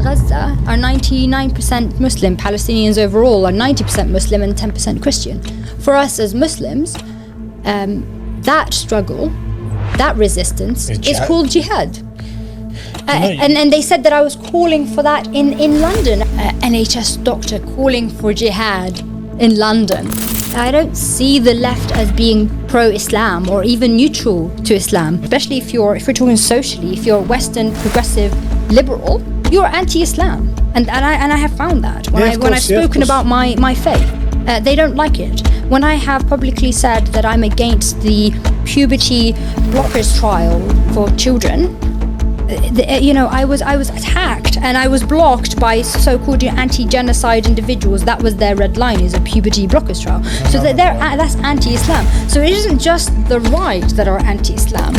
Gaza are 99% Muslim. Palestinians overall are 90% Muslim and 10% Christian. For us as Muslims, that struggle, that resistance is called jihad. And they said that I was calling for that in London. NHS doctor calling for jihad in London. I don't see the left as being pro-Islam or even neutral to Islam, especially if you're talking socially. If you're Western, progressive, liberal, you're anti-Islam, and I have found that when I've spoken about my faith. They don't like it. When I have publicly said that I'm against the puberty blockers trial for children, I was attacked and I was blocked by so-called anti-genocide individuals. That was their red line, is a puberty blockers trial. So that's anti-Islam. So it isn't just the right that are anti-Islam.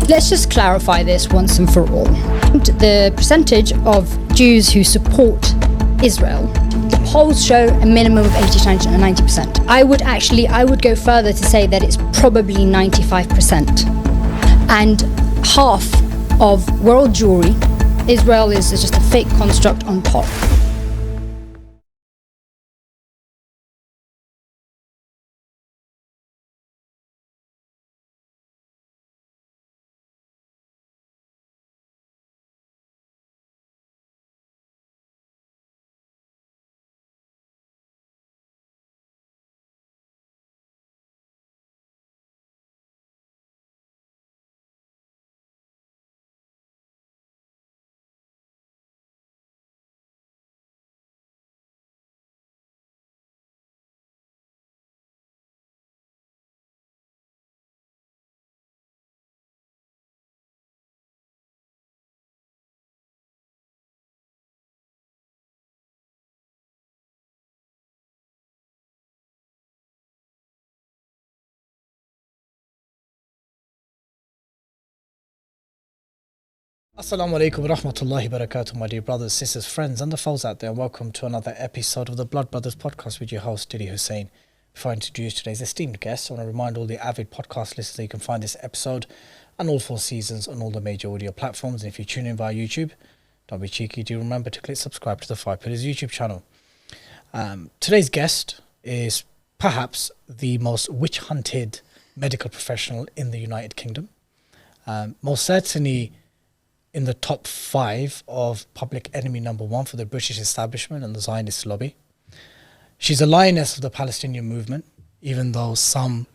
Let's just clarify this once and for all. The percentage of Jews who support Israel, the polls show a minimum of 80 to 90%. I would go further to say that it's probably 95%. And half of world Jewry, Israel is just a fake construct on top. Assalamu alaikum wa rahmatullahi wa barakatuh, my dear brothers, sisters, friends and the foes out there, and welcome to another episode of the Blood Brothers podcast with your host Dilly Hussain. Before I introduce today's esteemed guest, I want to remind all the avid podcast listeners that you can find this episode and all 4 seasons on all the major audio platforms. And if you tune in via YouTube, don't be cheeky, do remember to click subscribe to the Five Pillars YouTube channel. Today's guest is perhaps the most witch-hunted medical professional in the United Kingdom. Most certainly in the top 5 of public enemy number 1 for the British establishment and the Zionist lobby. She's a lioness of the Palestinian movement, even though some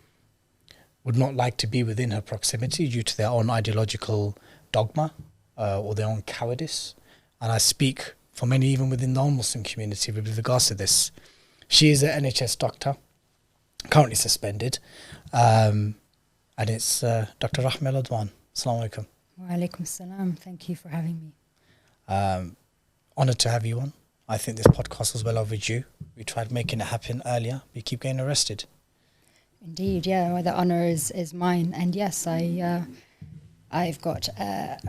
would not like to be within her proximity due to their own ideological dogma or their own cowardice. And I speak for many even within the non-Muslim community with regards to this. She is an NHS doctor, currently suspended, and it's Dr Rahmeh Aladwan. Assalamu alaikum. Wa alaikum salam. Thank you for having me. Honoured to have you on. I think this podcast was well overdue. We tried making it happen earlier. We keep getting arrested. Indeed, yeah. Well, the honour is mine. And yes, I've got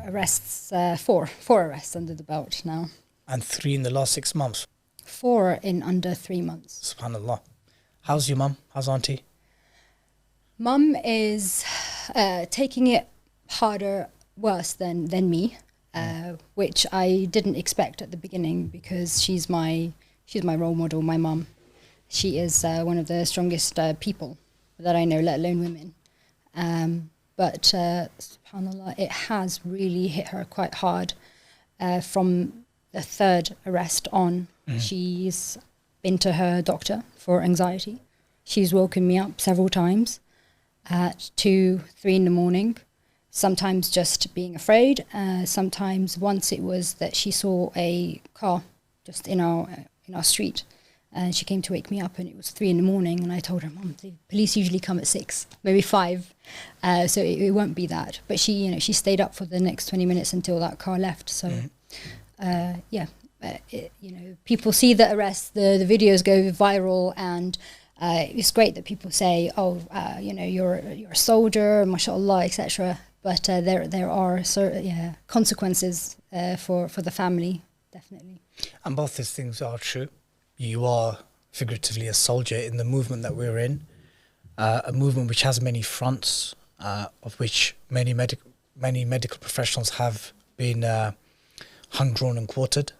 arrests, four arrests under the belt now. And 3 in the last 6 months. 4 in under 3 months. Subhanallah. How's your mum? How's auntie? Mum is taking it worse than me, which I didn't expect at the beginning, because she's my role model, my mum. She is one of the strongest people that I know, let alone women. But subhanallah, it has really hit her quite hard from the 3rd arrest on. She's been to her doctor for anxiety. She's woken me up several times at 2, 3 in the morning. Sometimes just being afraid. Sometimes once it was that she saw a car just in our street, and she came to wake me up, and it was 3 in the morning, and I told her, Mum, the police usually come at 6, maybe 5, so it won't be that. But she stayed up for the next 20 minutes until that car left. So people see the arrests, the videos go viral, and it's great that people say, you're a soldier, mashallah, etc. But there are consequences for the family, definitely. And both these things are true. You are figuratively a soldier in the movement that we're in, a movement which has many fronts, of which many medical professionals have been hung, drawn and quartered.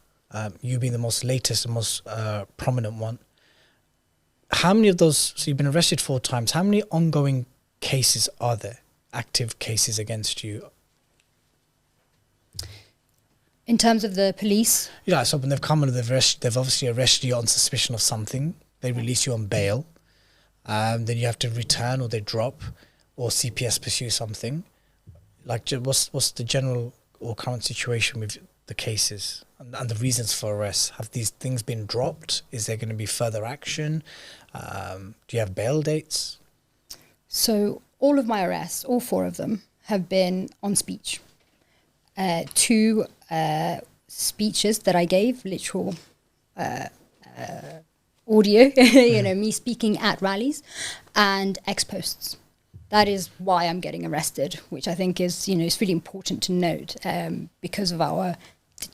you being the most latest and most prominent one. How many of those, so you've been arrested 4 times, how many ongoing cases are there, active cases against you? In terms of the police? Yeah, so when they've come and they've obviously arrested you on suspicion of something, they release you on bail, then you have to return or they drop, or CPS pursue something. Like, what's the general or current situation with the cases and the reasons for arrest? Have these things been dropped? Is there going to be further action? Do you have bail dates? So all of my arrests, all 4 of them, have been on speech. 2 speeches that I gave, literal audio, me speaking at rallies, and ex-posts. That is why I'm getting arrested, which I think is, it's really important to note because of our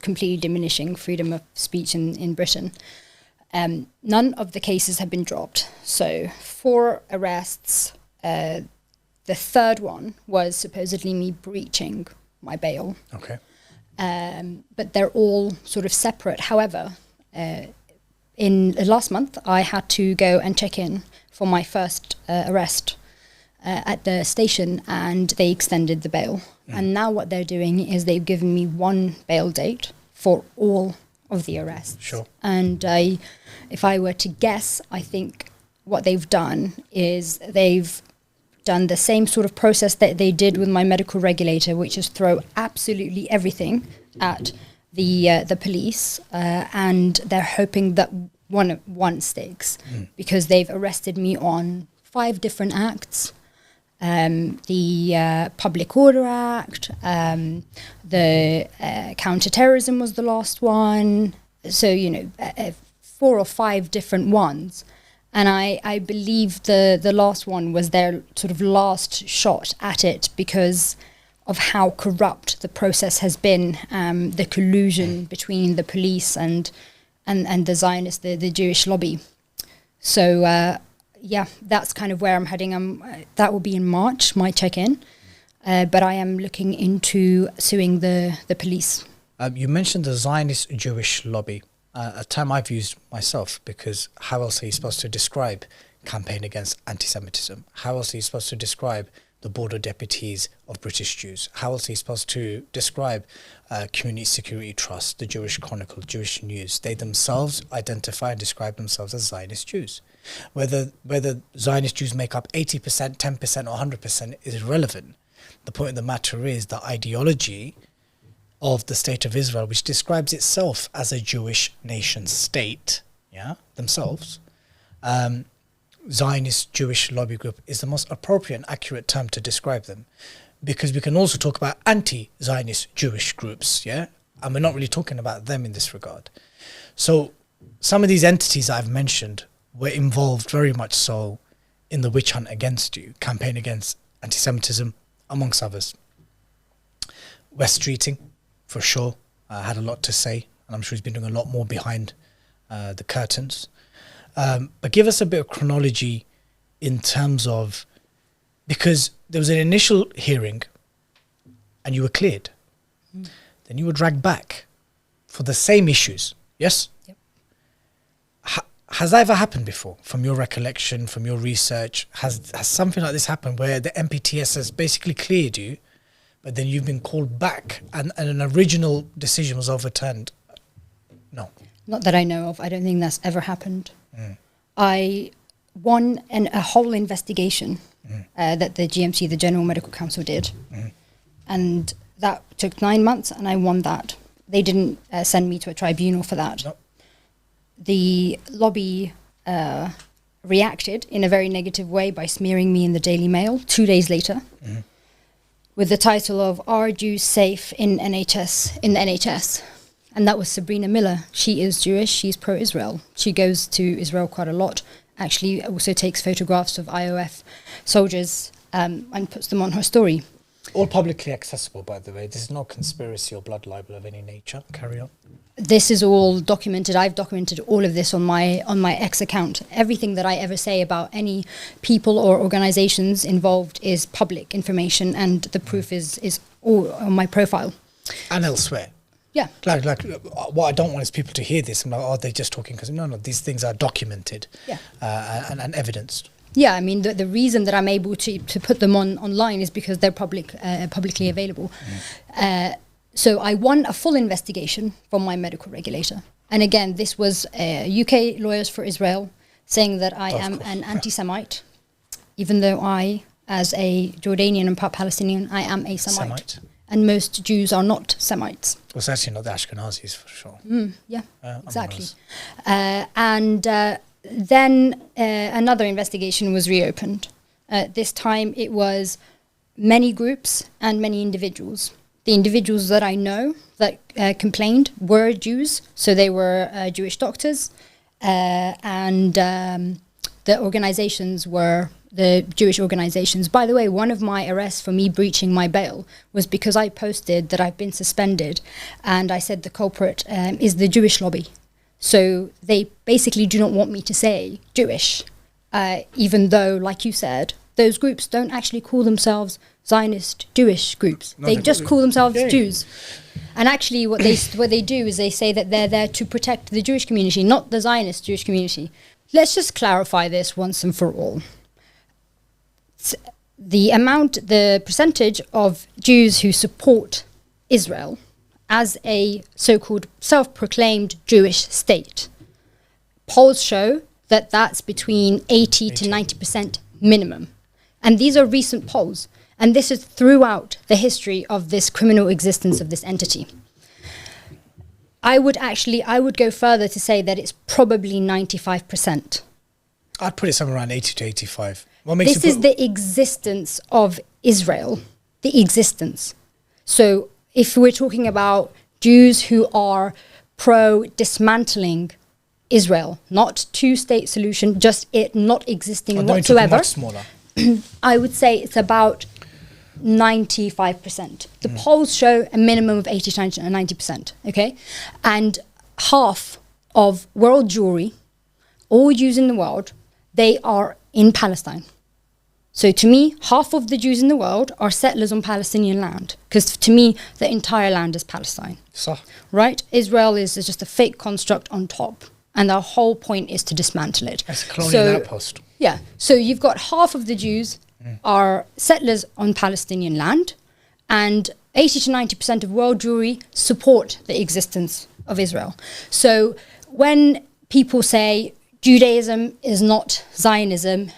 completely diminishing freedom of speech in Britain. None of the cases have been dropped. So 4 arrests. The 3rd one was supposedly me breaching my bail. Okay. But they're all sort of separate. However, in last month, I had to go and check in for my first arrest at the station, and they extended the bail. And now what they're doing is they've given me 1 bail date for all of the arrests. Sure. And if I were to guess, I think what they've done is they've done the same sort of process that they did with my medical regulator, which is throw absolutely everything at the police, and they're hoping that one sticks, because they've arrested me on 5 different acts. The Public Order Act, the counter-terrorism was the last one. So, 4 or 5 different ones. And I believe the last one was their sort of last shot at it because of how corrupt the process has been, the collusion between the police and the Zionists, the Jewish lobby. So, that's kind of where I'm heading. That will be in March, my check-in. But I am looking into suing the police. You mentioned the Zionist Jewish lobby, a term I've used myself, because how else are you supposed to describe campaign against anti-Semitism? How else are you supposed to describe the border deputies of British Jews? How else are you supposed to describe Community Security Trust, the Jewish Chronicle, Jewish News? They themselves identify and describe themselves as Zionist Jews. Whether Zionist Jews make up 80%, 10% or 100% is irrelevant. The point of the matter is the ideology of the State of Israel, which describes itself as a Jewish nation state, themselves, Zionist Jewish lobby group is the most appropriate and accurate term to describe them, because we can also talk about anti-Zionist Jewish groups, and we're not really talking about them in this regard. So some of these entities I've mentioned were involved very much so in the witch hunt against you, campaign against anti-Semitism, amongst others. West Streeting, for sure, had a lot to say, and I'm sure he's been doing a lot more behind the curtains. But give us a bit of chronology in terms of, because there was an initial hearing and you were cleared. Then you were dragged back for the same issues, yes? Yep. Has that ever happened before, from your recollection, from your research? Has something like this happened where the MPTS has basically cleared you, but then you've been called back and an original decision was overturned? No. Not that I know of. I don't think that's ever happened. I won a whole investigation that the GMC, the General Medical Council, did. And that took 9 months, and I won that. They didn't send me to a tribunal for that. Nope. The lobby reacted in a very negative way by smearing me in the Daily Mail 2 days later with the title of "Are Jews Safe in the NHS?" And that was Sabrina Miller. She is Jewish. She's pro-Israel. She goes to Israel quite a lot. Actually, also takes photographs of IOF soldiers and puts them on her story. All publicly accessible, by the way. This is no conspiracy or blood libel of any nature. Carry on. This is all documented. I've documented all of this on my X account. Everything that I ever say about any people or organizations involved is public information, and the proof is all on my profile. And elsewhere. Yeah. Like what I don't want is people to hear this and like, oh, they're just talking, because no, these things are documented and evidenced. Yeah, I mean, the reason that I'm able to put them online is because they're publicly available. So I won a full investigation from my medical regulator. And again, this was UK Lawyers for Israel saying that I am an anti-Semite, even though I, as a Jordanian and part Palestinian, I am a Semite. And most Jews are not Semites. Well, it's actually not the Ashkenazis, for sure. Exactly. Then another investigation was reopened. This time it was many groups and many individuals. The individuals that I know that complained were Jews, so they were Jewish doctors, and the organizations were the Jewish organizations. By the way, one of my arrests for me breaching my bail was because I posted that I've been suspended, and I said the culprit is the Jewish lobby. So they basically do not want me to say Jewish, even though, like you said, those groups don't actually call themselves Zionist Jewish groups. They just call themselves Jews. And actually what they do is they say that they're there to protect the Jewish community, not the Zionist Jewish community. Let's just clarify this once and for all. The percentage of Jews who support Israel as a so-called self-proclaimed Jewish state, polls show that that's between 80 to 90% minimum. And these are recent polls. And this is throughout the history of this criminal existence of this entity. I would go further to say that it's probably 95%. I'd put it somewhere around 80 to 85. This is the existence of Israel, the existence. So if we're talking about Jews who are pro-dismantling Israel, not two-state solution, just it not existing whatsoever, much smaller. I would say it's about 95%. The polls show a minimum of 80 to 90%, okay? And half of world Jewry, all Jews in the world, they are in Palestine. So to me, half of the Jews in the world are settlers on Palestinian land, because to me, the entire land is Palestine. So. Right? Israel is just a fake construct on top, and the whole point is to dismantle it. It's a colonial outpost. Yeah. So you've got half of the Jews are settlers on Palestinian land, and 80 to 90% of world Jewry support the existence of Israel. So when people say Judaism is not Zionism,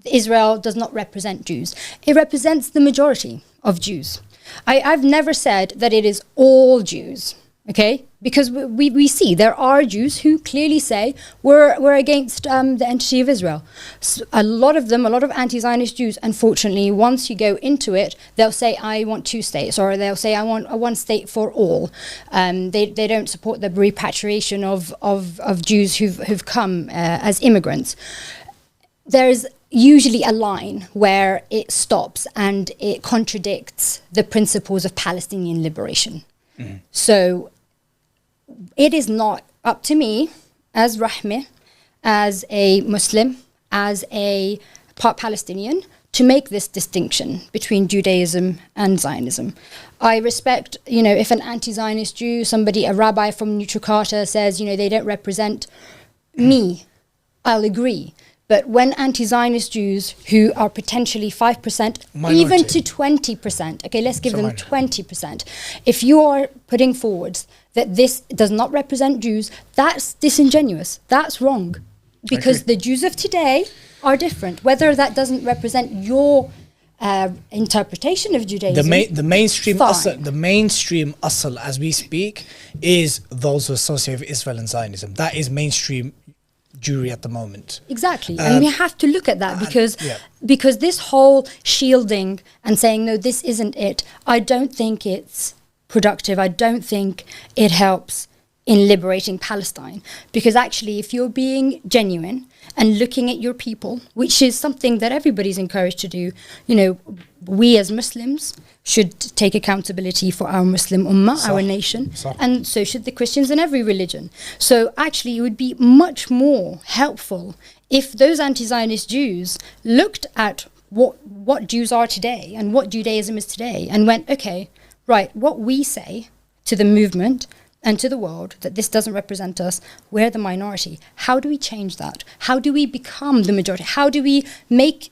Israel does not represent Jews, it represents the majority of Jews. I've never said that it is all Jews, okay? Because we see there are Jews who clearly say we're against the entity of Israel. So a lot of anti-Zionist Jews, unfortunately, once you go into it, they'll say, I want two states, or they'll say, I want a one state for all. They don't support the repatriation of Jews who've come as immigrants. There's usually a line where it stops and it contradicts the principles of Palestinian liberation. So it is not up to me as Rahmeh, as a Muslim, as a part Palestinian, to make this distinction between Judaism and Zionism. I respect, if an anti-Zionist Jew, a rabbi from Neutral Carter says, they don't represent me, I'll agree. But when anti-Zionist Jews, who are potentially 5%, minority, even to 20%, okay, let's give them 20%. If you are putting forward that this does not represent Jews, that's disingenuous. That's wrong. Because the Jews of today are different. Whether that doesn't represent your interpretation of Judaism, the mainstream asl as we speak is those who associate with Israel and Zionism. That is mainstream Jewry at the moment. Exactly. And we have to look at that because this whole shielding and saying, no, this isn't it, I don't think it's productive. I don't think it helps in liberating Palestine. Because actually, if you're being genuine and looking at your people, which is something that everybody's encouraged to do, we as Muslims should take accountability for our Muslim ummah, our nation, and so should the Christians in every religion. So actually, it would be much more helpful if those anti-Zionist Jews looked at what Jews are today and what Judaism is today and went, okay, right, what we say to the movement and to the world that this doesn't represent us, we're the minority. How do we change that? How do we become the majority? How do we make,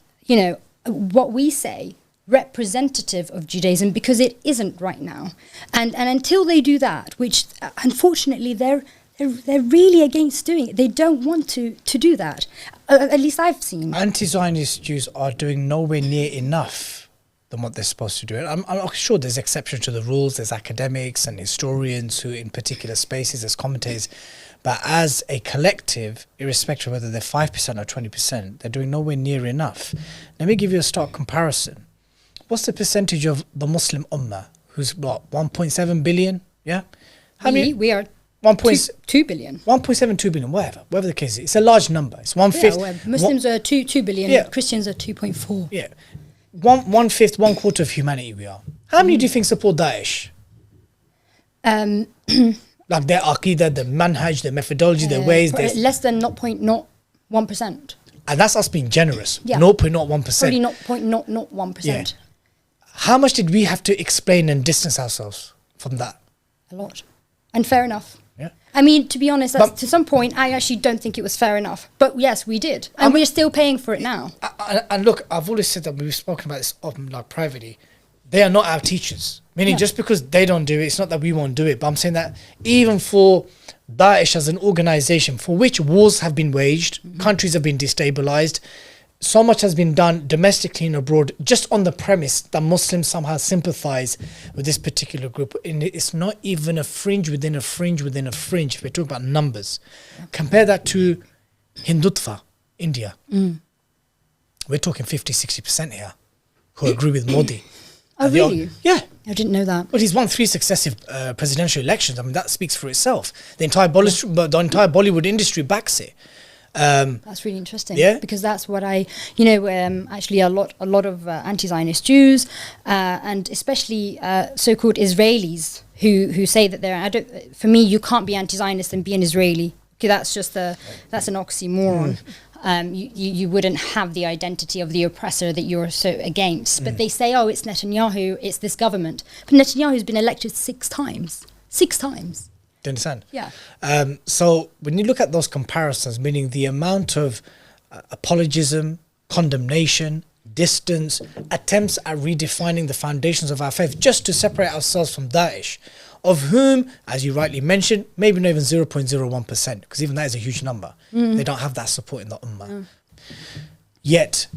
what we say representative of Judaism, because it isn't right now. And until they do that, which unfortunately they're really against doing it. They don't want to do that. At least I've seen. Anti-Zionist Jews are doing nowhere near enough than what they're supposed to do. I'm sure there's exceptions to the rules. There's academics and historians who, in particular spaces, there's commentators. But as a collective, irrespective of whether they're 5% or 20%, they're doing nowhere near enough. Let me give you a stark comparison. What's the percentage of the Muslim Ummah, who's what, 1.7 billion? Yeah? We are 2 billion. 1.72 billion, whatever the case is. It's a large number. It's 1/5. Yeah, Muslims are 2 billion, yeah. Christians are 2.4. Yeah. 1/5, 1/4 of humanity we are. How many do you think support Daesh? Like their aqidah, their manhaj, their methodology, their ways. Less than 0.01%. And that's us being generous. Yeah. 0.01%. Probably 0.001%. Yeah. How much did we have to explain and distance ourselves from that? A lot. And fair enough. Yeah. I mean, to be honest, to some point, I actually don't think it was fair enough. But yes, we did. And we're still paying for it now. And look, I've always said that we've spoken about this privately. They are not our teachers. Meaning just because they don't do it, it's not that we won't do it. But I'm saying that even for Daesh as an organization for which wars have been waged, countries have been destabilized, so much has been done domestically and abroad just on the premise that Muslims somehow sympathize with this particular group. And it's not even a fringe within a fringe within a fringe if we're talking about numbers. Compare that to Hindutva, India. We're talking 50-60% here who agree with Modi. Oh, really? Yeah. I didn't know that. Well, he's won 3 successive presidential elections. I mean, that speaks for itself. The entire Bollywood industry backs it. That's really interesting. Yeah. Because that's what actually a lot of anti-Zionist Jews and especially so-called Israelis who say that for me, you can't be anti-Zionist and be an Israeli. Okay, that's an oxymoron. You wouldn't have the identity of the oppressor that you're so against. But they say, it's Netanyahu, it's this government. But Netanyahu's been elected 6 times. 6 times. Do you understand? Yeah. So when you look at those comparisons, meaning the amount of apologism, condemnation, distance, attempts at redefining the foundations of our faith just to separate ourselves from Daesh, of whom, as you rightly mentioned, maybe not even 0.01%, because even that is a huge number. They don't have that support in the Ummah. Yet,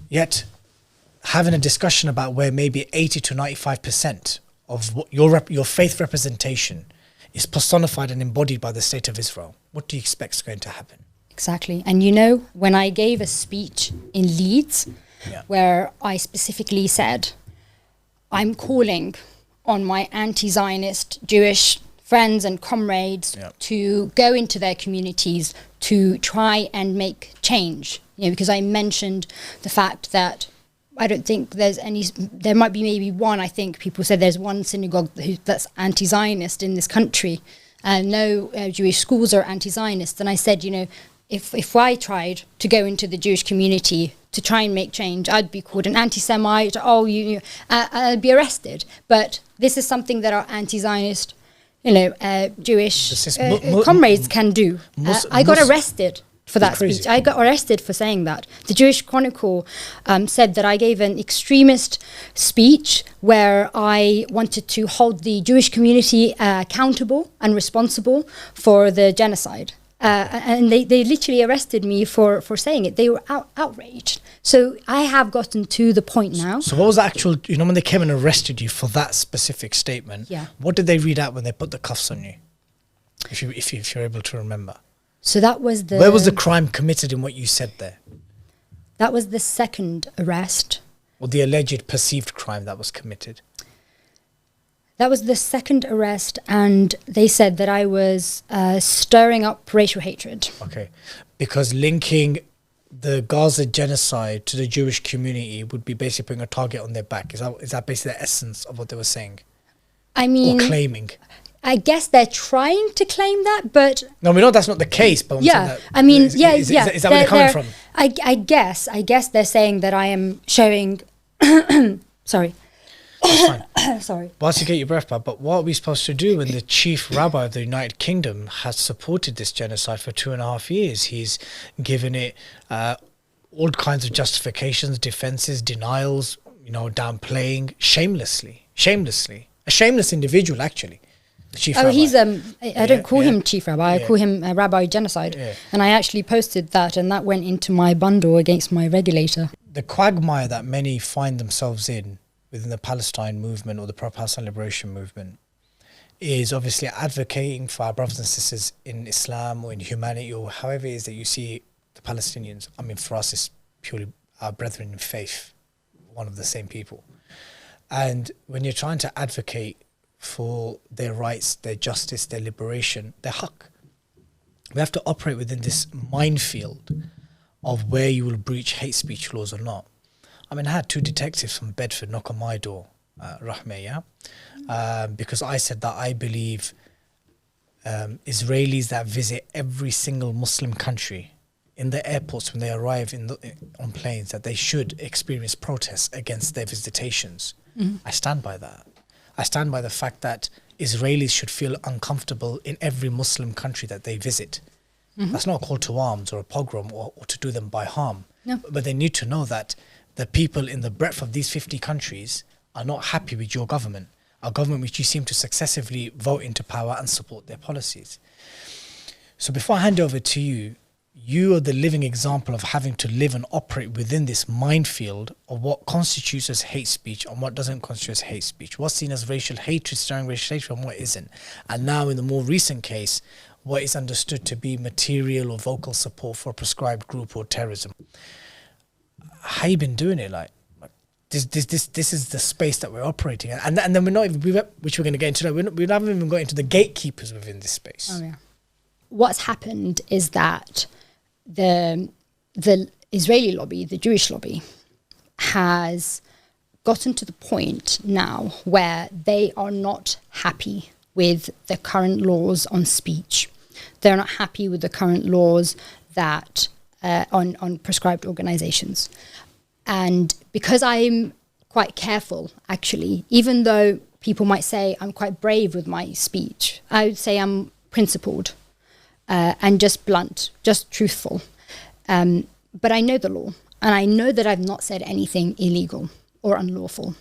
having a discussion about where maybe 80 to 95% of what your faith representation is personified and embodied by the state of Israel, what do you expect is going to happen? Exactly. And when I gave a speech in Leeds, where I specifically said, I'm calling on my anti-Zionist Jewish friends and comrades to go into their communities to try and make change. Because I mentioned the fact that I don't think there might be maybe one, I think people said there's one synagogue that's anti-Zionist in this country. No Jewish schools are anti-Zionist. And I said, if I tried to go into the Jewish community to try and make change, I'd be called an anti-Semite. I'd be arrested. But this is something that our anti-Zionist, Jewish comrades can do. I got arrested for that speech. I got arrested for saying that. The Jewish Chronicle said that I gave an extremist speech where I wanted to hold the Jewish community accountable and responsible for the genocide. And they literally arrested me for saying it. They were outraged. So I have gotten to the point now. So what was the actual, when they came and arrested you for that specific statement, what did they read out when they put the cuffs on you? If you're able to remember. So that was where was the crime committed in what you said there? That was the second arrest. Or the alleged perceived crime that was committed? That was the second arrest, and they said that I was stirring up racial hatred. Okay. Because linking the Gaza genocide to the Jewish community would be basically putting a target on their back. Is that basically the essence of what they were saying? I mean... Or claiming? I guess they're trying to claim that, but... No, we know that's not the case, but... Is that where they're coming from? I guess they're saying that I am showing... sorry. That's fine. Sorry. Whilst you get your breath back, but what are we supposed to do when the chief rabbi of the United Kingdom has supported this genocide for 2.5 years? He's given it all kinds of justifications, defenses, denials, downplaying, shamelessly. A shameless individual, actually. The chief rabbi. He's I don't call him chief rabbi. I call him Rabbi Genocide. Yeah. And I actually posted that, and that went into my bundle against my regulator. The quagmire that many find themselves in within the Palestine movement or the pro-Palestine liberation movement is obviously advocating for our brothers and sisters in Islam or in humanity or however it is that you see the Palestinians. I mean, for us, it's purely our brethren in faith, one of the same people. And when you're trying to advocate for their rights, their justice, their liberation, their haqq, we have to operate within this minefield of where you will breach hate speech laws or not. I mean, I had 2 detectives from Bedford knock on my door, Rahmeh, because I said that I believe Israelis that visit every single Muslim country in the airports when they arrive on planes, that they should experience protests against their visitations. I stand by that. I stand by the fact that Israelis should feel uncomfortable in every Muslim country that they visit. That's not a call to arms or a pogrom or to do them by harm. No. But they need to know that the people in the breadth of these 50 countries are not happy with your government, a government which you seem to successively vote into power and support their policies. So before I hand over to you, you are the living example of having to live and operate within this minefield of what constitutes as hate speech and what doesn't constitute as hate speech. What's seen as racial hatred, stirring racial hatred, and what isn't. And now in the more recent case, what is understood to be material or vocal support for a prescribed group or terrorism. How you been doing it? Like this is the space that we're operating in. And then we're not even, which we're going to get into now, we haven't even got into the gatekeepers within this space. Oh yeah. What's happened is that the Israeli lobby, the Jewish lobby, has gotten to the point now where they are not happy with the current laws on speech. They're not happy with the current laws that on prescribed organizations. And because I'm quite careful, actually, even though people might say I'm quite brave with my speech, I would say I'm principled and just blunt, just truthful. But I know the law, and I know that I've not said anything illegal or unlawful.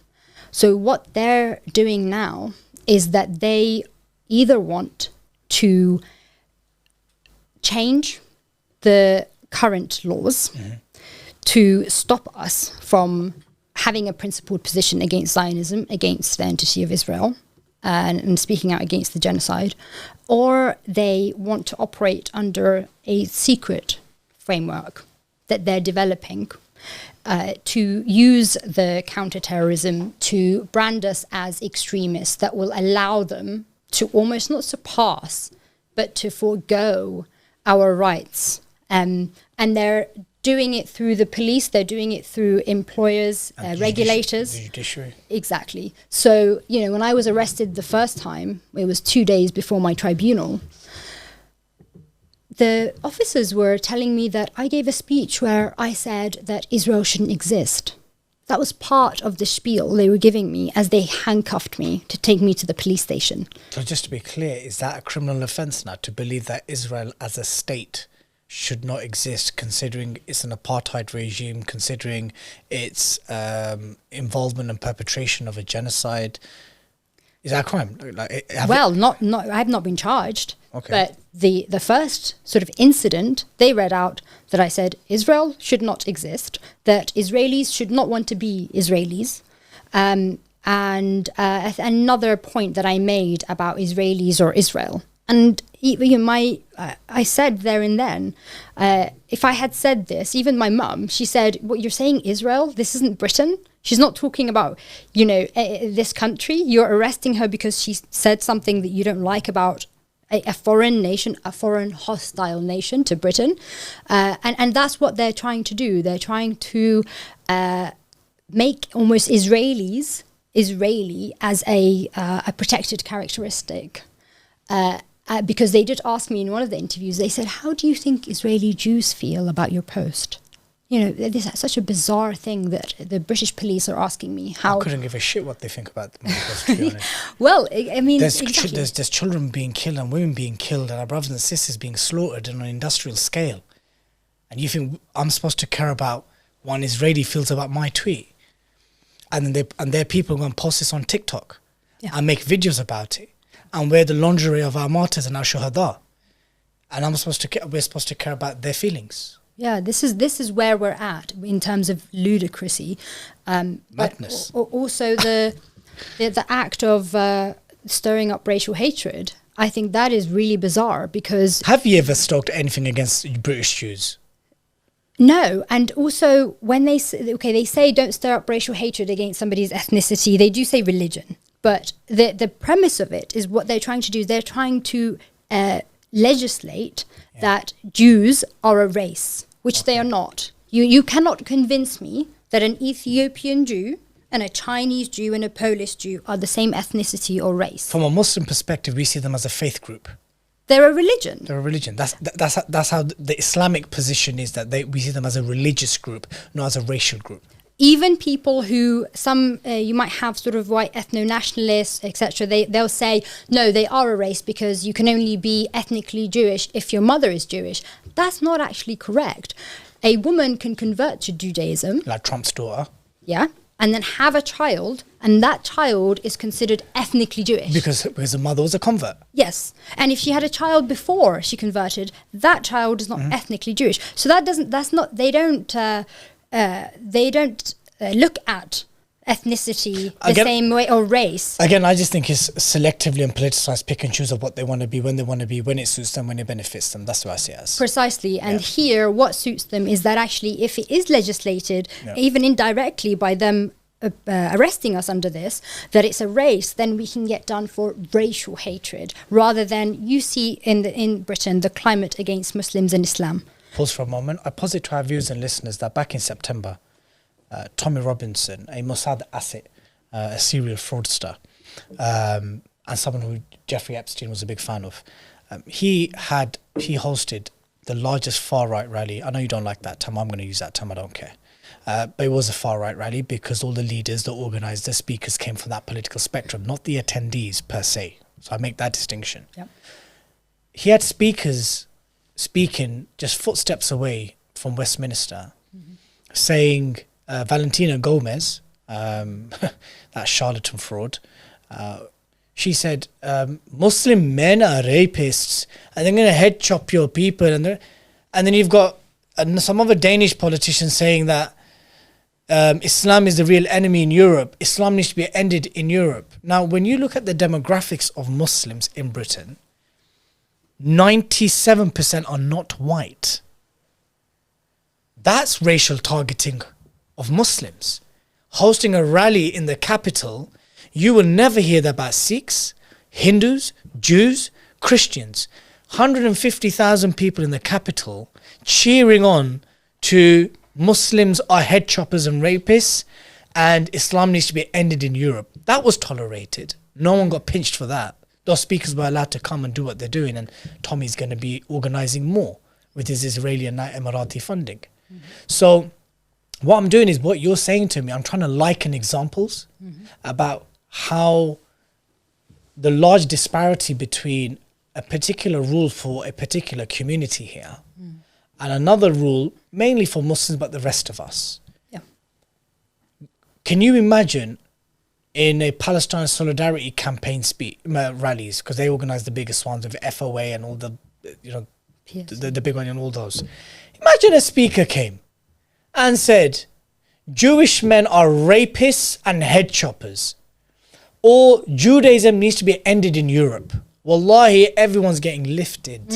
So what they're doing now is that they either want to change the current laws to stop us from having a principled position against Zionism, against the entity of Israel, and speaking out against the genocide, or they want to operate under a secret framework that they're developing to use the counterterrorism to brand us as extremists that will allow them to almost not surpass, but to forego our rights. And they're doing it through the police, they're doing it through employers, regulators. The judiciary. Exactly. So, when I was arrested the first time, it was 2 days before my tribunal, the officers were telling me that I gave a speech where I said that Israel shouldn't exist. That was part of the spiel they were giving me as they handcuffed me to take me to the police station. So just to be clear, is that a criminal offence now to believe that Israel as a state should not exist, considering it's an apartheid regime, considering its involvement and perpetration of a genocide? Is that a crime? I've not been charged. Okay. But the first sort of incident, they read out that I said Israel should not exist, that Israelis should not want to be Israelis, and another point that I made about Israelis or Israel. And I said there and then, if I had said this, even my mum, she said, "What you're saying, Israel? This isn't Britain." She's not talking about, this country. You're arresting her because she said something that you don't like about a foreign nation, a foreign hostile nation to Britain. And that's what they're trying to do. They're trying to make almost Israeli as a protected characteristic. Because they did ask me in one of the interviews, they said, "How do you think Israeli Jews feel about your post?" this is such a bizarre thing that the British police are asking me how. I couldn't give a shit what they think about the Holocaust, to be honest. Well, I mean, there's exactly. there's children being killed and women being killed and our brothers and sisters being slaughtered on an industrial scale. And you think I'm supposed to care about what an Israeli feels about my tweet? And then there are people who go and post this on TikTok and make videos about it and wear the lingerie of our martyrs and our shuhada. And we're supposed to care about their feelings. Yeah, this is where we're at in terms of ludicrousy. Madness. But also the act of stirring up racial hatred. I think that is really bizarre because... Have you ever stoked anything against British Jews? No, and also when they say don't stir up racial hatred against somebody's ethnicity, they do say religion. But the premise of it is what they're trying to do is they're trying to legislate that Jews are a race, which they are not. You cannot convince me that an Ethiopian Jew and a Chinese Jew and a Polish Jew are the same ethnicity or race. From a Muslim perspective, we see them as a faith group. They're a religion. They're a religion. That's how the Islamic position is, that we see them as a religious group, not as a racial group. Even people who you might have sort of white ethno-nationalists, etc. They'll say no, they are a race because you can only be ethnically Jewish if your mother is Jewish. That's not actually correct. A woman can convert to Judaism, like Trump's daughter. Yeah. And then have a child, and that child is considered ethnically Jewish. Because the mother was a convert. Yes. And if she had a child before she converted, that child is not ethnically Jewish. So they don't look at ethnicity the same way, or race. Again, I just think it's selectively and politicized pick and choose of what they want to be, when they want to be, when it suits them, when it benefits them. That's what I see it as. Precisely. And here, what suits them is that actually, if it is legislated, even indirectly by them arresting us under this, that it's a race, then we can get done for racial hatred, rather than you see in Britain the climate against Muslims and Islam. Pause for a moment. I posit to our viewers and listeners that back in September, Tommy Robinson, a Mossad asset, a serial fraudster, and someone who Jeffrey Epstein was a big fan of, he hosted the largest far-right rally. I know you don't like that term. I'm going to use that term. I don't care. But it was a far-right rally because all the leaders, the organisers, the speakers came from that political spectrum, not the attendees per se. So I make that distinction. Yep. He had speakers speaking just footsteps away from Westminster, saying Valentina Gomez, that charlatan fraud, she said Muslim men are rapists and they're going to head chop your people, and then you've got some other Danish politicians saying that Islam is the real enemy in Europe. Islam needs to be ended in Europe. Now, when you look at the demographics of Muslims in Britain, 97% are not white. That's racial targeting of Muslims. Hosting a rally in the capital, you will never hear that about Sikhs, Hindus, Jews, Christians. 150,000 people in the capital cheering on to Muslims are head choppers and rapists and Islam needs to be ended in Europe. That was tolerated. No one got pinched for that. Those speakers were allowed to come and do what they're doing, and Tommy's going to be organising more with his Israeli and Emirati funding. So what I'm doing is what you're saying to me. I'm trying to liken examples about how the large disparity between a particular rule for a particular community here and another rule mainly for Muslims but the rest of us. Yeah. Can you imagine in a Palestine solidarity campaign rallies, because they organise the biggest ones with FOA and all the, the big one and all those. Imagine a speaker came and said, Jewish men are rapists and head choppers, or Judaism needs to be ended in Europe. Wallahi, everyone's getting lifted.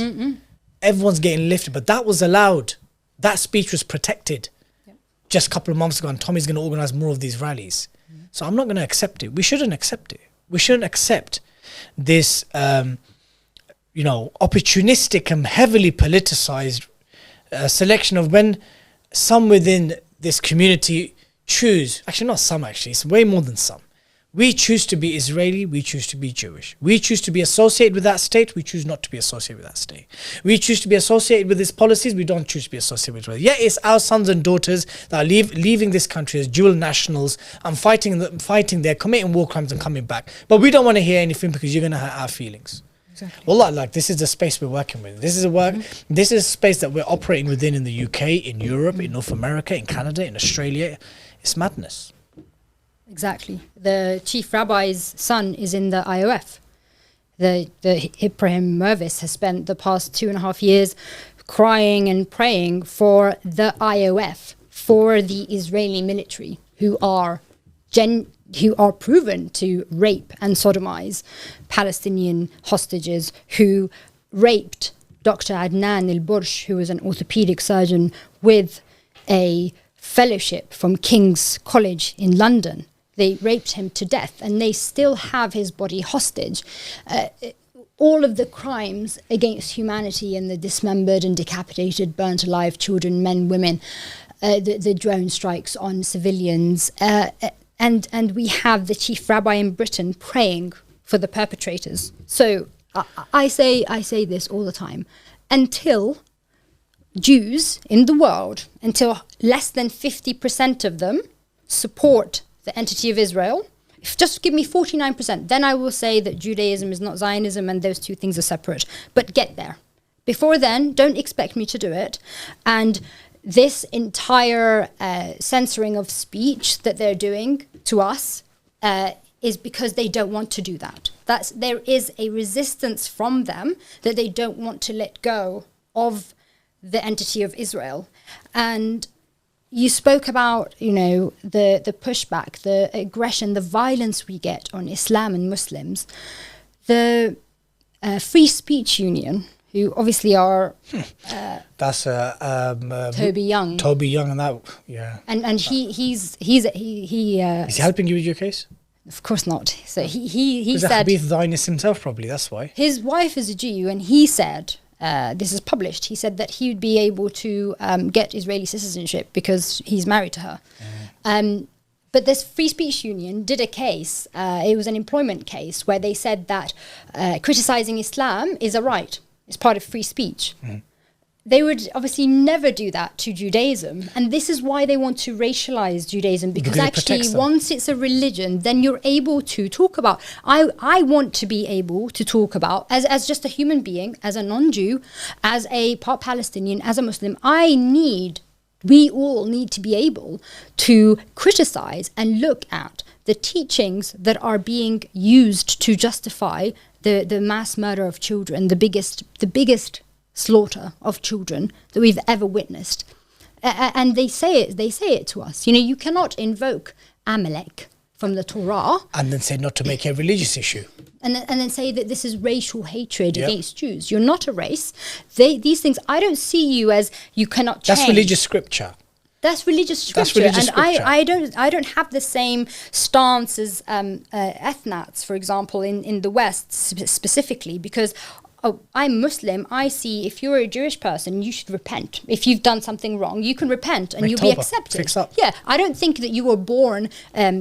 Everyone's getting lifted, but that was allowed. That speech was protected just a couple of months ago, and Tommy's going to organise more of these rallies. So I'm not going to accept it. We shouldn't accept it. We shouldn't accept this, opportunistic and heavily politicized selection of when some within this community choose, actually not some actually, it's way more than some, We choose to be Israeli, we choose to be Jewish. We choose to be associated with that state, we choose not to be associated with that state. We choose to be associated with its policies, we don't choose to be associated with it. Yeah, it's our sons and daughters that are leaving this country as dual nationals and fighting there, committing war crimes and coming back. But we don't want to hear anything because you're going to hurt our feelings. Exactly. Wallah, like, this is the space we're working with. This is a space that we're operating within in the UK, in Europe, in North America, in Canada, in Australia. It's madness. Exactly. The chief rabbi's son is in the IOF. The Ibrahim Mervis has spent the past 2.5 years crying and praying for the IOF, for the Israeli military, who are proven to rape and sodomize Palestinian hostages, who raped Dr. Adnan al-Bursh, who was an orthopedic surgeon with a fellowship from King's College in London. They raped him to death, and they still have his body hostage. All of the crimes against humanity and the dismembered and decapitated, burnt alive children, men, women, the drone strikes on civilians, and we have the chief rabbi in Britain praying for the perpetrators. So I say this all the time. Until Jews in the world, until less than 50% of them support the entity of Israel, if just give me 49%, then I will say that Judaism is not Zionism and those two things are separate. But get there. Before then, don't expect me to do it. And this entire censoring of speech that they're doing to us is because they don't want to do that. There is a resistance from them that they don't want to let go of the entity of Israel. And you spoke about, the pushback, the aggression, the violence we get on Islam and Muslims. The Free Speech Union, who obviously are that's Toby Young. Toby Young, and that, yeah. And he's is he helping you with your case? Of course not. So he said, Habith Zionist himself, probably. That's why his wife is a Jew, and he said. This is published. He said that he would be able to get Israeli citizenship because he's married to her. But this Free Speech Union did a case, it was an employment case, where they said that criticizing Islam is a right. It's part of free speech. They would obviously never do that to Judaism. And this is why they want to racialize Judaism, because actually once it's a religion, then you're able to talk about, I want to be able to talk about, as just a human being, as a non-Jew, as a part Palestinian, as a Muslim, we all need to be able to criticize and look at the teachings that are being used to justify the mass murder of children, the biggest slaughter of children that we've ever witnessed. And they say it to us. You cannot invoke Amalek from the Torah and then say not to make it a religious issue. And then say that this is racial hatred against Jews. You're not a race. These things, I don't see you as you cannot change. That's religious scripture. That's religious scripture. I don't have the same stance as ethnats, for example, in the West specifically, because I'm Muslim. I see if you're a Jewish person, you should repent. If you've done something wrong, you can repent and you'll be accepted. Fix up. Yeah, I don't think that you were born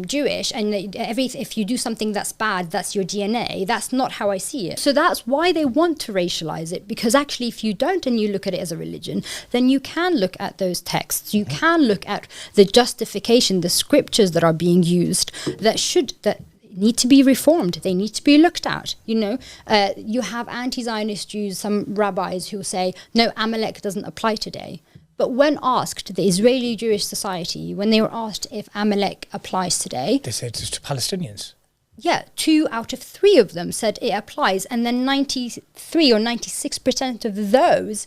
Jewish and if you do something that's bad, that's your DNA. That's not how I see it. So that's why they want to racialize it, because actually if you don't and you look at it as a religion, then you can look at those texts. You can look at the justification, the scriptures that are being used that need to be reformed. They need to be looked at. You have anti-Zionist Jews, some rabbis who say, no, Amalek doesn't apply today. But when asked, the Israeli Jewish Society, when they were asked if Amalek applies today, they said it's to Palestinians. Yeah, 2 out of 3 of them said it applies, and then 93 or 96% of those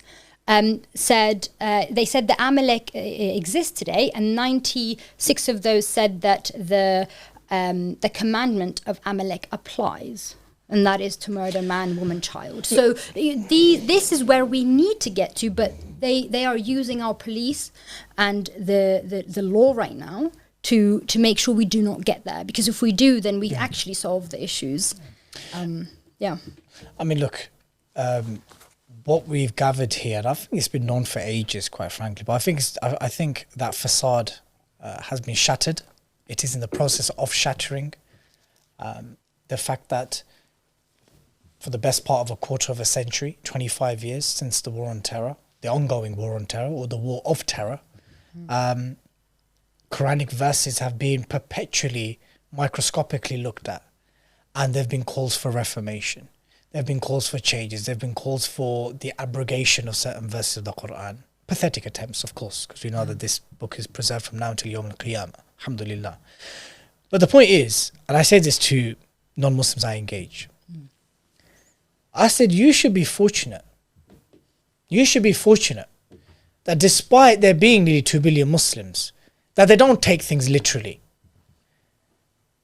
said that Amalek exists today, and 96 of those said that the commandment of Amalek applies, and that is to murder man, woman, child. So this is where we need to get to, but they are using our police and the law right now to make sure we do not get there, because if we do, then we actually solve the issues. I mean, look, what we've gathered here, and I think it's been known for ages, quite frankly, but I think that facade has been shattered. It is in the process of shattering. The fact that for the best part of a quarter of a century, 25 years since the war on terror, the ongoing war on terror or the war of terror, Quranic verses have been perpetually, microscopically looked at, and there have been calls for reformation. There have been calls for changes. There have been calls for the abrogation of certain verses of the Quran. Pathetic attempts, of course, because we know that this book is preserved from now until Yawm al-Qiyamah. Alhamdulillah. But the point is, and I say this to non-Muslims I engage, I said you should be fortunate. You should be fortunate that despite there being nearly 2 billion Muslims, that they don't take things literally.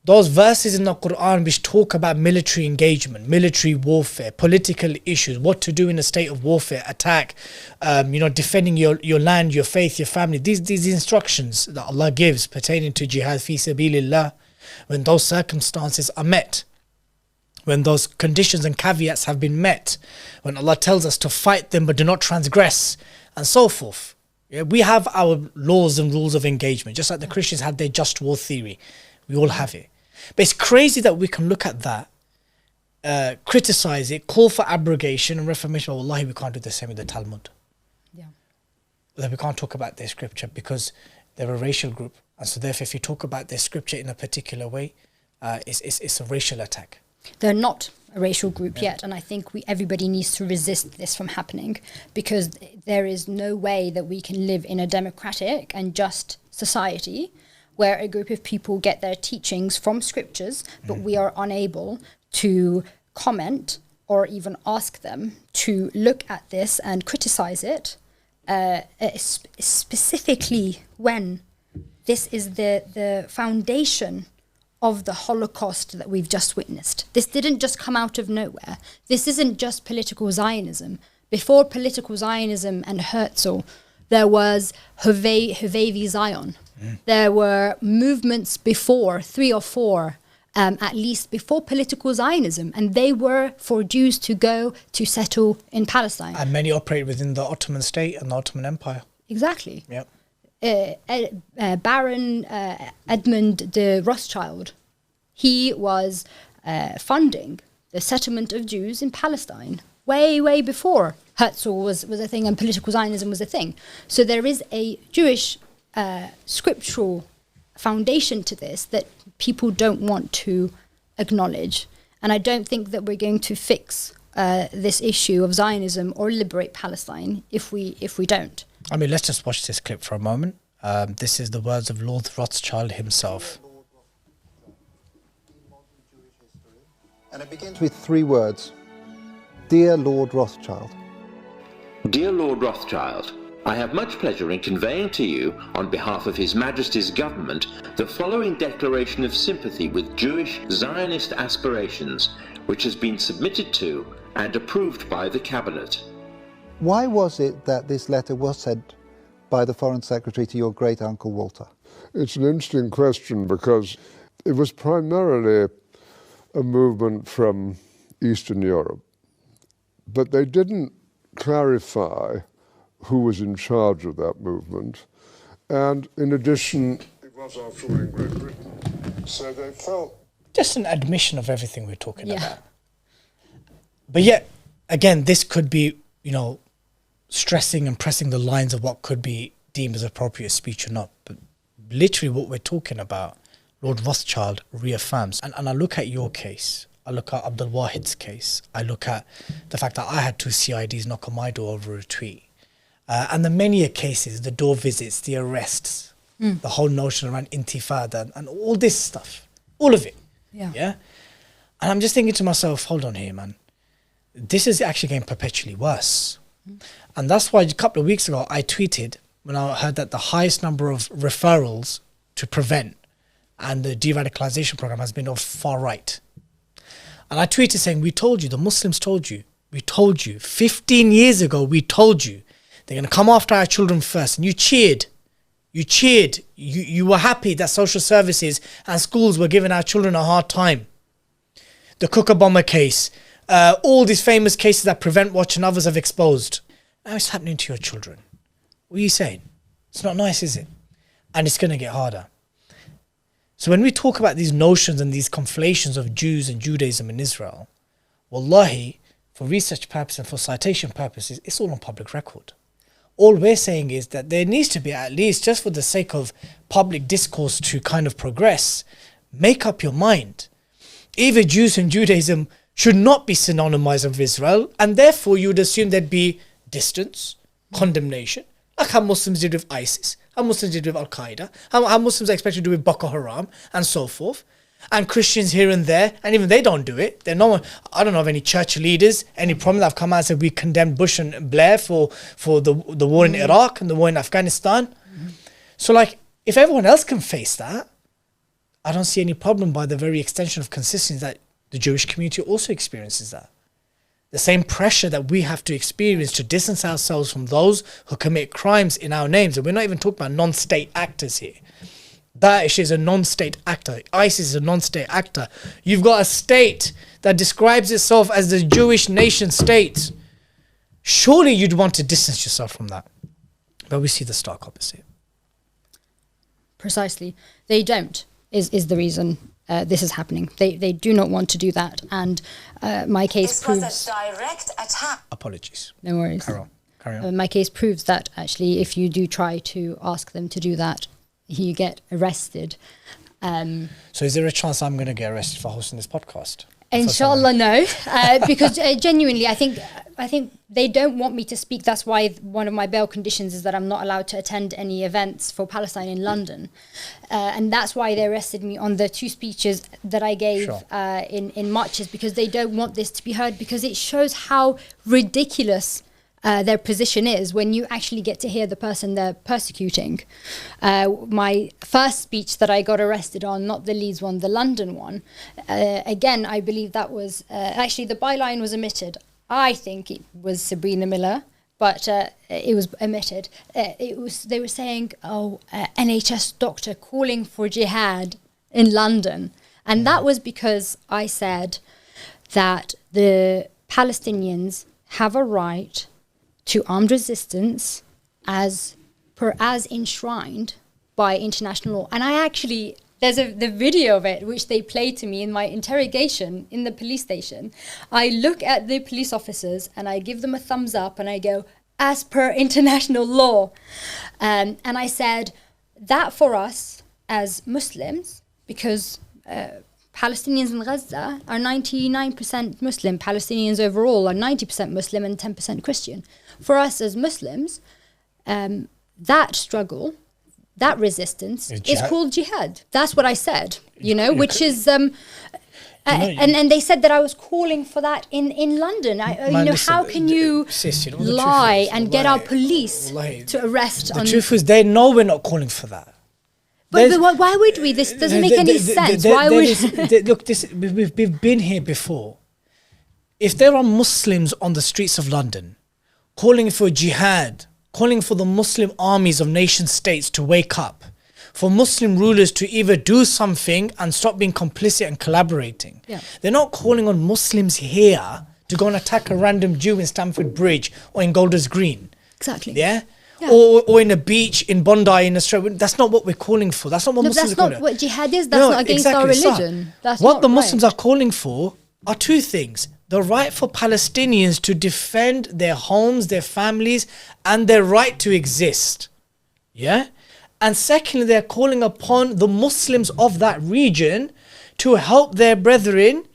Those verses in the Quran which talk about military engagement, military warfare, political issues, what to do in a state of warfare, attack, defending your land, your faith, your family. These instructions that Allah gives pertaining to jihad fi sabilillah, when those circumstances are met, when those conditions and caveats have been met, when Allah tells us to fight them but do not transgress, and so forth. Yeah, we have our laws and rules of engagement, just like the Christians had their just war theory. We all have it. But it's crazy that we can look at that, criticize it, call for abrogation and reformation. Wallahi, we can't do the same with the Talmud. Yeah. That we can't talk about their scripture because they're a racial group. And so therefore, if you talk about their scripture in a particular way, it's a racial attack. They're not a racial group yet, and I think everybody needs to resist this from happening, because there is no way that we can live in a democratic and just society where a group of people get their teachings from scriptures, but we are unable to comment or even ask them to look at this and criticize it, specifically when this is the foundation of the Holocaust that we've just witnessed. This didn't just come out of nowhere. This isn't just political Zionism. Before political Zionism and Herzl, there was Hovevi Zion. There were movements before, 3 or 4, at least before political Zionism, and they were for Jews to go to settle in Palestine. And many operate within the Ottoman state and the Ottoman Empire. Exactly. Yep. Baron Edmund de Rothschild, he was funding the settlement of Jews in Palestine way before Herzl was a thing and political Zionism was a thing. So there is a Jewish scriptural foundation to this that people don't want to acknowledge. And I don't think that we're going to fix this issue of Zionism or liberate Palestine if we don't. I mean, let's just watch this clip for a moment. This is the words of Lord Rothschild himself. And it begins with 3 words. Dear Lord Rothschild. Dear Lord Rothschild, I have much pleasure in conveying to you, on behalf of His Majesty's government, the following declaration of sympathy with Jewish Zionist aspirations, which has been submitted to and approved by the Cabinet. Why was it that this letter was sent by the Foreign Secretary to your great-uncle Walter? It's an interesting question because it was primarily a movement from Eastern Europe, but they didn't clarify who was in charge of that movement. And in addition, it was after all in Great Britain. So they felt... Just an admission of everything we're talking about. But yet, again, this could be, stressing and pressing the lines of what could be deemed as appropriate speech or not. But literally what we're talking about, Lord Rothschild reaffirms. And I look at your case, I look at Abdul Wahid's case, I look at the fact that I had 2 CIDs knock on my door over a tweet. And the many cases, the door visits, the arrests, the whole notion around intifada and all this stuff, all of it. Yeah. And I'm just thinking to myself, hold on here, man. This is actually getting perpetually worse. And that's why a couple of weeks ago I tweeted when I heard that the highest number of referrals to prevent and the de-radicalization program has been of far right. And I tweeted saying, we told you, the Muslims told you, 15 years ago we told you they're going to come after our children first. And you cheered. You were happy that social services and schools were giving our children a hard time. The Cooker bomber case, all these famous cases that Prevent Watch and others have exposed. Now it's happening to your children. What are you saying? It's not nice, is it? And it's going to get harder. So when we talk about these notions and these conflations of Jews and Judaism and Israel, wallahi, for research purposes and for citation purposes, it's all on public record. All we're saying is that there needs to be, at least just for the sake of public discourse to kind of progress, make up your mind. Either Jews and Judaism should not be synonymized with Israel, and therefore you would assume there'd be distance, condemnation, like how Muslims did with ISIS, how Muslims did with Al-Qaeda, how Muslims are expected to do with Boko Haram, and so forth. And Christians here and there, and even they don't do it. They're no, I don't know of any church leaders, any prominent that have come out and said we condemned Bush and Blair for the war in Iraq and the war in Afghanistan. So like, if everyone else can face that, I don't see any problem by the very extension of consistency that the Jewish community also experiences that. The same pressure that we have to experience to distance ourselves from those who commit crimes in our names. And we're not even talking about non-state actors here. Daesh is a non-state actor. ISIS is a non-state actor. You've got a state that describes itself as the Jewish nation state. Surely you'd want to distance yourself from that. But we see the stark opposite. Precisely. They don't, is the reason this is happening. They do not want to do that. And my case proves... This was a direct attack. Apologies. No worries. Carry on. My case proves that actually if you do try to ask them to do that, you get arrested. So is there a chance I'm going to get arrested for hosting this podcast? Inshallah, no. Because genuinely, I think they don't want me to speak. That's why one of my bail conditions is that I'm not allowed to attend any events for Palestine in London. And that's why they arrested me on the 2 speeches that I gave in marches, because they don't want this to be heard, because it shows how ridiculous their position is when you actually get to hear the person they're persecuting. My first speech that I got arrested on, not the Leeds one, the London one, again, I believe that was, actually the byline was omitted. I think it was Sabrina Miller, but it was omitted. They were saying, NHS doctor calling for jihad in London. And that was because I said that the Palestinians have a right to armed resistance as enshrined by international law. And I actually, there's the video of it which they played to me in my interrogation in the police station. I look at the police officers and I give them a thumbs up and I go, as per international law. And I said that for us as Muslims, because Palestinians in Gaza are 99% Muslim. Palestinians overall are 90% Muslim and 10% Christian. For us as Muslims, that struggle, that resistance is called jihad. That's what I said, which is... and they said that I was calling for that in London. How can you lie and get our police to arrest? The truth is, they know we're not calling for that. But why would we? This doesn't make any sense. Why would? Look, we've been here before. If there are Muslims on the streets of London calling for jihad, calling for the Muslim armies of nation states to wake up, for Muslim rulers to either do something and stop being complicit and collaborating. Yeah. They're not calling on Muslims here to go and attack a random Jew in Stamford Bridge or in Golders Green. Exactly. Yeah? Or in a beach in Bondi in Australia. That's not what we're calling for. That's not what Muslims are calling for. That's not what jihad is. That's not against our religion. That's what the Muslims are calling for are 2 things. The right for Palestinians to defend their homes, their families, and their right to exist. Yeah? And secondly, they're calling upon the Muslims of that region to help their brethren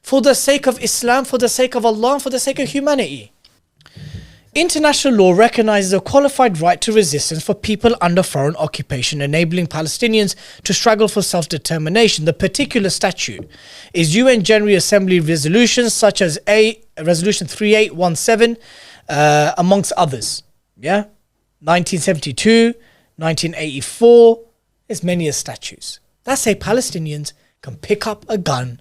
for the sake of Islam, for the sake of Allah, and for the sake of humanity. International law recognizes a qualified right to resistance for people under foreign occupation, enabling Palestinians to struggle for self-determination. The particular statute is UN General Assembly resolutions such as Resolution 3817, amongst others. Yeah, 1972, 1984, there's many a statutes that say Palestinians can pick up a gun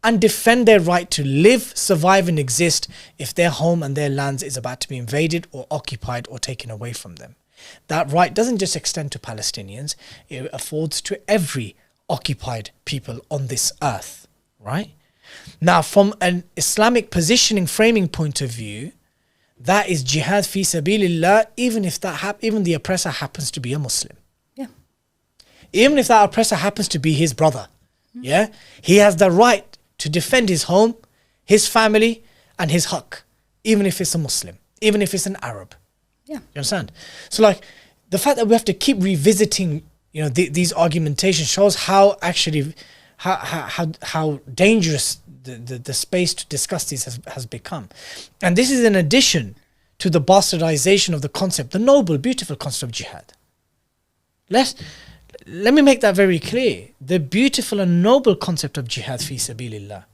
and defend their right to live, survive and exist if their home and their lands is about to be invaded or occupied or taken away from them. That right doesn't just extend to Palestinians, it affords to every occupied people on this earth, right? Now, from an Islamic positioning framing point of view, that is jihad fi sabilillah, even if even the oppressor happens to be a Muslim. Yeah. even if that oppressor happens to be his brother, yeah, he has the right to defend his home, his family, and his haqq, even if it's a Muslim, even if it's an Arab. Yeah. You understand? So like the fact that we have to keep revisiting, you know, these argumentations shows how actually how dangerous the space to discuss these has become. And this is in addition to the bastardization of the concept, the noble, beautiful concept of jihad. Let me make that very clear. The beautiful and noble concept of jihad fi sabilillah,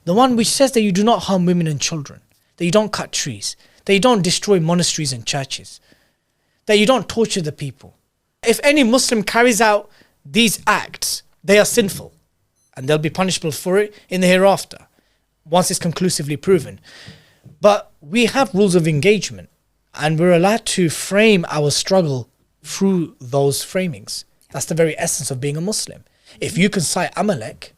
the one which says that you do not harm women and children, that you don't cut trees, that you don't destroy monasteries and churches, that you don't torture the people. If any Muslim carries out these acts, they are sinful and they'll be punishable for it in the hereafter once it's conclusively proven. But we have rules of engagement and we're allowed to frame our struggle through those framings. That's the very essence of being a Muslim. If you can cite Amalek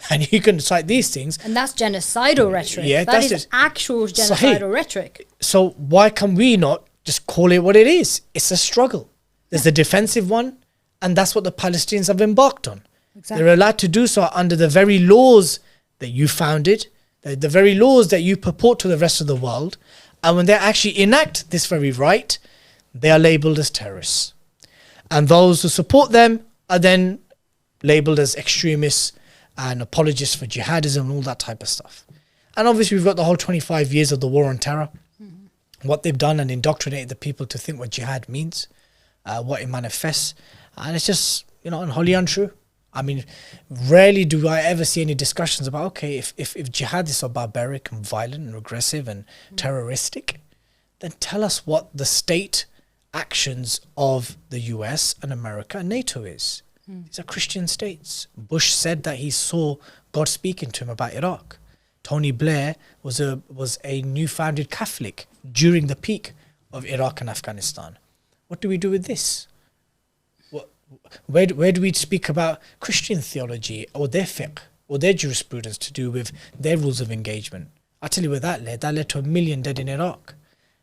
and you can cite these things, and that's genocidal rhetoric. Yeah, that is actual genocidal rhetoric. So why can we not just call it what it is? It's a struggle. There's a defensive one, and that's what the Palestinians have embarked on. Exactly. They're allowed to do so under the very laws that you founded, the very laws that you purport to the rest of the world. And when they actually enact this very right, they are labelled as terrorists. And those who support them are then labelled as extremists and apologists for jihadism and all that type of stuff. And obviously we've got the whole 25 years of the war on terror, what they've done and indoctrinated the people to think what jihad means, what it manifests. And it's just, you know, wholly untrue. I mean, rarely do I ever see any discussions about, okay, if jihad is so barbaric and violent and regressive and terroristic, then tell us what the state actions of the US and America and NATO is. These are Christian states. Bush said that he saw God speaking to him about Iraq. Tony Blair was a new-founded Catholic during the peak of Iraq and Afghanistan. What do we do with this? Where do we speak about Christian theology or their fiqh or their jurisprudence to do with their rules of engagement? I'll tell you where that led. That led to 1 million dead in Iraq.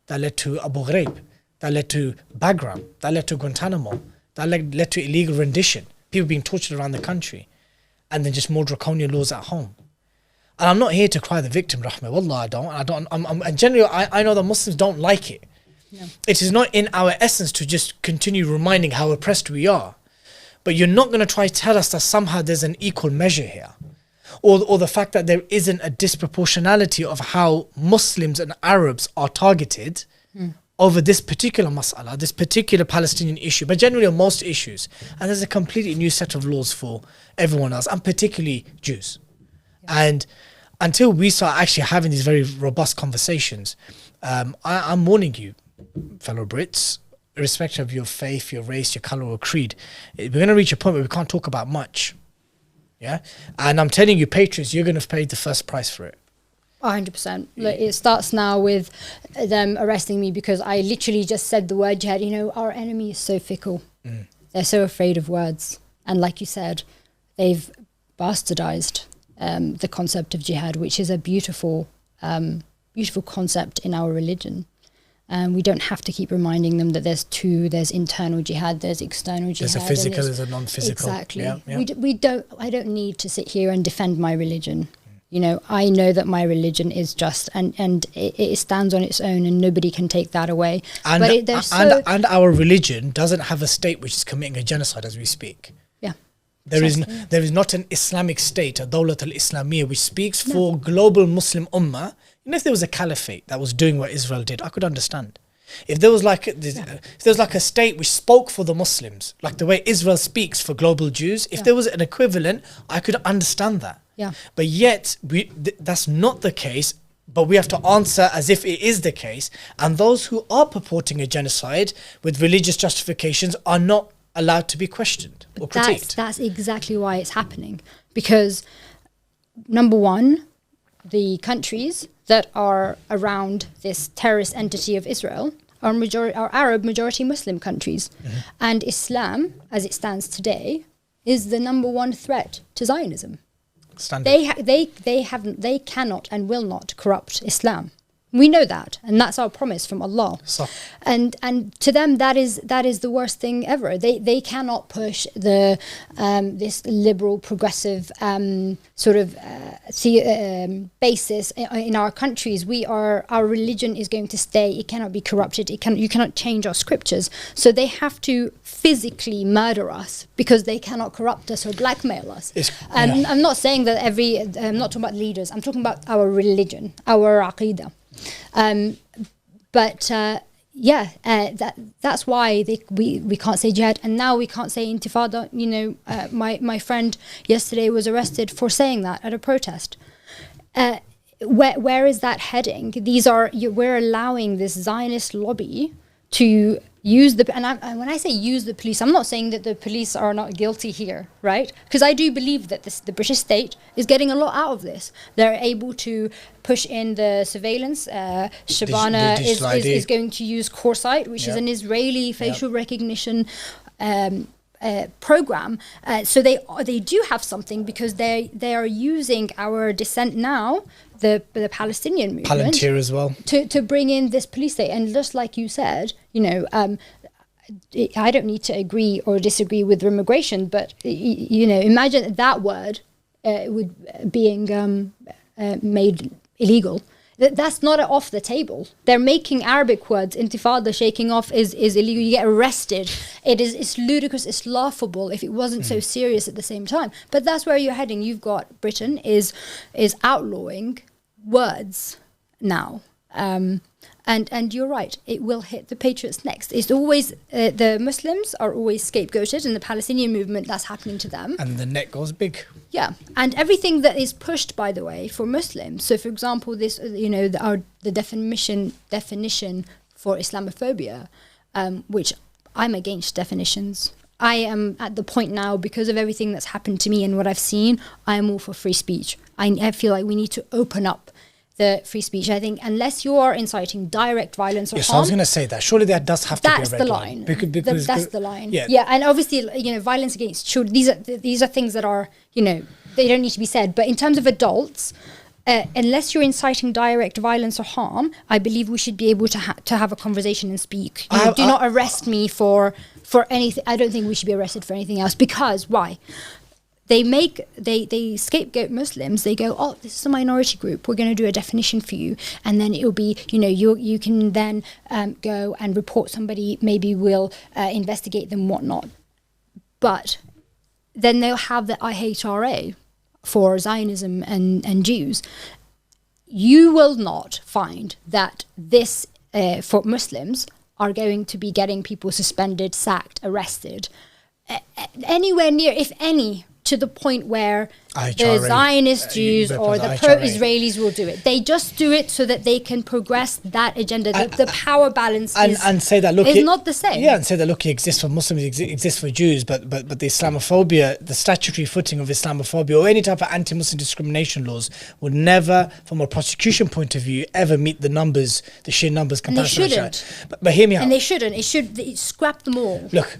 That led to Abu Ghraib. That led to Bagram. That led to Guantanamo. That led to illegal rendition. People being tortured around the country. And then just more draconian laws at home. And I'm not here to cry the victim, Rahmeh. Wallah, I don't. And generally, I know that Muslims don't like it. No. It is not in our essence to just continue reminding how oppressed we are. But you're not going to try to tell us that somehow there's an equal measure here. Or the fact that there isn't a disproportionality of how Muslims and Arabs are targeted over this particular mas'ala, this particular Palestinian issue, but generally on most issues. And there's a completely new set of laws for everyone else, and particularly Jews. Yeah. And until we start actually having these very robust conversations, I'm warning you, fellow Brits, irrespective of your faith, your race, your colour or creed, we're going to reach a point where we can't talk about much. Yeah? And I'm telling you, patriots, you're going to pay the first price for it. 100%. Like, it starts now with them arresting me because I literally just said the word jihad. You know, our enemy is so fickle. They're so afraid of words. And like you said, they've bastardized the concept of jihad, which is a beautiful, beautiful concept in our religion. We don't have to keep reminding them that there's internal jihad, there's external jihad. There's a physical, there's a non-physical. Exactly. Yeah. I don't need to sit here and defend my religion. You know, I know that my religion is just and it stands on its own and nobody can take that away. And our religion doesn't have a state which is committing a genocide as we speak. Yeah. There is not an Islamic state, a Dawlat al-Islamiyya, which speaks for global Muslim ummah. You know, if there was a caliphate that was doing what Israel did, I could understand. If there was like a state which spoke for the Muslims, like the way Israel speaks for global Jews, if there was an equivalent, I could understand that. Yeah. But yet, that's not the case, but we have to answer as if it is the case. And those who are purporting a genocide with religious justifications are not allowed to be questioned or critiqued. That's exactly why it's happening. Because, number one, the countries that are around this terrorist entity of Israel are Arab majority Muslim countries. And Islam, as it stands today, is the number one threat to Zionism. Standard. They cannot and will not corrupt Islam. We know that, and that's our promise from Allah. So- And to them, that is the worst thing ever. They cannot push the this liberal progressive basis in our countries. Our religion is going to stay. It cannot be corrupted. You cannot change our scriptures. So they have to physically murder us because they cannot corrupt us or blackmail us. I'm not saying that I'm not talking about leaders. I'm talking about our religion, our aqidah. That's why we can't say jihad, and now we can't say intifada. My friend yesterday was arrested for saying that at a protest. Where is that heading? We're allowing this Zionist lobby to use and when I say use the police, I'm not saying that the police are not guilty here, right? Because I do believe that the British state is getting a lot out of this. They're able to push in the surveillance. Shabana is going to use Coresight, which is an Israeli facial recognition program. So they do have something, because they are using our dissent now, the Palestinian movement, Palantir as well, to bring in this police state. And just like you said, I don't need to agree or disagree with immigration, but imagine that word being made illegal. That's not off the table. They're making Arabic words, intifada, shaking off, is illegal. You get arrested. It's ludicrous. It's laughable if it wasn't so serious at the same time. But that's where you're heading. You've got Britain is outlawing words now. And you're right, it will hit the patriots next. It's always, the Muslims are always scapegoated, and the Palestinian movement, that's happening to them. and the net goes big. Yeah, and everything that is pushed, by the way, for Muslims. So, for example, this, the definition for Islamophobia, which I'm against definitions. I am at the point now, because of everything that's happened to me and what I've seen, I am all for free speech. I feel like we need to open up the free speech. I think unless you are inciting direct violence or Yes, harm, I was going to say that. Surely that does have to be a that's red the line. Because That's the line. Yeah. And obviously, violence against children. These are things that are, they don't need to be said. But in terms of adults, unless you're inciting direct violence or harm, I believe we should be able to have a conversation and speak. Do not arrest me for anything. I don't think we should be arrested for anything else. Because why? They scapegoat Muslims. They go, oh, this is a minority group. We're going to do a definition for you, and then it'll be, you can then go and report somebody. Maybe we'll investigate them, whatnot. But then they'll have the IHRA for Zionism and Jews. You will not find that this for Muslims are going to be getting people suspended, sacked, arrested anywhere near, if any, to the point where the Zionist Jews or the pro-Israelis will do it. They just do it so that they can progress that agenda. The power balance and say that, look, is not the same. Yeah, and say that, look, it exists for Muslims, it exists for Jews, but the Islamophobia, the statutory footing of Islamophobia or any type of anti-Muslim discrimination laws would never, from a prosecution point of view, ever meet the sheer numbers comparison. And they shouldn't. But hear me out. And they shouldn't. It scrap them all. Look.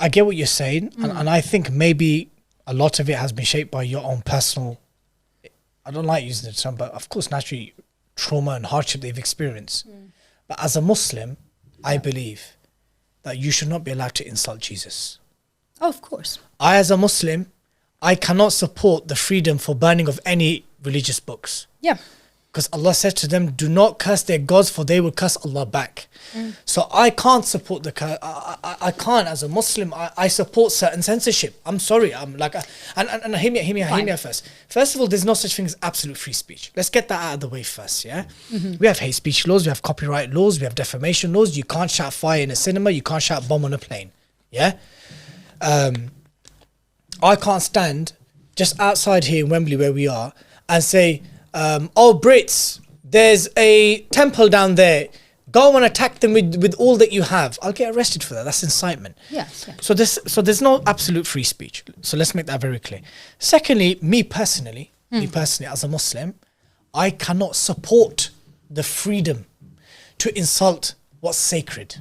I get what you're saying, and I think maybe a lot of it has been shaped by your own personal, I don't like using the term, but of course, naturally, trauma and hardship they've experienced. But as a Muslim, I believe that you should not be allowed to insult Jesus. Oh, of course. I, as a Muslim, I cannot support the freedom for burning of any religious books. Yeah. Because Allah said to them, do not curse their gods, for they will curse Allah back. So I can't support I can't, as a Muslim, I support certain censorship. I'm sorry. I'm like, and hear me out first. First of all, there's no such thing as absolute free speech. Let's get that out of the way first, yeah? We have hate speech laws, we have copyright laws, we have defamation laws. You can't shout fire in a cinema, you can't shout bomb on a plane, yeah? I can't stand just outside here in Wembley where we are and say, oh, Brits, there's a temple down there. Go and attack them with all that you have. I'll get arrested for that. That's incitement. Yes. So there's no absolute free speech. So let's make that very clear. Secondly, me personally, as a Muslim, I cannot support the freedom to insult what's sacred.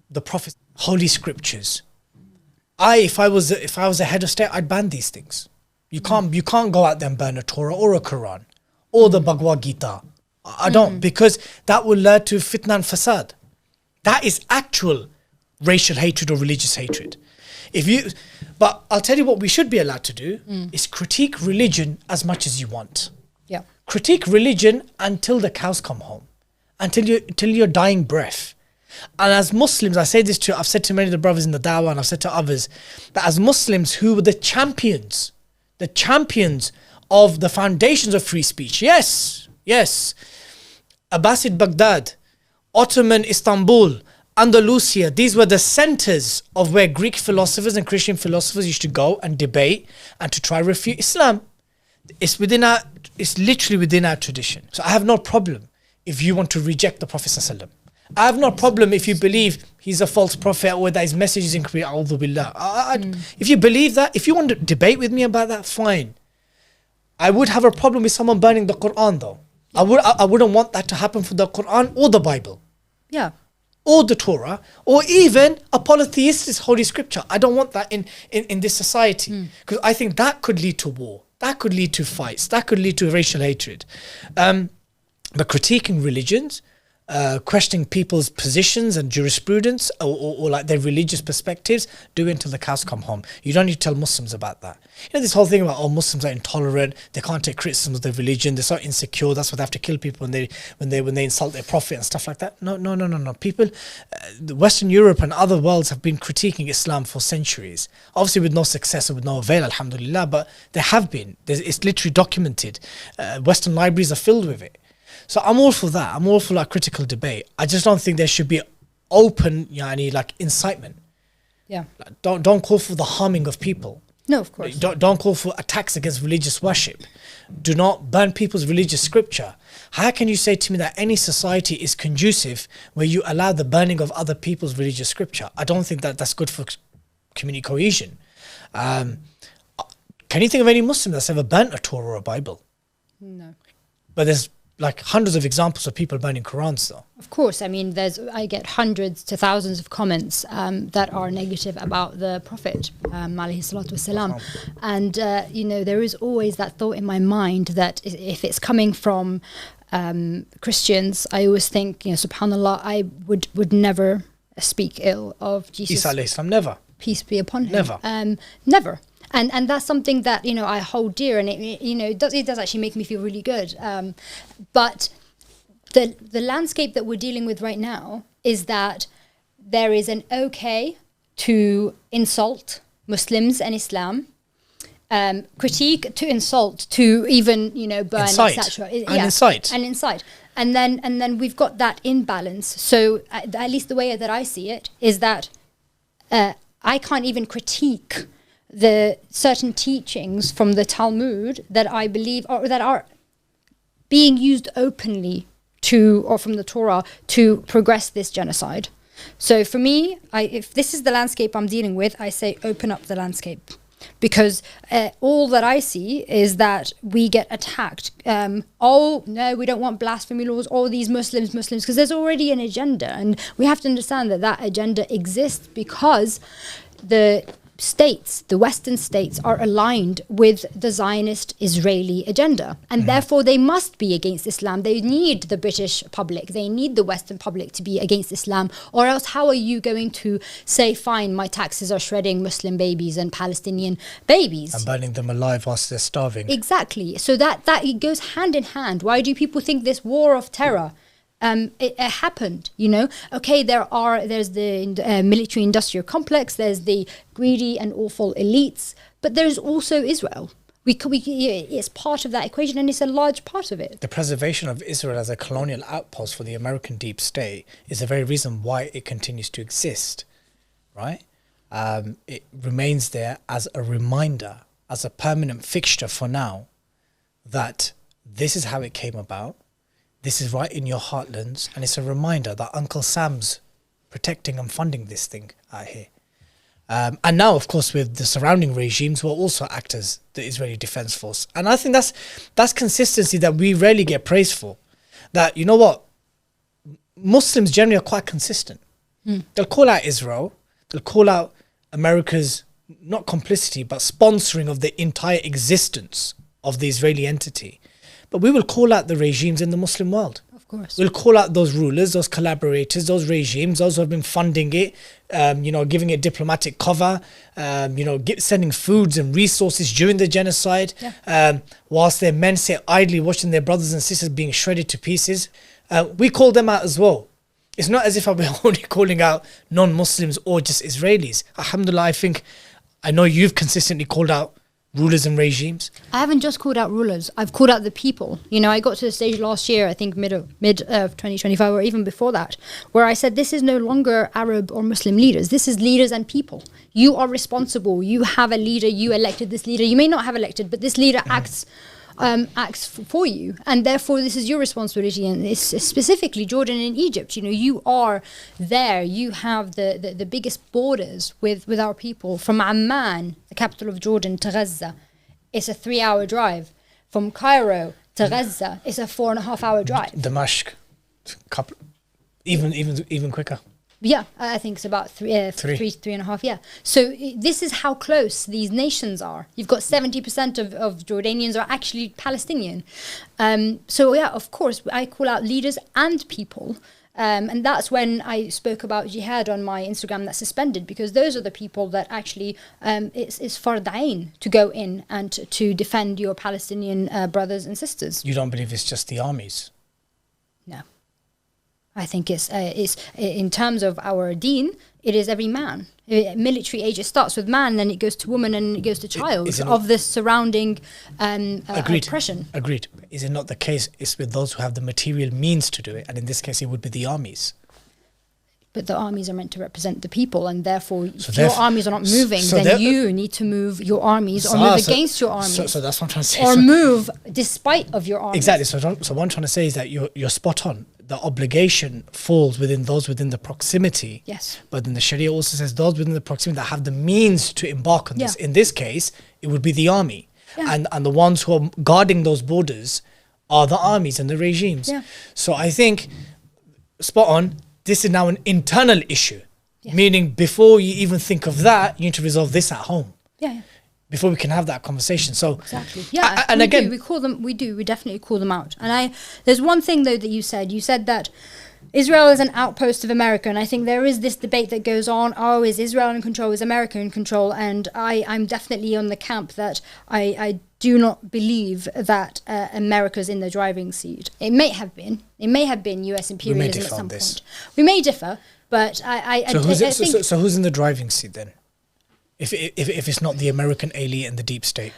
The Prophet, Holy Scriptures. If I was a head of state, I'd ban these things. You can't go out there and burn a Torah or a Quran or the Bhagavad Gita. I don't, because that will lead to fitna and fasad. That is actual racial hatred or religious hatred. But I'll tell you what we should be allowed to do is critique religion as much as you want. Yeah. Critique religion until the cows come home, until your dying breath. And as Muslims, I've said to many of the brothers in the dawah, and I've said to others, that as Muslims who were the champions of the foundations of free speech, yes, Abbasid Baghdad, Ottoman Istanbul, Andalusia, these were the centers of where Greek philosophers and Christian philosophers used to go and debate and to try to refute Islam. It's literally within our tradition. So I have no problem if you want to reject the Prophet ﷺ. I have no problem if you believe he's a false prophet or that his message is incorrect. A'udhu billah. If you believe that, if you want to debate with me about that, fine. I would have a problem with someone burning the Quran though. I wouldn't want that to happen for the Quran or the Bible. Yeah. Or the Torah, or even a polytheistic holy scripture. I don't want that in this society, because I think that could lead to war. That could lead to fights. That could lead to racial hatred. But critiquing religions, questioning people's positions and jurisprudence or like their religious perspectives, do it until the cows come home. You don't need to tell Muslims about that. You know, this whole thing about, Muslims are intolerant, they can't take criticism of their religion, they're so insecure, that's why they have to kill people when they insult their prophet and stuff like that. No. People, Western Europe and other worlds have been critiquing Islam for centuries. Obviously with no success or with no avail, alhamdulillah, but there have been. It's literally documented. Western libraries are filled with it. So I'm all for that. I'm all for like critical debate. I just don't think there should be open, like incitement. Yeah. Like, don't call for the harming of people. No, of course. Don't call for attacks against religious worship. Do not burn people's religious scripture. How can you say to me that any society is conducive where you allow the burning of other people's religious scripture? I don't think that's good for community cohesion. Can you think of any Muslim that's ever burnt a Torah or a Bible? No. But there's like hundreds of examples of people burning Qurans though. Of course, I mean, I get hundreds to thousands of comments that are negative about the Prophet, alayhi salatu wasalam. And, there is always that thought in my mind that if it's coming from Christians, I always think, subhanAllah, I would never speak ill of Jesus. Isa alayhi salam, never. Peace be upon him. Never. Never. And that's something that, I hold dear, and it does actually make me feel really good. But the landscape that we're dealing with right now is that there is an okay to insult Muslims and Islam, critique to insult to even, burn, etc. Incite. And incite. And then we've got that imbalance. So at least the way that I see it is that I can't even critique the certain teachings from the Talmud that I believe that are being used openly or from the Torah to progress this genocide. So for me, if this is the landscape I'm dealing with, I say open up the landscape, because all that I see is that we get attacked. No, we don't want blasphemy laws, all these Muslims, because there's already an agenda, and we have to understand that agenda exists because the Western states are aligned with the Zionist Israeli agenda, and therefore they must be against Islam. They need the British public, they need the Western public to be against Islam, or else how are you going to say, fine, my taxes are shredding Muslim babies and Palestinian babies and burning them alive whilst they're starving? Exactly. So that it goes hand in hand. Why do people think this war of terror it happened? Okay, there's the military industrial complex, there's the greedy and awful elites, but there's also Israel. It's part of that equation, and it's a large part of it. The preservation of Israel as a colonial outpost for the American deep state is the very reason why it continues to exist, right? It remains there as a reminder, as a permanent fixture for now, that this is how it came about. This is right in your heartlands, and it's a reminder that Uncle Sam's protecting and funding this thing out here. And now, of course, with the surrounding regimes will also act as the Israeli Defense Force. And I think that's consistency that we rarely get praised for. That, you know what, Muslims generally are quite consistent. They'll call out Israel, they'll call out America's, not complicity, but sponsoring of the entire existence of the Israeli entity. but we will call out the regimes in the Muslim world. Of course. We'll call out those rulers, those collaborators, those regimes, those who have been funding it, giving it diplomatic cover, sending foods and resources during the genocide, whilst their men sit idly watching their brothers and sisters being shredded to pieces. We call them out as well. It's not as if we're only calling out non-Muslims or just Israelis. Alhamdulillah, I know you've consistently called out rulers and regimes. I haven't just called out rulers. I've called out the people. I got to the stage last year, I think mid of 2025 or even before that, where I said this is no longer Arab or Muslim leaders. This is leaders and people. You are responsible. You have a leader. You elected this leader. You may not have elected, but this leader acts for you, and therefore this is your responsibility. And it's specifically Jordan and Egypt. You are there. You have the biggest borders with our people. From Amman, the capital of Jordan, to Gaza, it's a 3-hour drive. From Cairo to Gaza, it's a 4.5-hour drive. Damascus, even quicker. Yeah, I think it's about 3.5. Yeah. So this is how close these nations are. You've got 70% of Jordanians are actually Palestinian. Of course, I call out leaders and people. And that's when I spoke about Jihad on my Instagram that's suspended, because those are the people that actually it's fard ain to go in and to defend your Palestinian brothers and sisters. You don't believe it's just the armies? No. I think it's in terms of our deen, it is every man. Military age, it starts with man, then it goes to woman, and it goes to child of the surrounding oppression. Agreed. Is it not the case? It's with those who have the material means to do it, and in this case, it would be the armies. But the armies are meant to represent the people, and therefore, if your armies are not moving, then you need to move your armies or move against your armies. So that's what I'm trying to say. Or move despite of your armies. Exactly. So what I'm trying to say is that you're spot on. The obligation falls within those within the proximity. Yes. But then the Sharia also says those within the proximity that have the means to embark on this. In this case, it would be the army. Yeah. And the ones who are guarding those borders are the armies and the regimes. Yeah. So I think, spot on, this is now an internal issue. Yeah. Meaning before you even think of that, you need to resolve this at home. Yeah. Before we can have that conversation. So exactly. Yeah. And again, we definitely call them out. And there's one thing though that you said that Israel is an outpost of America, and I think there is this debate that goes on, is Israel in control, is America in control? And I'm definitely on the camp that I do not believe that America's in the driving seat. It may have been US imperialism at some point. We may differ, but So who's in the driving seat then? If it's not the American elite and the deep state,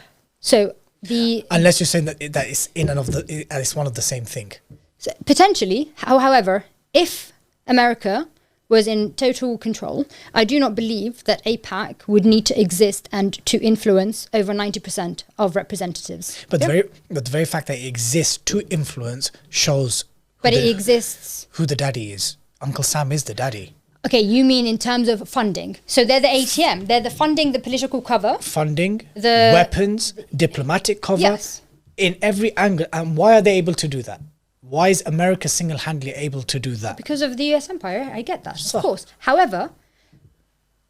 unless you're saying that it's it's one of the same thing. So potentially, however, if America was in total control, I do not believe that AIPAC would need to exist and to influence over 90% of representatives. But the very fact that it exists to influence shows. But it exists. Who the daddy is. Uncle Sam is the daddy. Okay, you mean in terms of funding. So they're the ATM. They're the funding, the political cover. Funding, the weapons, diplomatic cover. Yes. In every angle. And why are they able to do that? Why is America single-handedly able to do that? Because of the US empire. I get that, of course. However,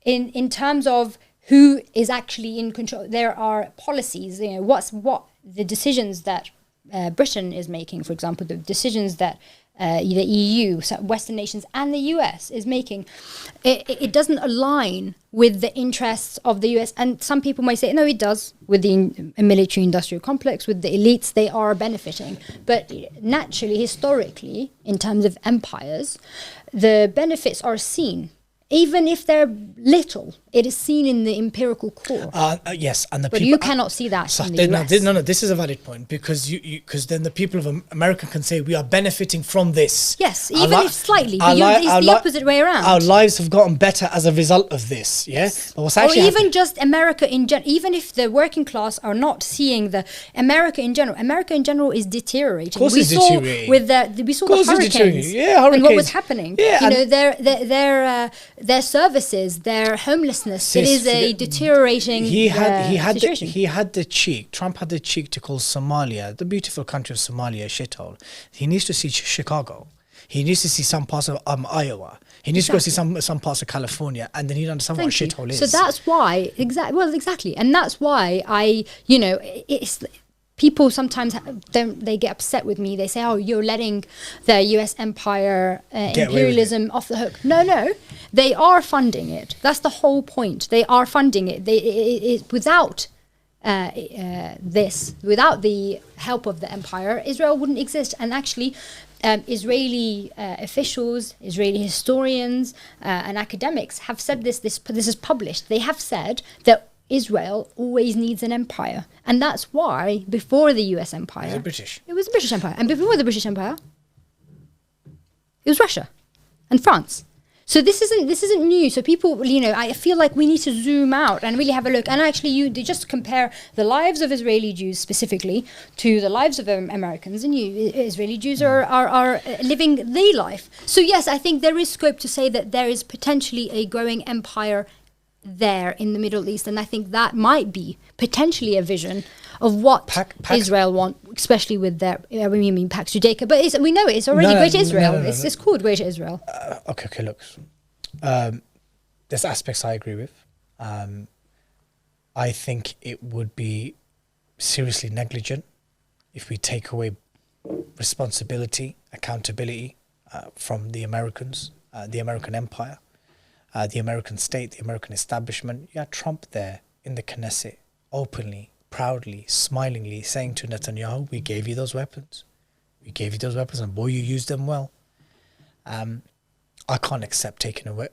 in terms of who is actually in control, there are policies. What the decisions that Britain is making, for example, the decisions that the EU, Western nations, and the US is making, it doesn't align with the interests of the US. And some people might say, no, it does. With the military-industrial complex, with the elites, they are benefiting. But naturally, historically, in terms of empires, the benefits are seen. Even if they're little, it is seen in the empirical core. Yes, and but you cannot see that in the US. No, this is a valid point, because because then the people of America can say we are benefiting from this. Yes, even if slightly, but it's the opposite way around. Our lives have gotten better as a result of this. Yes, but what's actually or even just America in general. Even if the working class are not seeing the America in general is deteriorating. Of course, it's deteriorating. We saw the hurricanes. And what was happening. Yeah, their services, their homelessness, it is a deteriorating situation. He had the cheek, Trump had the cheek to call Somalia, the beautiful country of Somalia, a shithole. He needs to see Chicago. He needs to see some parts of Iowa. He needs to go see some parts of California, and then he'd understand what a shithole is. So that's why, exactly. And that's why people sometimes they get upset with me. They say, "Oh, you're letting the U.S. empire imperialism off the hook." No, they are funding it. That's the whole point. They are funding it. Without without the help of the empire, Israel wouldn't exist. And actually, Israeli officials, Israeli historians, and academics have said this. This is published. They have said that Israel always needs an empire, and that's why before the U.S. empire, It was a British empire, and before the British empire, it was Russia and France. So this isn't new. So people, I feel like we need to zoom out and really have a look. And actually, you just compare the lives of Israeli Jews specifically to the lives of Americans, and Israeli Jews are living the life. So yes, I think there is scope to say that there is potentially a growing empire there in the Middle East, and I think that might be potentially a vision of what Israel want, especially with their we mean Pax Judaica, but we know it's already Greater Israel. It's called Greater Israel. Okay, look, there's aspects I agree with. I think it would be seriously negligent if we take away responsibility, accountability from the Americans, the American empire, the American state, the American establishment. You had Trump there in the Knesset, openly, proudly, smilingly saying to Netanyahu, "We gave you those weapons. We gave you those weapons, and boy, you used them well." I can't accept taking away.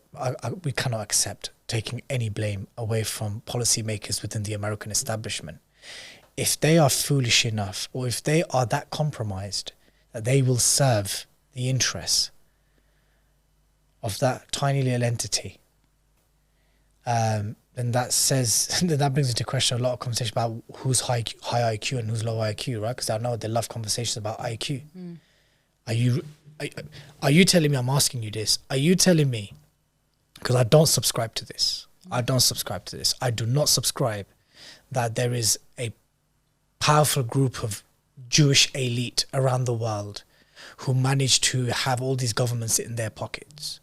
We cannot accept taking any blame away from policymakers within the American establishment. If they are foolish enough, or if they are that compromised that they will serve the interests of that tiny little entity, then that brings into question a lot of conversation about who's high IQ and who's low IQ, right? Because I know they love conversations about IQ. Are you telling me, I'm asking you this, are you telling me, because I don't subscribe to this, I do not subscribe that there is a powerful group of Jewish elite around the world who manage to have all these governments in their pockets?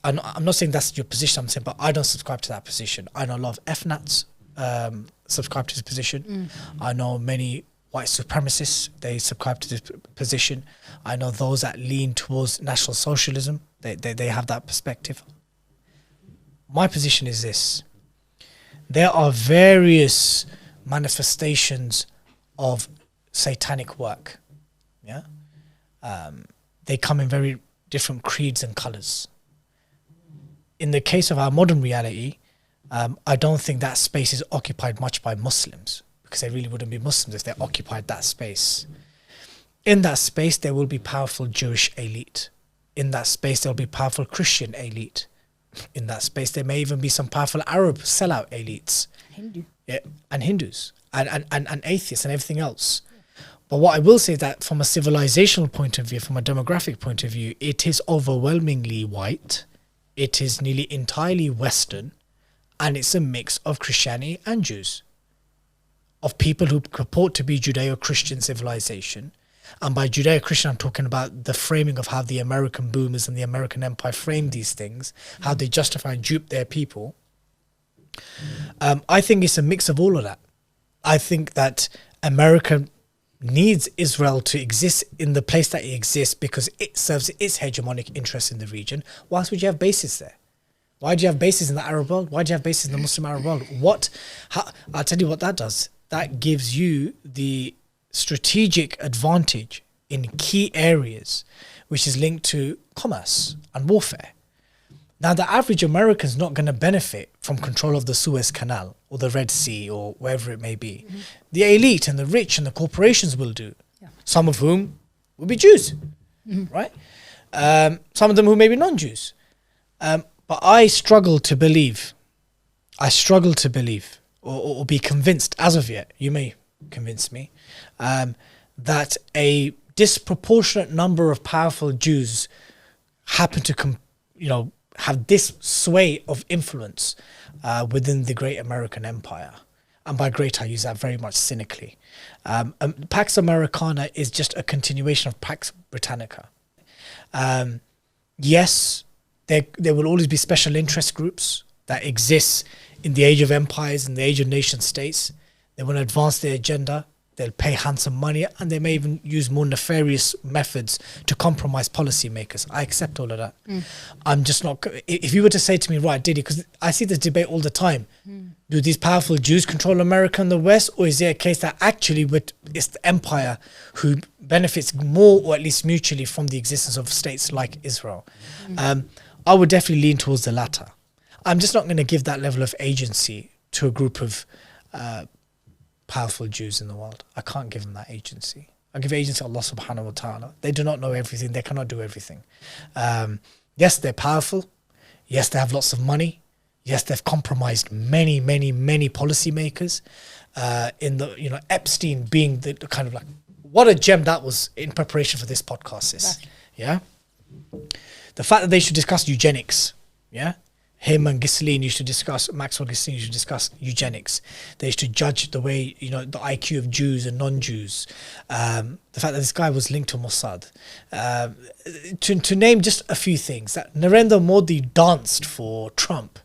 I'm not saying that's your position, I'm saying, but I don't subscribe to that position. I know a lot of FNATs subscribe to this position. I know many white supremacists, they subscribe to this position. I know those that lean towards National Socialism, they have that perspective. My position is this: there are various manifestations of satanic work. They come in very different creeds and colours. In the case of our modern reality, I don't think that space is occupied much by Muslims, because they really wouldn't be Muslims if they occupied that space. In that space, there will be powerful Jewish elite. In that space, there will be powerful Christian elite. In that space, there may even be some powerful Arab sellout elites. And Hindus, and atheists and everything else. But what I will say is that from a civilizational point of view, from a demographic point of view, it is overwhelmingly white. It is nearly entirely Western, and it's a mix of Christianity and Jews, of people who purport to be Judeo-Christian civilization. And by Judeo-Christian, I'm talking about the framing of how the American boomers and the American empire framed these things, how they justify and dupe their people. I think it's a mix of all of that. I think that America needs Israel to exist in the place that it exists because it serves its hegemonic interests in the region. Why else would you have bases there? Why do you have bases in the Arab world? Why do you have bases in the Muslim Arab world? I'll tell you what that does. That gives you the strategic advantage in key areas, which is linked to commerce and warfare. Now, the average American is not going to benefit from control of the Suez Canal or the Red Sea or wherever it may be. The elite and the rich and the corporations will do, some of whom will be Jews, right? Some of them who may be non-Jews. But I struggle to believe, or be convinced as of yet, you may convince me, that a disproportionate number of powerful Jews happen to have this sway of influence within the great American empire. And by great, I use that very much cynically. Pax Americana is just a continuation of Pax Britannica. Yes, there will always be special interest groups that exist in the age of empires and the age of nation states. They want to advance their agenda. they'll pay handsome money, and they may even use more nefarious methods to compromise policymakers. I accept all of that. I'm just not... If you were to say to me, right, Diddy, because I see this debate all the time, do these powerful Jews control America and the West, or is there a case that actually it's the empire who benefits more, or at least mutually, from the existence of states like Israel? I would definitely lean towards the latter. I'm just not going to give that level of agency to a group of powerful Jews in the world. I can't give them that agency. I give agency to Allah subhanahu wa ta'ala. They do not know everything. They cannot do everything. Yes, they're powerful. Yes, they have lots of money. Yes, they've compromised many policymakers. In the, Epstein being the kind of like, what a gem that was in preparation for this podcast, sis. Yeah. The fact that they should discuss eugenics. Yeah. Him and Maxwell Ghislaine used to discuss eugenics. They used to judge the way, the IQ of Jews and non-Jews. The fact that this guy was linked to Mossad. To name just a few things, that Narendra Modi danced for Trump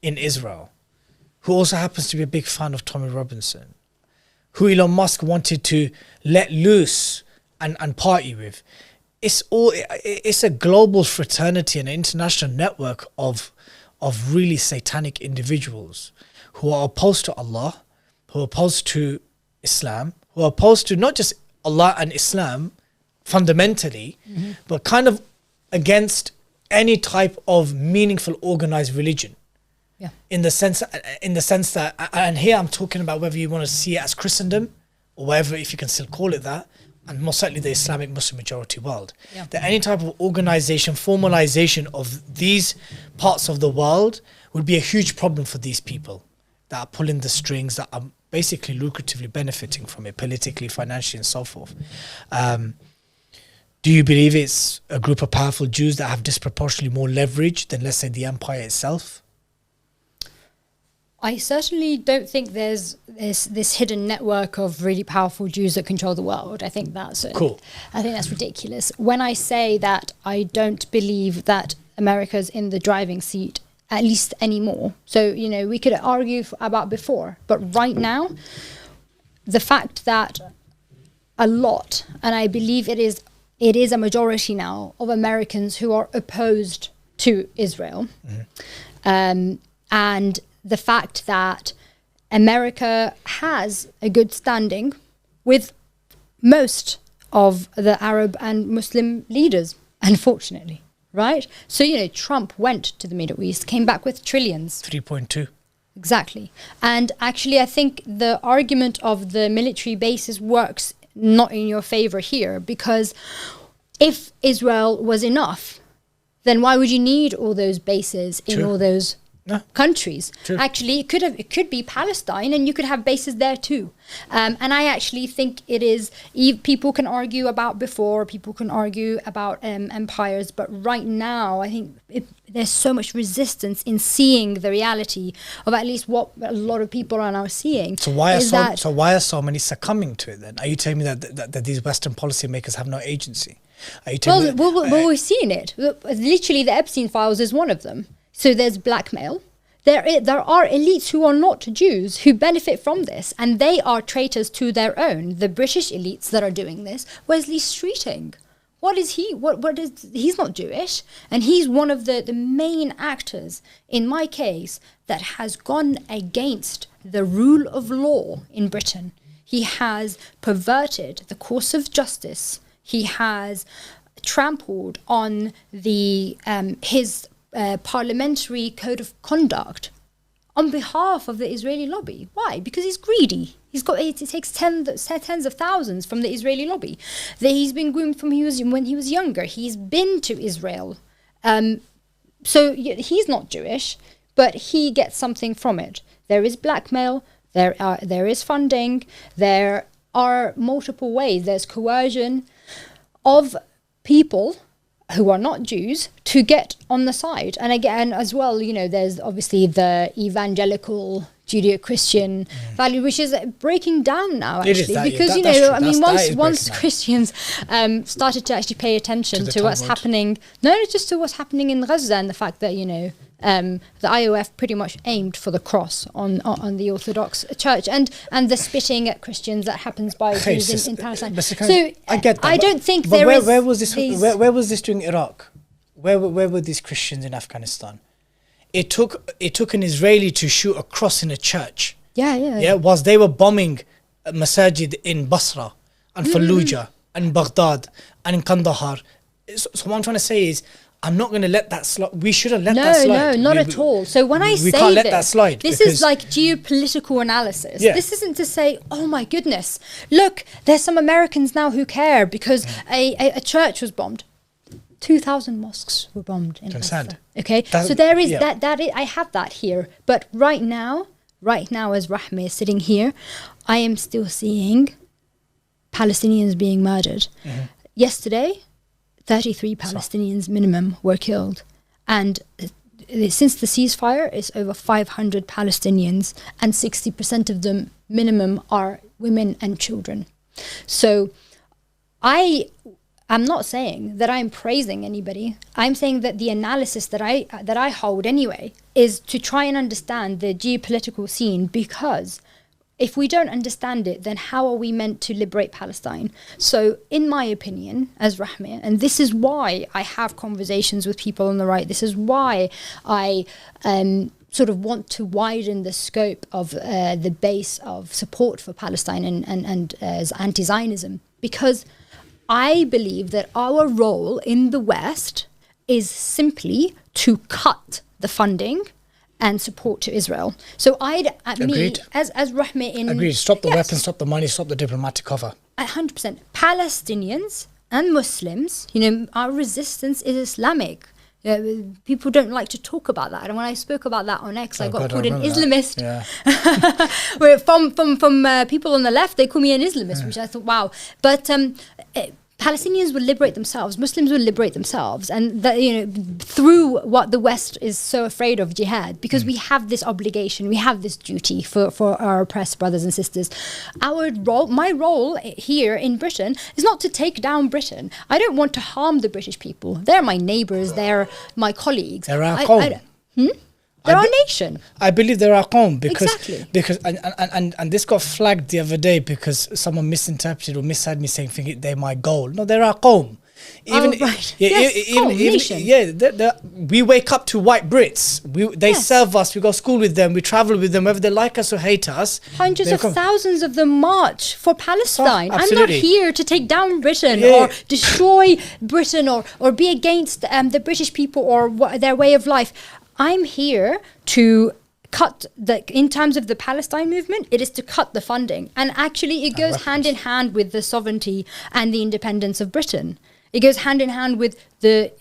in Israel, who also happens to be a big fan of Tommy Robinson, who Elon Musk wanted to let loose and party with. It's a global fraternity and an international network of really satanic individuals who are opposed to Allah, who are opposed to Islam, who are opposed to not just Allah and Islam fundamentally, but kind of against any type of meaningful organized religion. Yeah. In the sense that, and here I'm talking about whether you want to see it as Christendom or whatever, if you can still call it that, and most certainly the Islamic Muslim majority world. Yeah. That any type of organization, formalization of these parts of the world would be a huge problem for these people that are pulling the strings, that are basically lucratively benefiting from it, politically, financially, and so forth. Do you believe it's a group of powerful Jews that have disproportionately more leverage than, let's say, the empire itself? I certainly don't think there's this hidden network of really powerful Jews that control the world. I think that's cool. I think that's ridiculous. When I say that I don't believe that America's in the driving seat, at least anymore. So, we could argue about before, but right now, the fact that a lot, and I believe it is a majority now of Americans who are opposed to Israel, and the fact that America has a good standing with most of the Arab and Muslim leaders, unfortunately, right? So, Trump went to the Middle East, came back with trillions. 3.2. Exactly. And actually, I think the argument of the military bases works not in your favor here, because if Israel was enough, then why would you need all those bases in all those countries? True. Actually, it could be Palestine, and you could have bases there too. And I actually think it is. People can argue about before, people can argue about empires, but right now, I think there's so much resistance in seeing the reality of at least what a lot of people are now seeing. So why are so many succumbing to it then? Are you telling me that these Western policymakers have no agency? Are you telling me we've seen it. Literally, the Epstein files is one of them. So there's blackmail. There are elites who are not Jews who benefit from this, and they are traitors to their own. The British elites that are doing this. Wesley Streeting, what is he? He's not Jewish, and he's one of the main actors in my case that has gone against the rule of law in Britain. He has perverted the course of justice. He has trampled on his parliamentary code of conduct on behalf of the Israeli lobby. Why? Because he's greedy. It takes tens of thousands from the Israeli lobby. He's been groomed from when he was younger. He's been to Israel. So he's not Jewish, but he gets something from it. There is blackmail. There is funding. There are multiple ways. There's coercion of people who are not Jews to get on the side. And again, as well, there's obviously the evangelical Judeo-Christian value, which is breaking down now, actually. Once Christians started to actually pay attention to what's happening, just to what's happening in Gaza, and the fact that, the IOF pretty much aimed for the cross on the Orthodox Church, and the spitting at Christians that happens by Jews in Palestine. So I get that. I don't think but there is. Where was this? Where was this during Iraq? Where were these Christians in Afghanistan? It took an Israeli to shoot a cross in a church. Yeah. Whilst they were bombing masajid in Basra and Fallujah and Baghdad and in Kandahar. So what I'm trying to say is, I'm not going to let that slide. We should have let that slide. No, not at all. So when I say can't let that slide. This is like geopolitical analysis. Yeah. This isn't to say, oh my goodness, look, there's some Americans now who care because a church was bombed. 2,000 mosques were bombed in Gaza. Okay, so there is that. I have that here. But right now, as Rahmeh is sitting here, I am still seeing Palestinians being murdered. Yesterday, 33 Palestinians minimum were killed. And since the ceasefire, it's over 500 Palestinians, and 60% of them minimum are women and children. So I'm not saying that I'm praising anybody. I'm saying that the analysis that I hold anyway is to try and understand the geopolitical scene, because if we don't understand it, then how are we meant to liberate Palestine? So in my opinion, as Rahmeh, and this is why I have conversations with people on the right, this is why I sort of want to widen the scope of the base of support for Palestine and anti-Zionism, because I believe that our role in the West is simply to cut the funding and support to Israel. So as Rahmeh in... Agreed. Stop the weapons, stop the money, stop the diplomatic cover. 100%. Palestinians and Muslims, our resistance is Islamic. People don't like to talk about that. And when I spoke about that on X, I got called an Islamist. Yeah. From people on the left, they call me an Islamist, which I thought, wow. But Palestinians will liberate themselves. Muslims will liberate themselves, and through what the West is so afraid of, jihad, because we have this obligation, we have this duty for our oppressed brothers and sisters. My role here in Britain is not to take down Britain. I don't want to harm the British people. They're my neighbours. They're my colleagues. They're our qawm. They're our nation. I believe they're our qawm because exactly. and this got flagged the other day because someone misinterpreted or misheard me saying they're my goal. No, they're our qawm. We wake up to white Brits. They serve us. We go to school with them. We travel with them, whether they like us or hate us. Hundreds of thousands of them march for Palestine. I'm not here to take down Britain or destroy Britain or be against the British people or their way of life. I'm here to cut in terms of the Palestine movement, it is to cut the funding. And actually it goes hand in hand with the sovereignty and the independence of Britain. It goes hand in hand with the,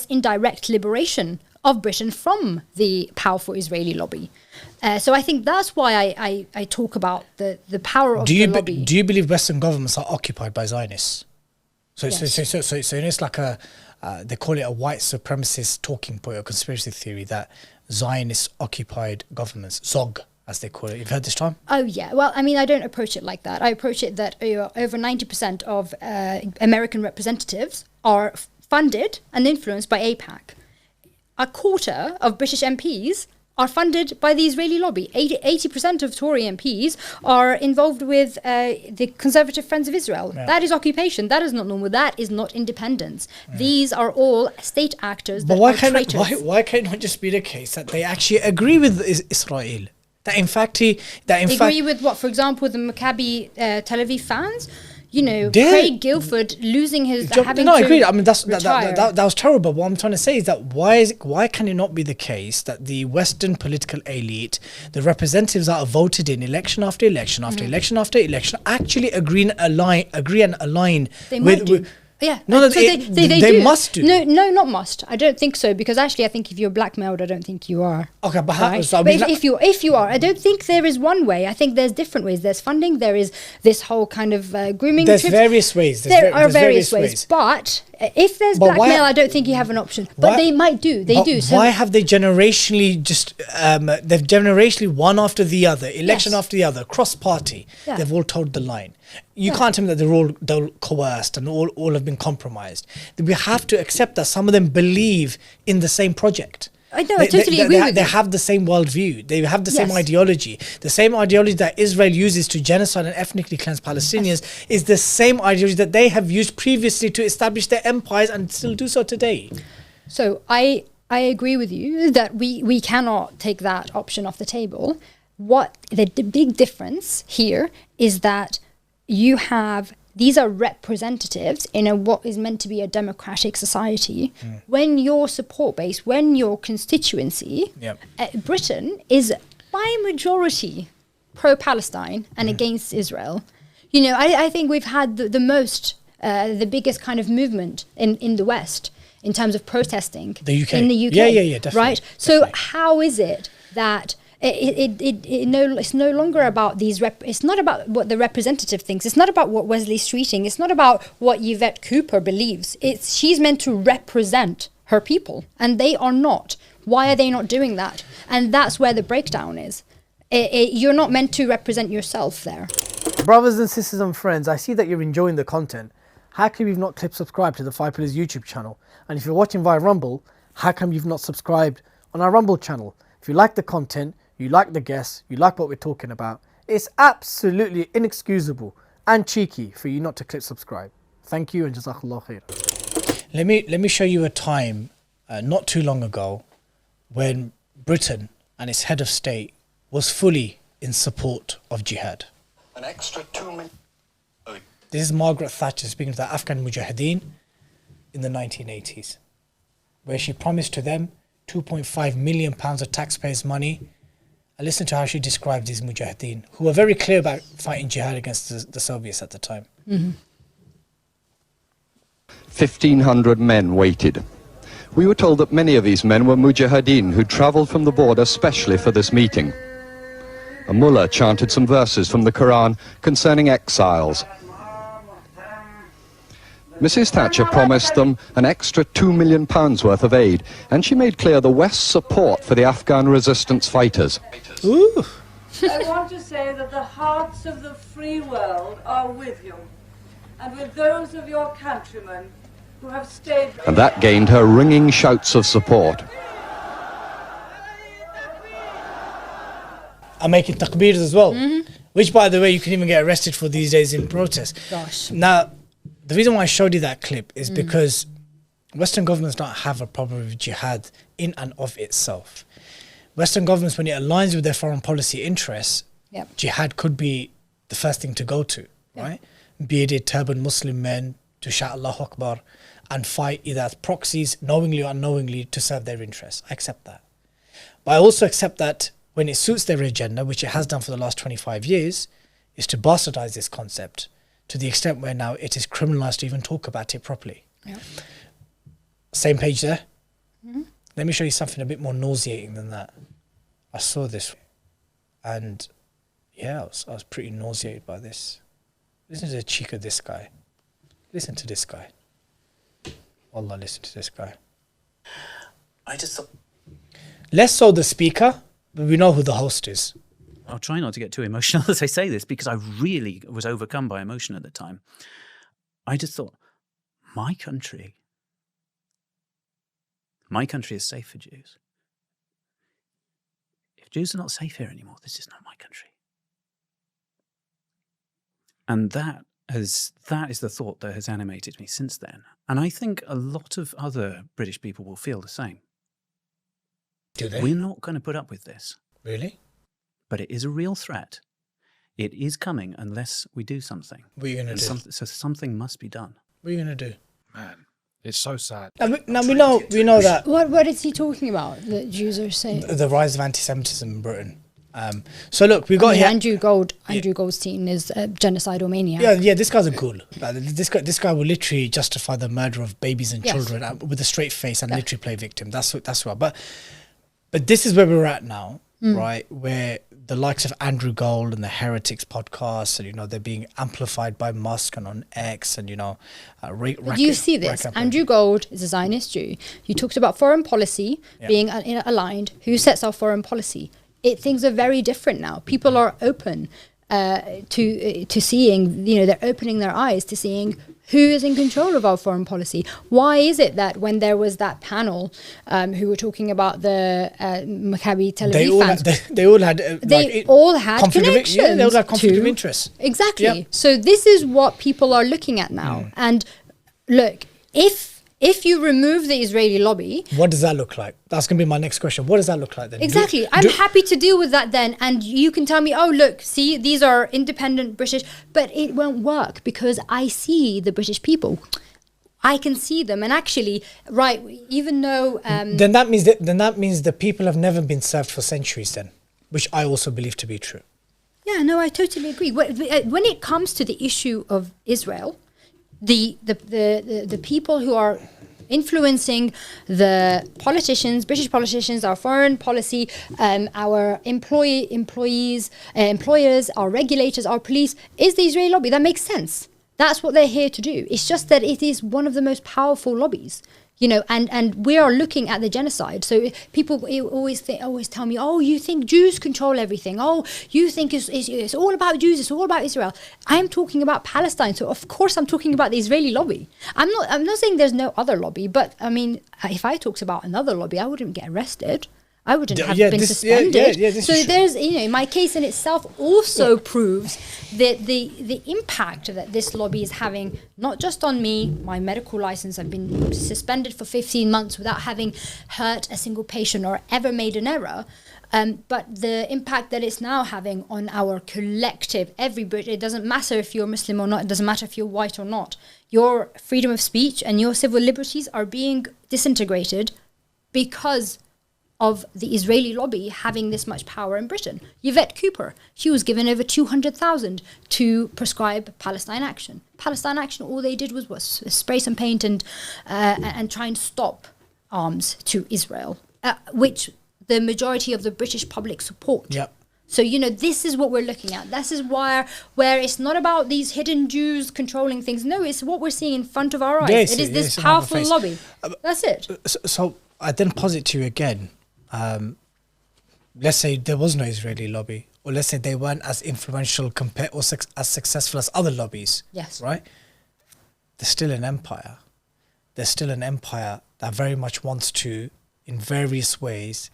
indirect liberation of Britain from the powerful Israeli lobby. So I think that's why I talk about the power of the lobby. Do you believe Western governments are occupied by Zionists? So it's like they call it a white supremacist talking point or conspiracy theory that Zionist occupied governments, ZOG as they call it. You've heard this term? Oh yeah. Well, I mean, I don't approach it like that. I approach it that over 90% of American representatives are funded and influenced by AIPAC. A quarter of British MPs are funded by the Israeli lobby. 80% of Tory MPs are involved with the Conservative Friends of Israel. Yeah. That is occupation. That is not normal. That is not independence. Yeah. These are all state actors that are traitors. Why can't it not just be the case that they actually agree with Israel? That in fact... agree with what? For example, the Maccabi Tel Aviv fans? Craig Guilford losing his having I agree. I mean, retire. that was terrible. What I'm trying to say is that why can it not be the case that the Western political elite, the representatives that are voted in election after election after election after election, actually agree and align they might do. Yeah, no, they do. Must do. No, not must. I don't think so, because actually I think if you're blackmailed, I don't think you are. Okay, but right? If you are, I don't think there is one way. I think there's different ways. There's funding. There is this whole kind of grooming. There's various ways. There are various ways. But if there's blackmail, I don't think you have an option. But they might do. They do. So why have they generationally they've generationally one after the other, election after the other, cross party? Yeah. They've all told the line. You can't tell me that they're all coerced and all have been compromised. We have to accept that some of them believe in the same project. I know, I totally agree with you. They have the same worldview. They have the same Yes. ideology. The same ideology that Israel uses to genocide and ethnically cleanse Palestinians is the same ideology that they have used previously to establish their empires and still do so today. So I agree with you that we cannot take that option off the table. What the big difference here is that you have, these are representatives in what is meant to be a democratic society. When your support base, when your constituency, Britain is by majority pro-Palestine and against Israel. You know, I think we've had the biggest kind of movement in the West in terms of protesting The UK. in the UK. Yeah, definitely. Right? So how is it that it's no longer about these it's not about what the representative thinks, it's not about what Wesley Streeting, it's not about what Yvette Cooper believes. She's meant to represent her people, and they are not. Why are they not doing that? And that's where the breakdown is. You're not meant to represent yourself there. Brothers and sisters and friends, I see that you're enjoying the content. How come you've not clicked subscribe to the 5 Pillars YouTube channel? And if you're watching via Rumble, how come you've not subscribed on our Rumble channel? If you like the content, you like the guests, you like what we're talking about, it's absolutely inexcusable and cheeky for you not to click subscribe. Thank you and Jazakallah khair. Let me show you a time not too long ago when Britain and its head of state was fully in support of jihad. An extra 2 million. This is Margaret Thatcher speaking to the Afghan Mujahideen in the 1980s, where she promised to them £2.5 million of taxpayers' money. And listen to how she described these Mujahideen, who were very clear about fighting jihad against the Soviets at the time. 1,500 men waited. We were told that many of these men were Mujahideen who travelled from the border specially for this meeting. A mullah chanted some verses from the Quran concerning exiles. Mrs. Thatcher promised them an extra £2 million worth of aid, and she made clear the West's support for the Afghan resistance fighters. Ooh. I want to say that the hearts of the free world are with you, and with those of your countrymen who have stayed... And that gained her ringing shouts of support. I'm making takbirs as well, which, by the way, you can even get arrested for these days in protest. Gosh. Now, the reason why I showed you that clip is because Western governments don't have a problem with jihad in and of itself. Western governments, when it aligns with their foreign policy interests, jihad could be the first thing to go to, right? Bearded, turbaned Muslim men to shout Allahu Akbar and fight either as proxies, knowingly or unknowingly, to serve their interests. I accept that. But I also accept that when it suits their agenda, which it has done for the last 25 years, is to bastardize this concept to the extent where now it is criminalized to even talk about it properly. Same page there. Let me show you something a bit more nauseating than that. I saw this and yeah, I was pretty nauseated by this. Listen to the cheek of this guy. Listen to this guy. Wallah, listen to this guy. I just thought... Less so the speaker, but we know who the host is. I'll try not to get too emotional as I say this, because I really was overcome by emotion at the time. I just thought, my country is safe for Jews. If Jews are not safe here anymore, this is not my country. And that is the thought that has animated me since then. And I think a lot of other British people will feel the same. Do they? We're not going to put up with this. Really? But it is a real threat. It is coming unless we do something. What are you going to do? So something must be done. What are you going to do? Man, it's so sad. Now we know that What is he talking about that Jews are saying? the rise of anti-Semitism in Britain. So look, we got here. Andrew Goldstein is a genocidal maniac. Yeah, this guy's a ghoul. This guy will literally justify the murder of babies and children with a straight face and literally play victim. That's what. But this is where we're at now, right? Where the likes of Andrew Gold and the Heretics podcast, and they're being amplified by Musk and on X, and Do you see this? Andrew Gold is a Zionist Jew. You talked about foreign policy being aligned. Who sets our foreign policy? Things are very different now. People are open. to seeing, they're opening their eyes to seeing who is in control of our foreign policy. Why is it that when there was that panel who were talking about the Maccabi Tel Aviv fans, they all had connections. Yeah, they all had conflict of interest. Exactly. Yep. So this is what people are looking at now. And look, if you remove the Israeli lobby... What does that look like? That's going to be my next question. What does that look like then? Exactly. I'm happy to deal with that then. And you can tell me, oh, look, see, these are independent British. But it won't work because I see the British people. I can see them. And actually, right, even though... Then that means the people have never been served for centuries then, which I also believe to be true. Yeah, no, I totally agree. When it comes to the issue of Israel... The people who are influencing the politicians, British politicians, our foreign policy, our employers, our regulators, our police, is the Israeli lobby. That makes sense. That's what they're here to do. It's just that it is one of the most powerful lobbies. And we are looking at the genocide. So people always tell me, oh, you think Jews control everything. Oh, you think it's all about Jews. It's all about Israel. I'm talking about Palestine. So of course I'm talking about the Israeli lobby. I'm not saying there's no other lobby, but I mean, if I talked about another lobby, I wouldn't get arrested. I wouldn't have been suspended. So there's, my case in itself also proves that the impact that this lobby is having, not just on me, my medical license, I've been suspended for 15 months without having hurt a single patient or ever made an error, but the impact that it's now having on our collective, it doesn't matter if you're Muslim or not, it doesn't matter if you're white or not, your freedom of speech and your civil liberties are being disintegrated because of the Israeli lobby having this much power in Britain. Yvette Cooper, she was given over 200,000 to prescribe Palestine Action. Palestine Action, all they did was spray some paint and try and stop arms to Israel, which the majority of the British public support. Yep. So, this is what we're looking at. This is where it's not about these hidden Jews controlling things. No, it's what we're seeing in front of our eyes. Yes, it is this powerful lobby. That's it. So I then posit to you again, let's say there was no Israeli lobby, or let's say they weren't as influential or as successful as other lobbies. Yes. Right? There's still an empire. There's still an empire that very much wants to, in various ways,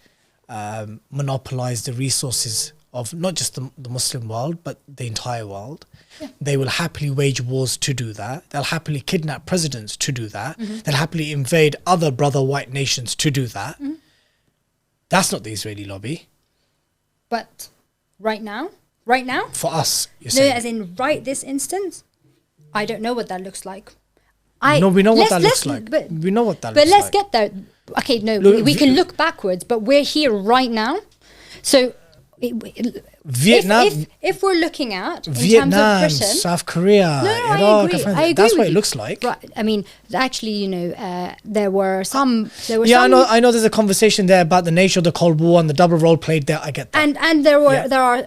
monopolize the resources of not just the Muslim world, but the entire world. Yeah. They will happily wage wars to do that. They'll happily kidnap presidents to do that. Mm-hmm. They'll happily invade other brother white nations to do that. Mm-hmm. That's not the Israeli lobby. But right now? For us, you're saying. No, as in right this instance, I don't know what that looks like. We know what that looks like. We know what that looks like. But let's get there. Okay, no, we can look backwards, but we're here right now. So Vietnam, if we're looking at in Vietnam, terms of Britain, South Korea, Iraq, I agree. That's what it looks like. Right. I mean, actually, there were some. Yeah, I know. There's a conversation there about the nature of the Cold War and the double role played there. I get that. And there are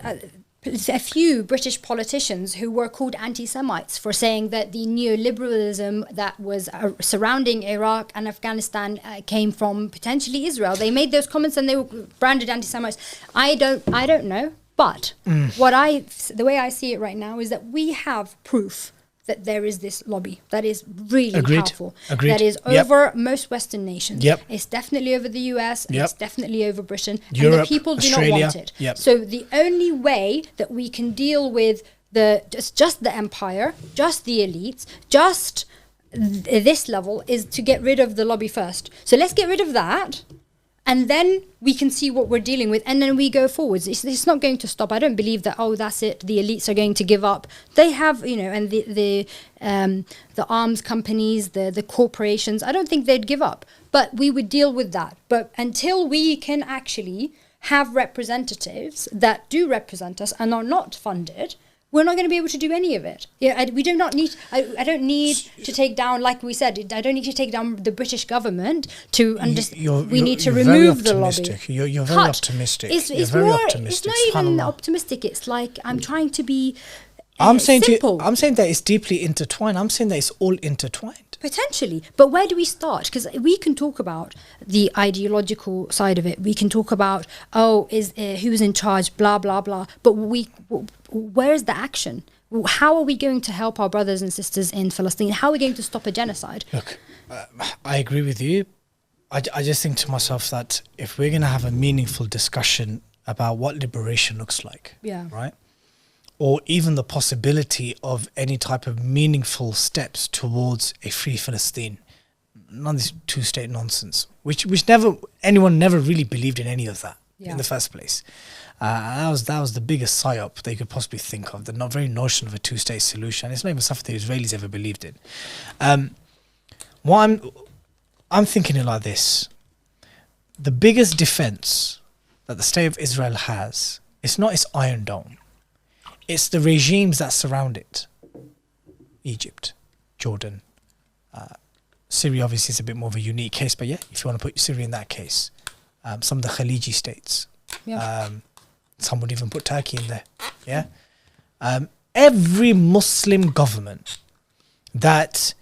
a few British politicians who were called anti-Semites for saying that the neoliberalism that was surrounding Iraq and Afghanistan came from potentially Israel. They made those comments and they were branded anti-Semites. I don't know, but the way I see it right now is that we have proof that there is this lobby that is really powerful. Agreed. That is over most Western nations. Yep. It's definitely over the US. Yep. It's definitely over Britain. Europe, and the people Australia. do not want it. Yep. So the only way that we can deal with just the empire, just the elites, just this level is to get rid of the lobby first. So let's get rid of that. And then we can see what we're dealing with, and then we go forwards. It's not going to stop. I don't believe that. Oh, that's it. The elites are going to give up. They have, and the arms companies, the corporations. I don't think they'd give up. But we would deal with that. But until we can actually have representatives that do represent us and are not funded, we're not going to be able to do any of it. We do not need. I don't need to take down, like we said. I don't need to take down the British government to understand. We need to remove the lobby. You're very optimistic. It's not even optimistic. It's like I'm trying to be I'm It's saying simple. I'm saying that it's deeply intertwined. I'm saying that it's all intertwined. Potentially, but where do we start? Because we can talk about the ideological side of it. We can talk about who's in charge, blah blah blah. But where is the action? How are we going to help our brothers and sisters in Palestine? How are we going to stop a genocide? Look, I agree with you. I just think to myself that if we're going to have a meaningful discussion about what liberation looks like, Yeah. right? Or even the possibility of any type of meaningful steps towards a free Palestine. None of this two-state nonsense, which anyone never really believed in any of that in the first place. That was the biggest psyop they could possibly think of. The very notion of a two-state solution. It's not even something the Israelis ever believed in. What I'm thinking it like this: the biggest defense that the state of Israel has, it's not its Iron Dome. It's the regimes that surround it. Egypt, Jordan, Syria obviously is a bit more of a unique case, but yeah, if you want to put Syria in that case, some of the Khaliji states, some would even put Turkey in there, yeah. Every Muslim government that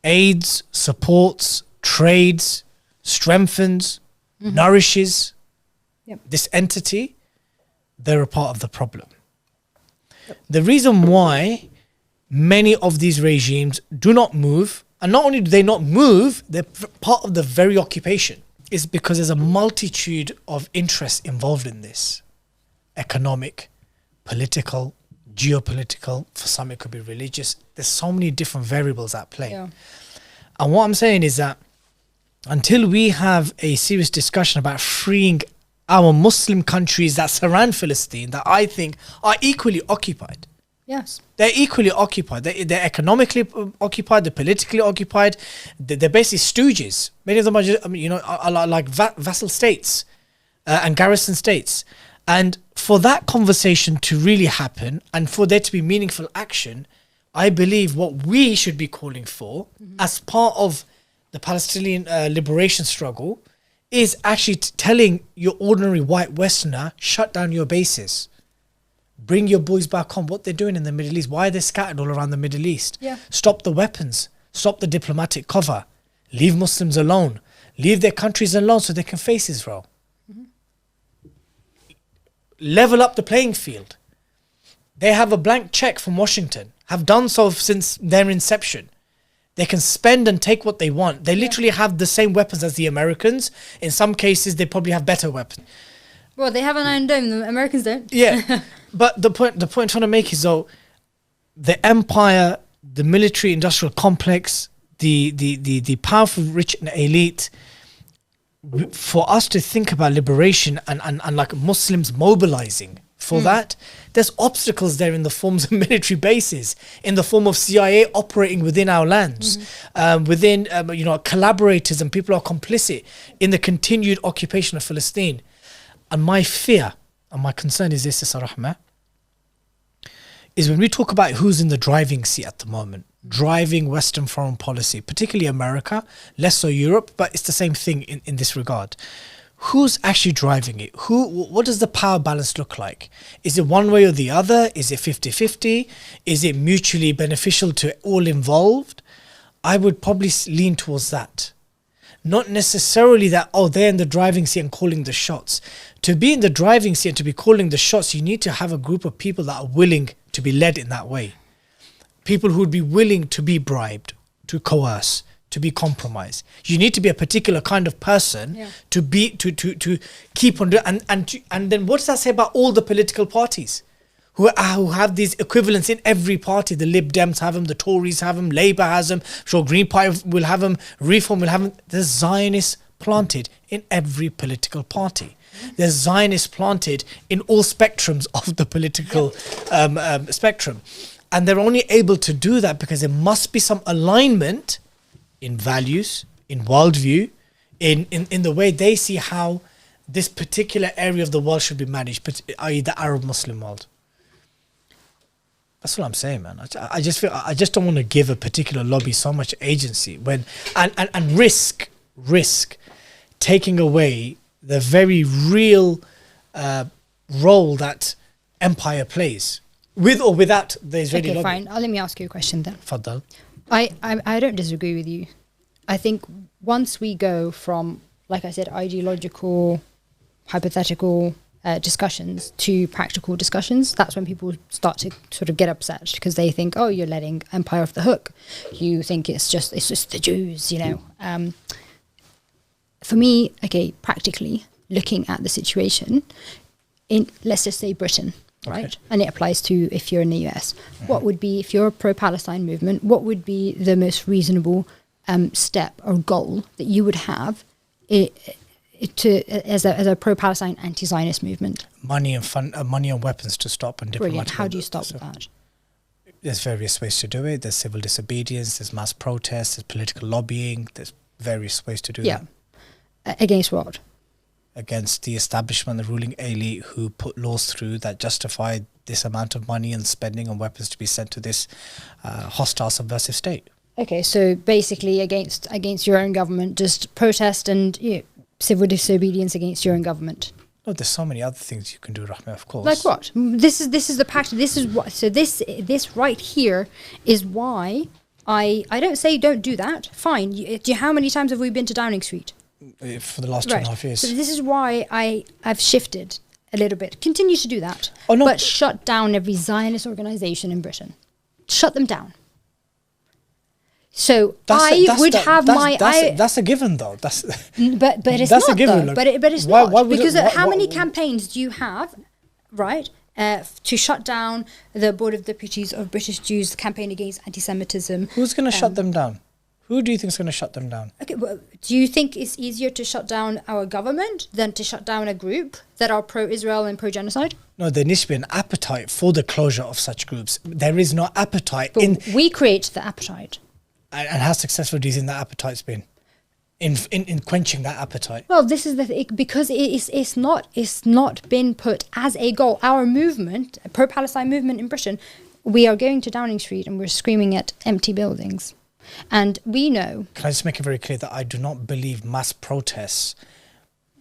aids, supports, trades, strengthens, nourishes this entity, they're a part of the problem. The reason why many of these regimes do not move, and not only do they not move, they're part of the very occupation, is because there's a multitude of interests involved in this. Economic, political, geopolitical, for some it could be religious. There's so many different variables at play. Yeah. And what I'm saying is that until we have a serious discussion about freeing our Muslim countries that surround Palestine, that I think are equally occupied. Yes. They're equally occupied. They're economically occupied. They're politically occupied. They're basically stooges. Many of them are, just, are like vassal states and garrison states. And for that conversation to really happen and for there to be meaningful action, I believe what we should be calling for as part of the Palestinian liberation struggle is actually telling your ordinary white Westerner, shut down your bases. Bring your boys back home. What they're doing in the Middle East. Why are they scattered all around the Middle East? Yeah. Stop the weapons. Stop the diplomatic cover. Leave Muslims alone. Leave their countries alone so they can face Israel. Level up the playing field. They have a blank check from Washington. Have done so since their inception. They can spend and take what they want. They literally have the same weapons as the Americans. In some cases, they probably have better weapons. Well, they have an Iron Dome. The Americans don't. Yeah, but the point I'm trying to make is though, the empire, the military-industrial complex, the powerful, rich, and elite. For us to think about liberation and like Muslims mobilizing for that, there's obstacles there in the forms of military bases, in the form of CIA operating within our lands, within collaborators and people are complicit in the continued occupation of Palestine. And my fear and my concern is this, Dr Rahmeh, is when we talk about who's in the driving seat at the moment, driving Western foreign policy, particularly America, less so Europe, but it's the same thing in this regard. Who's actually driving it? What does the power balance look like? Is it one way or the other? Is it 50-50? Is it mutually beneficial to all involved? I would probably lean towards that. Not necessarily that, they're in the driving seat and calling the shots. To be in the driving seat and to be calling the shots, you need to have a group of people that are willing to be led in that way. People who would be willing to be bribed, to coerce, to be compromised. You need to be a particular kind of person to keep on doing. And then what does that say about all the political parties who have these equivalents in every party? The Lib Dems have them, the Tories have them, Labour has them, I'm sure Green Party will have them, Reform will have them. There's Zionists planted in every political party. There's Zionists planted in all spectrums of the political spectrum. And they're only able to do that because there must be some alignment in values, in worldview, in the way they see how this particular area of the world should be managed, i.e. the Arab Muslim world. That's what I'm saying, man. I just feel I just don't want to give a particular lobby so much agency when and risk taking away the very real role that empire plays with or without the Israeli Okay, lobby. fine. Let me ask you a question then. Faddal. I don't disagree with you. I think once we go from, like I said, ideological, hypothetical discussions to practical discussions, that's when people start to sort of get upset because they think, oh, you're letting empire off the hook. You think it's just the Jews, you know. For me, okay, practically looking at the situation in, let's just say, Britain, right? And it applies to if you're in the US. What would be, if you're a pro-Palestine movement, what would be the most reasonable step or goal that you would have as a pro-Palestine anti-Zionist movement? Money and weapons to stop and diplomatic. Brilliant. How do you stop that? There's various ways to do it. There's civil disobedience, there's mass protests, there's political lobbying, there's various ways to do that. Against what? Against the establishment, the ruling elite who put laws through that justify this amount of money and spending on weapons to be sent to this hostile subversive state. Okay, so basically against your own government, just protest and civil disobedience against your own government. No, there's so many other things you can do, Rahmeh, of course. Like what? This is the practice. This is what. So this right here is why I don't say don't do that. Fine. How many times have we been to Downing Street? For the last 2.5 years. So this is why I've shifted a little bit. Continue to do that. Oh, no. But shut down every Zionist organization in Britain. Shut them down. So that's a given though. But it's that's not a given, though. look. But it's not because how many campaigns do you have, right? To shut down the Board of Deputies of British Jews, the campaign against anti-Semitism. Who's going to shut them down? Who do you think is going to shut them down? Okay, well, do you think it's easier to shut down our government than to shut down a group that are pro-Israel and pro-genocide? No, there needs to be an appetite for the closure of such groups. There is no appetite. But we create the appetite. And how successful do you think that appetite's been in quenching that appetite? Well, this is the thing, because it's not been put as a goal. Our movement, a pro-Palestine movement in Britain, we are going to Downing Street and we're screaming at empty buildings. And we know... Can I just make it very clear that I do not believe mass protests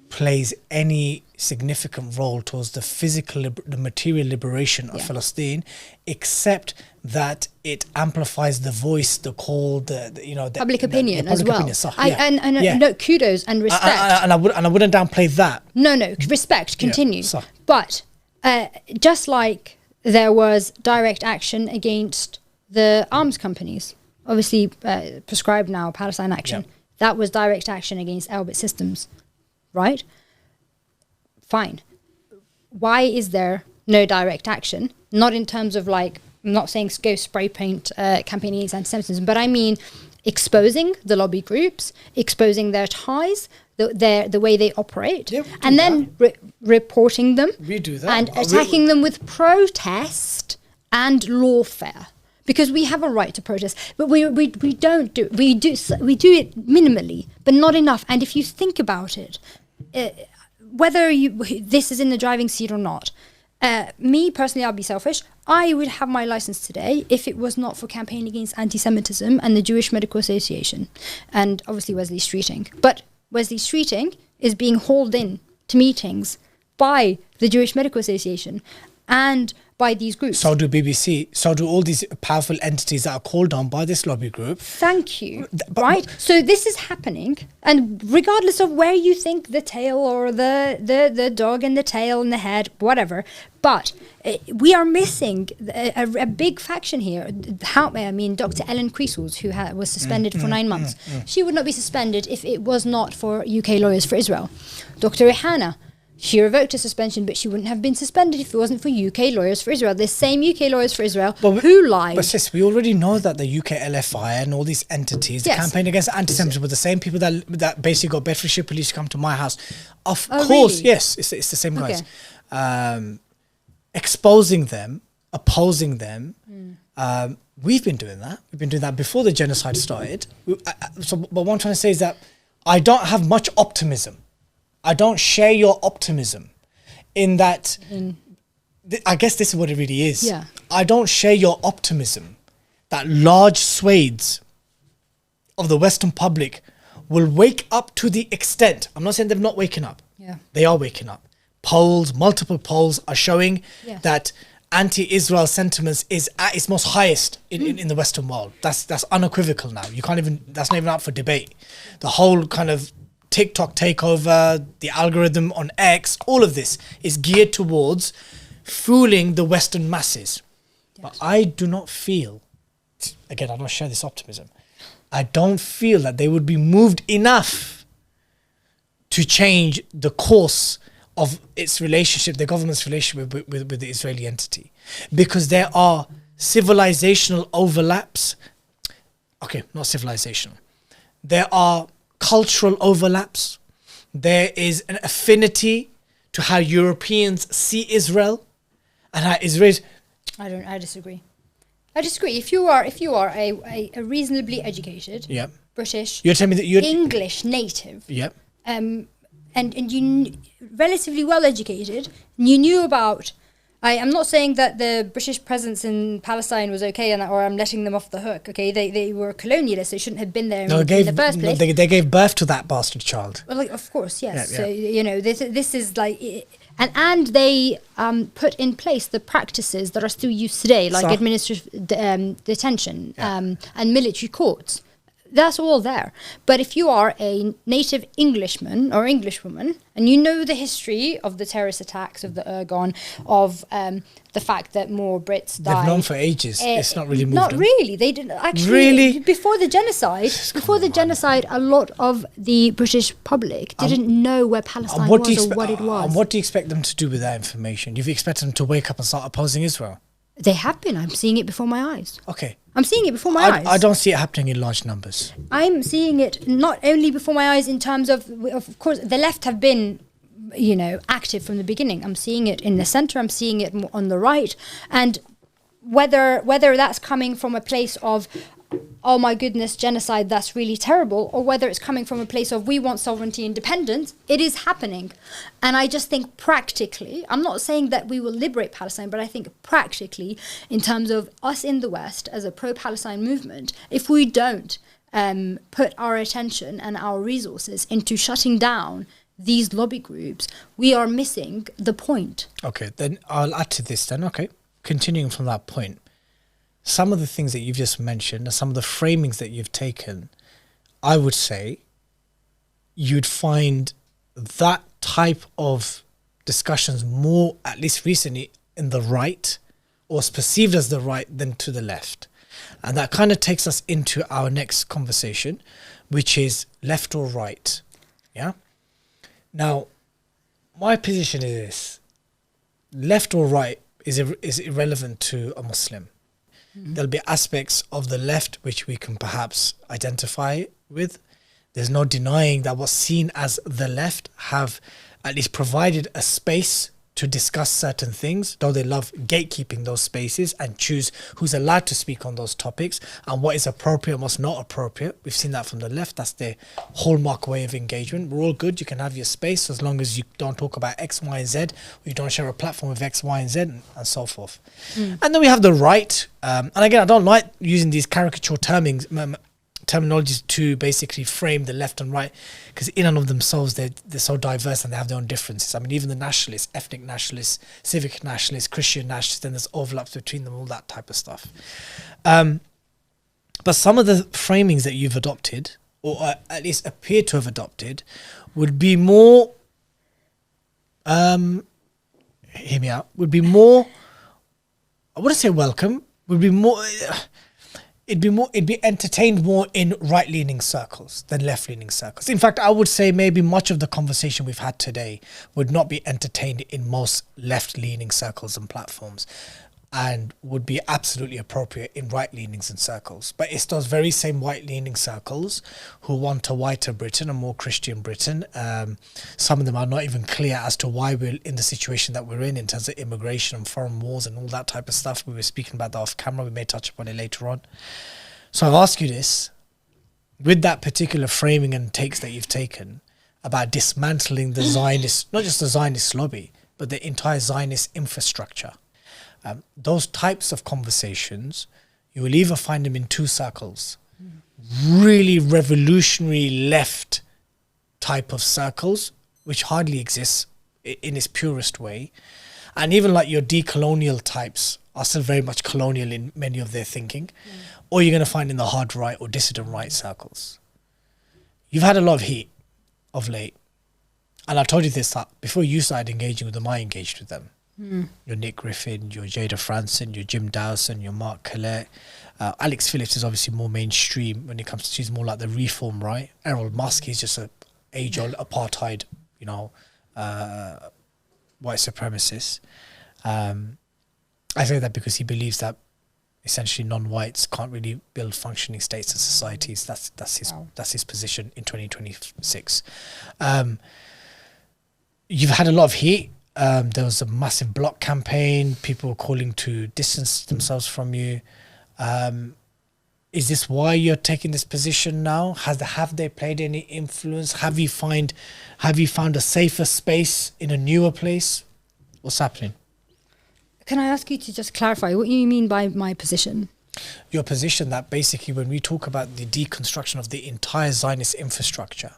plays any significant role towards the physical, the material liberation of Palestine, except that it amplifies the voice, the call, the public opinion as well. Opinion. No, kudos and respect. And I wouldn't downplay that. No, respect, continue. Yeah, but just like there was direct action against the arms companies, obviously prescribed now, Palestine Action, that was direct action against Elbit Systems, right? Fine. Why is there no direct action? Not in terms of like, I'm not saying go spray paint campaign against anti-Semitism, but I mean exposing the lobby groups, exposing their ties, the way they operate, and then reporting them. We do that. And attacking them with protest and lawfare. Because we have a right to protest, but we don't do it. We do it minimally, but not enough. And if you think about it, whether this is in the driving seat or not, me personally, I'll be selfish. I would have my license today if it was not for campaigning against anti-Semitism and the Jewish Medical Association, and obviously Wesley Streeting. But Wesley Streeting is being hauled in to meetings by the Jewish Medical Association and by these groups. So do BBC, so do all these powerful entities that are called on by this lobby group. Thank you. Right? So this is happening, and regardless of where you think the tail or the dog and the tail and the head, whatever, but we are missing a big faction here. Dr. Ellen Creasles, who was suspended for 9 months, she would not be suspended if it was not for UK Lawyers for Israel. Dr. Rehana, she revoked her suspension, but she wouldn't have been suspended if it wasn't for UK Lawyers for Israel. The same UK Lawyers for Israel who lied. But sis, we already know that the UK LFI and all these entities, the campaign against anti-Semitism, were the same people that basically got Bedfordshire police to come to my house. Of course, really? Yes, it's the same guys. Exposing them, opposing them. We've been doing that. We've been doing that before the genocide started. But what I'm trying to say is that I don't have much optimism. I don't share your optimism in that, I guess this is what it really is. Yeah. I don't share your optimism that large swathes of the Western public will wake up to the extent, I'm not saying they're not waking up. Yeah. They are waking up. Multiple polls are showing that anti-Israel sentiments is at its most highest in the Western world. That's unequivocal now. You can't even, that's not even up for debate. The whole kind of TikTok takeover, the algorithm on X, all of this is geared towards fooling the Western masses. Yes. But I do not feel, again, I don't share this optimism, I don't feel that they would be moved enough to change the course of its relationship, the government's relationship with the Israeli entity. Because there are civilizational overlaps. Okay, not civilizational. There are cultural overlaps. There is an affinity to how Europeans see Israel and how Israelis. I disagree. I disagree. If you are a reasonably educated, British, you're telling me that you're English native, and you relatively well educated, and you knew about. I'm not saying that the British presence in Palestine was okay, or I'm letting them off the hook. Okay, they were colonialists; they shouldn't have been there in the first place. They gave birth to that bastard child. Well, like, of course, yes. So this is like, and they put in place the practices that are still used today, like administrative detention and military courts. That's all there. But if you are a native Englishman or Englishwoman and you know the history of the terrorist attacks, of the Ergon, of the fact that more Brits died. They've known for ages. It's not really moved Not them. really. They didn't actually. Really? Before the genocide, a lot of the British public didn't know where Palestine was or what it was. And what do you expect them to do with that information? Do you expect them to wake up and start opposing Israel? They have been. I'm seeing it before my eyes. Okay. I'm seeing it before my eyes. I don't see it happening in large numbers. I'm seeing it not only before my eyes in terms of course, the left have been, active from the beginning. I'm seeing it in the centre. I'm seeing it on the right. And whether that's coming from a place of, oh my goodness, genocide, that's really terrible, or whether it's coming from a place of we want sovereignty independence, it is happening. And I just think practically, I'm not saying that we will liberate Palestine, but I think practically, in terms of us in the West as a pro-Palestine movement, if we don't put our attention and our resources into shutting down these lobby groups, we are missing the point. Okay, then I'll add to this then. Okay, continuing from that point. Some of the things that you've just mentioned and some of the framings that you've taken, I would say you'd find that type of discussions more, at least recently, in the right, or is perceived as the right, than to the left. And that kind of takes us into our next conversation, which is left or right. Yeah? Now, my position is this. Left or right is irrelevant to a Muslim. There'll be aspects of the left which we can perhaps identify with. There's no denying that what's seen as the left have at least provided a space to discuss certain things, though they love gatekeeping those spaces and choose who's allowed to speak on those topics and what is appropriate and what's not appropriate. We've seen that from the left. That's their hallmark way of engagement. We're all good. You can have your space as long as you don't talk about X, Y, and Z, or you don't share a platform with X, Y, and Z, and so forth. And then we have the right. And again, I don't like using these caricature terminologies to basically frame the left and right, because in and of themselves they're so diverse and they have their own differences. I mean, even the nationalists, ethnic nationalists, civic nationalists, Christian nationalists, then there's overlaps between them, all that type of stuff. But some of the framings that you've adopted, or at least appear to have adopted, would be more hear me out, would be more, I wouldn't say welcome, would be more it'd be entertained more in right-leaning circles than left-leaning circles. In fact, I would say maybe much of the conversation we've had today would not be entertained in most left-leaning circles and platforms, and would be absolutely appropriate in right-leanings and circles. But it's those very same right-leaning circles who want a whiter Britain, a more Christian Britain. Some of them are not even clear as to why we're in the situation that we're in terms of immigration and foreign wars and all that type of stuff. We were speaking about that off camera. We may touch upon it later on. So I'll ask you this. With that particular framing and takes that you've taken about dismantling the Zionist, not just the Zionist lobby, but the entire Zionist infrastructure, those types of conversations, you will either find them in two circles. Really revolutionary left type of circles, which hardly exists in its purest way. And even like your decolonial types are still very much colonial in many of their thinking, or you're going to find in the hard right or dissident right circles. You've had a lot of heat of late. And I told you this, that before you started engaging with them, I engaged with them. Your Nick Griffin, your Jada Franson, your Jim Dawson, your Mark Collette. Alex Phillips is obviously more mainstream when it comes to, she's more like the reform right. Errol Musk is just a age-old apartheid, you know, white supremacist. I say that because he believes that essentially non-whites can't really build functioning states and societies. That's his position in 2026. You've had a lot of heat. There was a massive block campaign. People were calling to distance themselves from you. Is this why you're taking this position now? Have they played any influence? Have you found a safer space in a newer place? What's happening? Can I ask you to just clarify what you mean by my position? Your position that basically when we talk about the deconstruction of the entire Zionist infrastructure,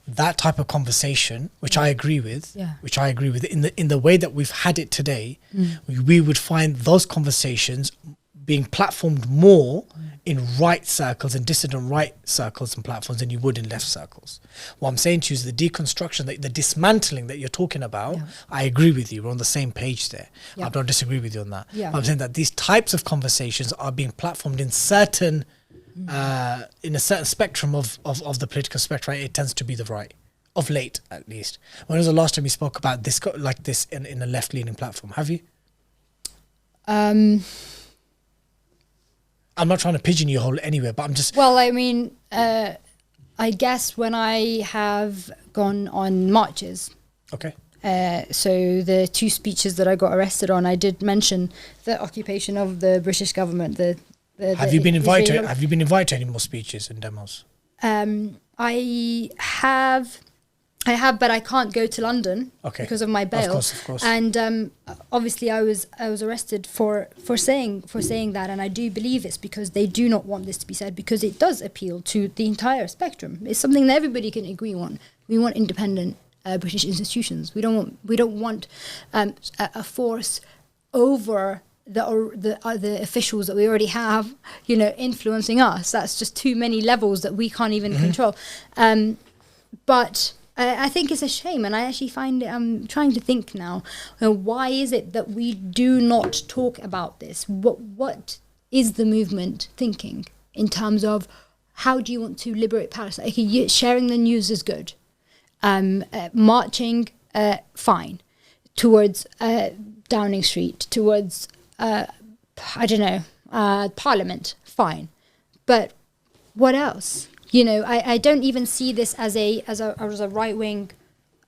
that type of conversation, which I agree with, in the way that we've had it today, we would find those conversations being platformed more in right circles and dissident right circles and platforms than you would in left circles. What I'm saying to you is the deconstruction, the dismantling that you're talking about, I agree with you. We're on the same page there. I don't disagree with you on that. I'm saying that these types of conversations are being platformed in certain in a certain spectrum of the political spectrum. It tends to be the right, of late at least. When was the last time you spoke about this like this in a left-leaning platform? Have you? I'm not trying to pigeonhole anywhere, but I'm just... Well, I mean, I guess when I have gone on marches. Okay. So the 2 speeches that I got arrested on, I did mention the occupation of the British government. Have you been invited? Have you been invited to any more speeches and demos? I have, but I can't go to London because of my bail. Of course. And obviously, I was arrested for saying that, and I do believe it's because they do not want this to be said, because it does appeal to the entire spectrum. It's something that everybody can agree on. We want independent British institutions. We don't want a force over the officials that we already have, influencing us. That's just too many levels that we can't even control. But I think it's a shame, and I actually find I'm trying to think now, why is it that we do not talk about this? What is the movement thinking in terms of how do you want to liberate Palestine? Okay, sharing the news is good. Marching, fine. Towards Downing Street, towards Parliament, fine. But what else? I don't even see this as a right-wing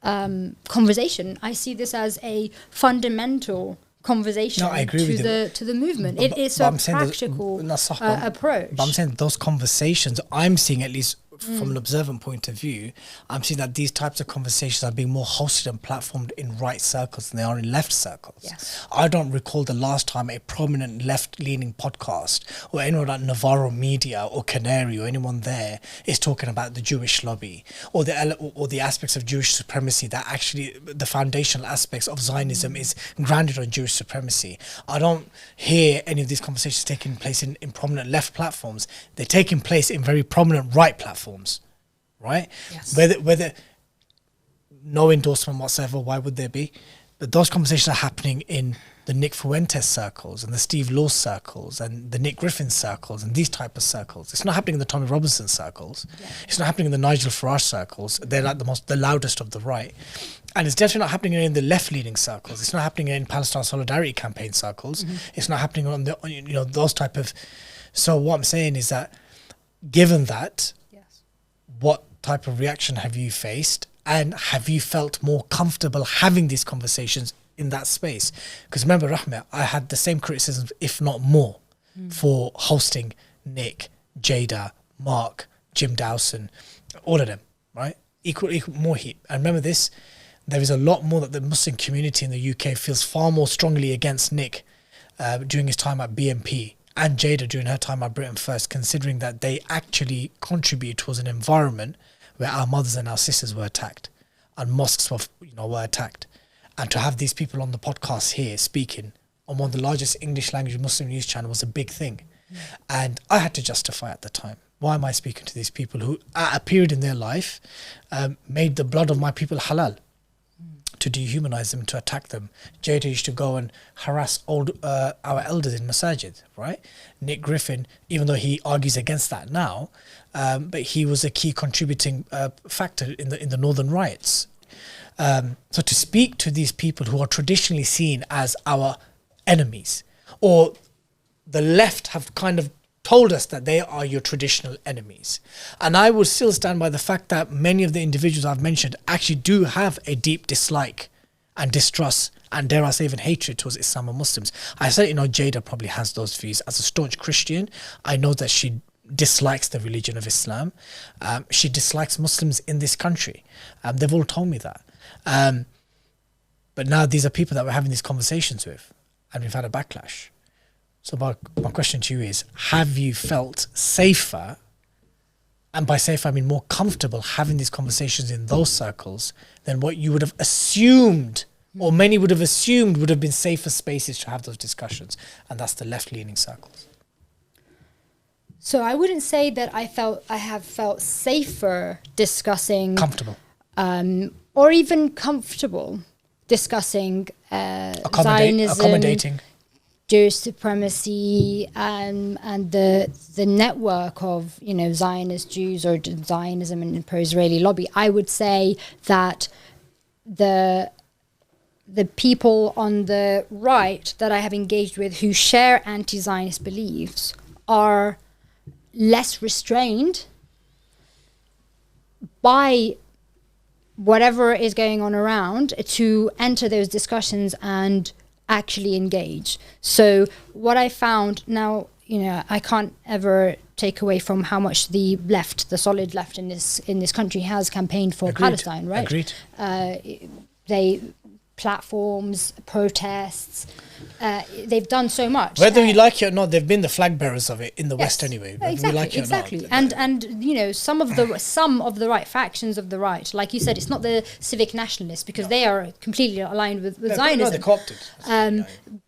conversation. I see this as a fundamental conversation to the movement. It's a practical approach. But I'm saying those conversations, I'm seeing at least from an observant point of view, I'm seeing that these types of conversations are being more hosted and platformed in right circles than they are in left circles. Yes. I don't recall the last time a prominent left-leaning podcast or anyone like Navarro Media or Canary or anyone there is talking about the Jewish lobby or the aspects of Jewish supremacy, that actually the foundational aspects of Zionism is grounded on Jewish supremacy. I don't hear any of these conversations taking place in prominent left platforms. They're taking place in very prominent right platforms. Right? Yes. Whether no endorsement whatsoever, why would there be? But those conversations are happening in the Nick Fuentes circles and the Steve Law circles and the Nick Griffin circles and these type of circles. It's not happening in the Tommy Robinson circles. Yeah. It's not happening in the Nigel Farage circles. They're like the loudest of the right. And it's definitely not happening in the left-leaning circles. It's not happening in Palestine Solidarity Campaign circles. It's not happening on those type of... So what I'm saying is that given that, what type of reaction have you faced, and have you felt more comfortable having these conversations in that space? Because remember, Rahmeh, I had the same criticisms, if not more, for hosting Nick, Jada, Mark, Jim Dawson, all of them, right? Equal more heat. And remember this, there is a lot more that the Muslim community in the UK feels far more strongly against Nick during his time at BNP, and Jada during her time at Britain First, considering that they actually contribute towards an environment where our mothers and our sisters were attacked and mosques were attacked. And to have these people on the podcast here speaking on one of the largest English language Muslim news channel was a big thing. And I had to justify at the time, why am I speaking to these people who at a period in their life made the blood of my people halal, to dehumanize them, to attack them. Jada used to go and harass our elders in masajid, right? Nick Griffin, even though he argues against that now, but he was a key contributing factor in the northern riots. So to speak to these people who are traditionally seen as our enemies, or the left have kind of told us that they are your traditional enemies. And I would still stand by the fact that many of the individuals I've mentioned actually do have a deep dislike and distrust and, dare I say, even hatred towards Islam and Muslims. I certainly know Jada probably has those views. As a staunch Christian, I know that she dislikes the religion of Islam. She dislikes Muslims in this country. They've all told me that. But now these are people that we're having these conversations with, and we've had a backlash. So my question to you is, have you felt safer, and by safer I mean more comfortable, having these conversations in those circles than what you would have assumed, or many would have assumed would have been safer spaces to have those discussions, and that's the left-leaning circles? So I wouldn't say that I have felt safer discussing... Comfortable. Or even comfortable discussing Zionism, accommodating, Jewish supremacy, and the network of, you know, Zionist Jews or Zionism and pro-Israeli lobby. I would say that the people on the right that I have engaged with who share anti-Zionist beliefs are less restrained by whatever is going on around to enter those discussions and actually engage. So what I found now, you know, I can't ever take away from how much the left, the solid left in this country has campaigned for Palestine, right? Agreed. They platforms, protests, they've done so much. Whether you like it or not, they've been the flag bearers of it in the West anyway. Exactly, we like it exactly. Or not. And you know, some of the right factions of the right, like you said, it's not the civic nationalists, because they are completely aligned with Zionism. No, they're co-opted.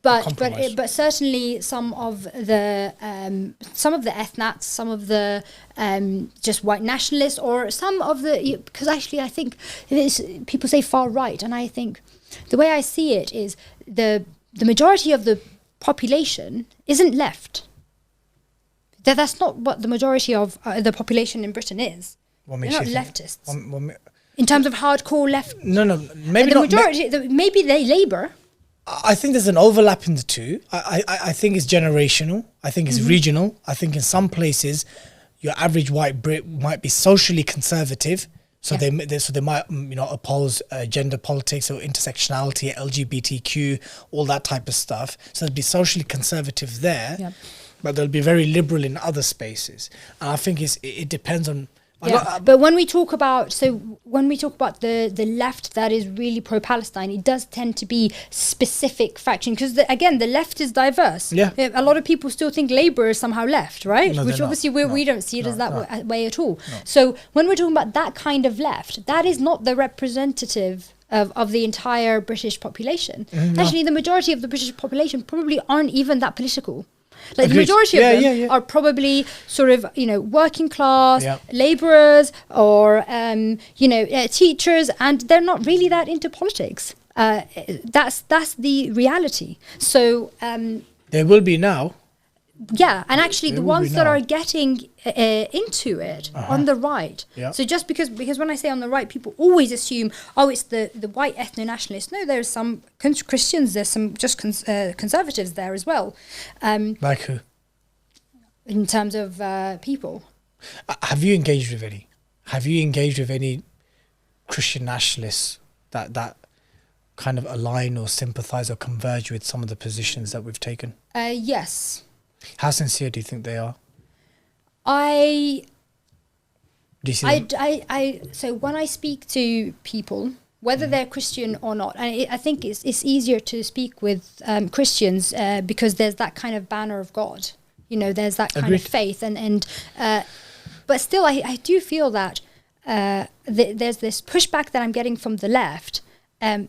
But certainly some of the ethnats, some of the just white nationalists, or some of the, because actually I think people say far right, and I think the way I see it is the majority of the population isn't left. That's not what the majority of the population in Britain is. They're not leftists. In terms of hardcore left. No, maybe the not. Majority, maybe they Labour. I think there's an overlap in the two. I think it's generational. I think it's regional. I think in some places, your average white Brit might be socially conservative. So they might, you know, oppose gender politics or intersectionality, LGBTQ, all that type of stuff. So they'll be socially conservative there, but they'll be very liberal in other spaces. And I think it depends on. But when we talk about the left that is really pro-Palestine, it does tend to be specific faction, because again, the left is diverse. A lot of people still think Labour is somehow left, right? No, which obviously we don't see it as that way at all. No. So when we're talking about that kind of left, that is not the representative of the entire British population. Actually, the majority of the British population probably aren't even that political. Like the majority of them are probably sort of, you know, working class, labourers, or teachers, and they're not really that into politics. That's the reality. So there will be now. Yeah, and actually the ones that are getting into it on the right. So just because when I say on the right, people always assume, oh, it's the white ethno-nationalists. No, there's some Christians, there's some just conservatives there as well. Like who? In terms of people. Have you engaged with any? Have you engaged with any Christian nationalists that kind of align or sympathise or converge with some of the positions that we've taken? Yes. How sincere do you think they are? Do you see them? So when I speak to people, whether they're Christian or not, and I think it's easier to speak with Christians because there's that kind of banner of God. You know, there's that kind of faith, but still, I do feel that there's this pushback that I'm getting from the left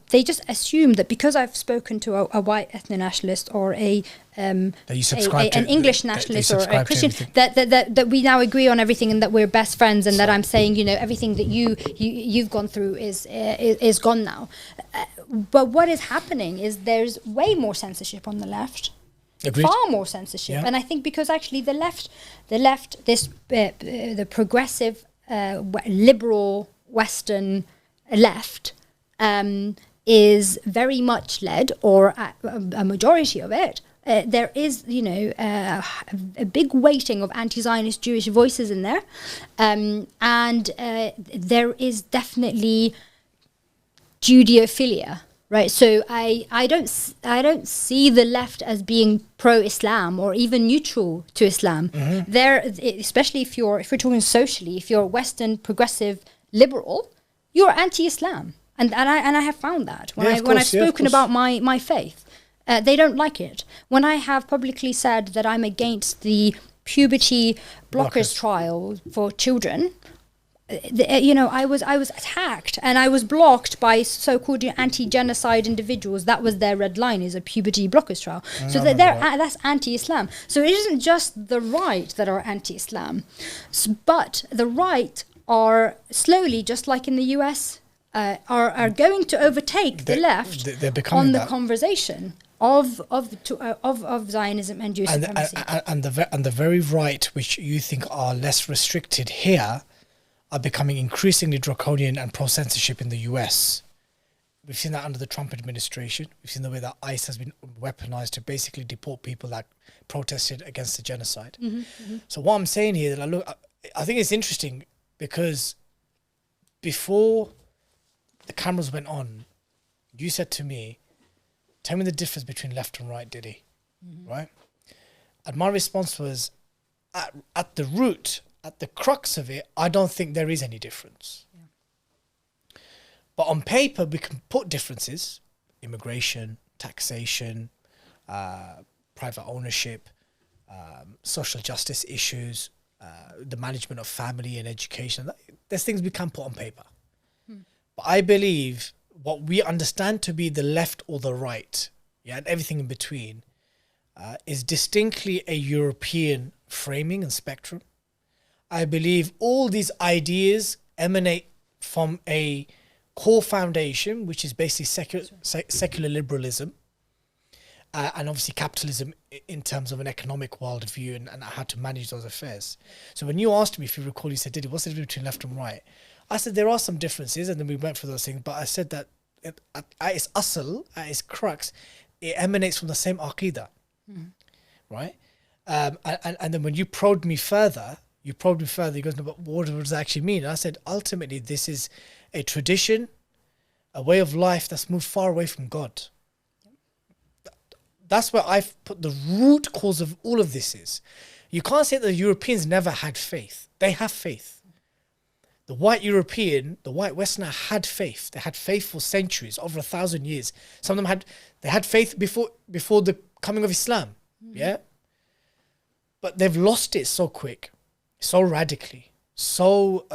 they just assume that because I've spoken to a white ethno-nationalist or an English nationalist or a Christian, that we now agree on everything and that we're best friends, and that I'm saying, everything that you've gone through is gone now. But what is happening is there's way more censorship on the left. Agreed. Far more censorship, and I think because actually the left, the progressive, liberal Western left, is very much led, or a majority of it. There is, a big weighting of anti-Zionist Jewish voices in there, and there is definitely Judeophilia. Right, so I don't see the left as being pro-Islam or even neutral to Islam. Mm-hmm. There, especially if we're talking socially, if you're Western progressive liberal, you're anti-Islam, and I have found that when I've spoken about my faith, they don't like it. When I have publicly said that I'm against the puberty blockers trial for children. I was attacked and I was blocked by so-called anti-genocide individuals. That was their red line, is a puberty blockers trial. So that's anti-Islam. So it isn't just the right that are anti-Islam, but the right are slowly, just like in the US, are going to overtake the left on the conversation of Zionism and Jewish supremacy. And the very right, which you think are less restricted here, are becoming increasingly draconian and pro-censorship in the US. We've seen that under the Trump administration. We've seen the way that ICE has been weaponized to basically deport people that protested against the genocide. Mm-hmm, mm-hmm. So what I'm saying here, I think it's interesting because before the cameras went on, you said to me, tell me the difference between left and right, Dilly, right? And my response was, at the root, at the crux of it, I don't think there is any difference. Yeah. But on paper, we can put differences: immigration, taxation, private ownership, social justice issues, the management of family and education. There's things we can put on paper. But I believe what we understand to be the left or the right, and everything in between, is distinctly a European framing and spectrum. I believe all these ideas emanate from a core foundation, which is basically secular liberalism, and obviously capitalism in terms of an economic worldview and how to manage those affairs. So when you asked me, if you recall, you said, Diddy, what's the difference between left and right? I said there are some differences, and then we went through those things, but I said that at its asl, at its crux, it emanates from the same aqidah, right? And then when you probed me further, he goes, no, but what does that actually mean? And I said, ultimately, this is a tradition, a way of life that's moved far away from God. That's where I've put the root cause of all of this is. You can't say that the Europeans never had faith. They have faith. The white European, the white Westerner had faith. They had faith for centuries, over 1,000 years. Some of them had faith before the coming of Islam. Yeah? But they've lost it so quick. So radically, so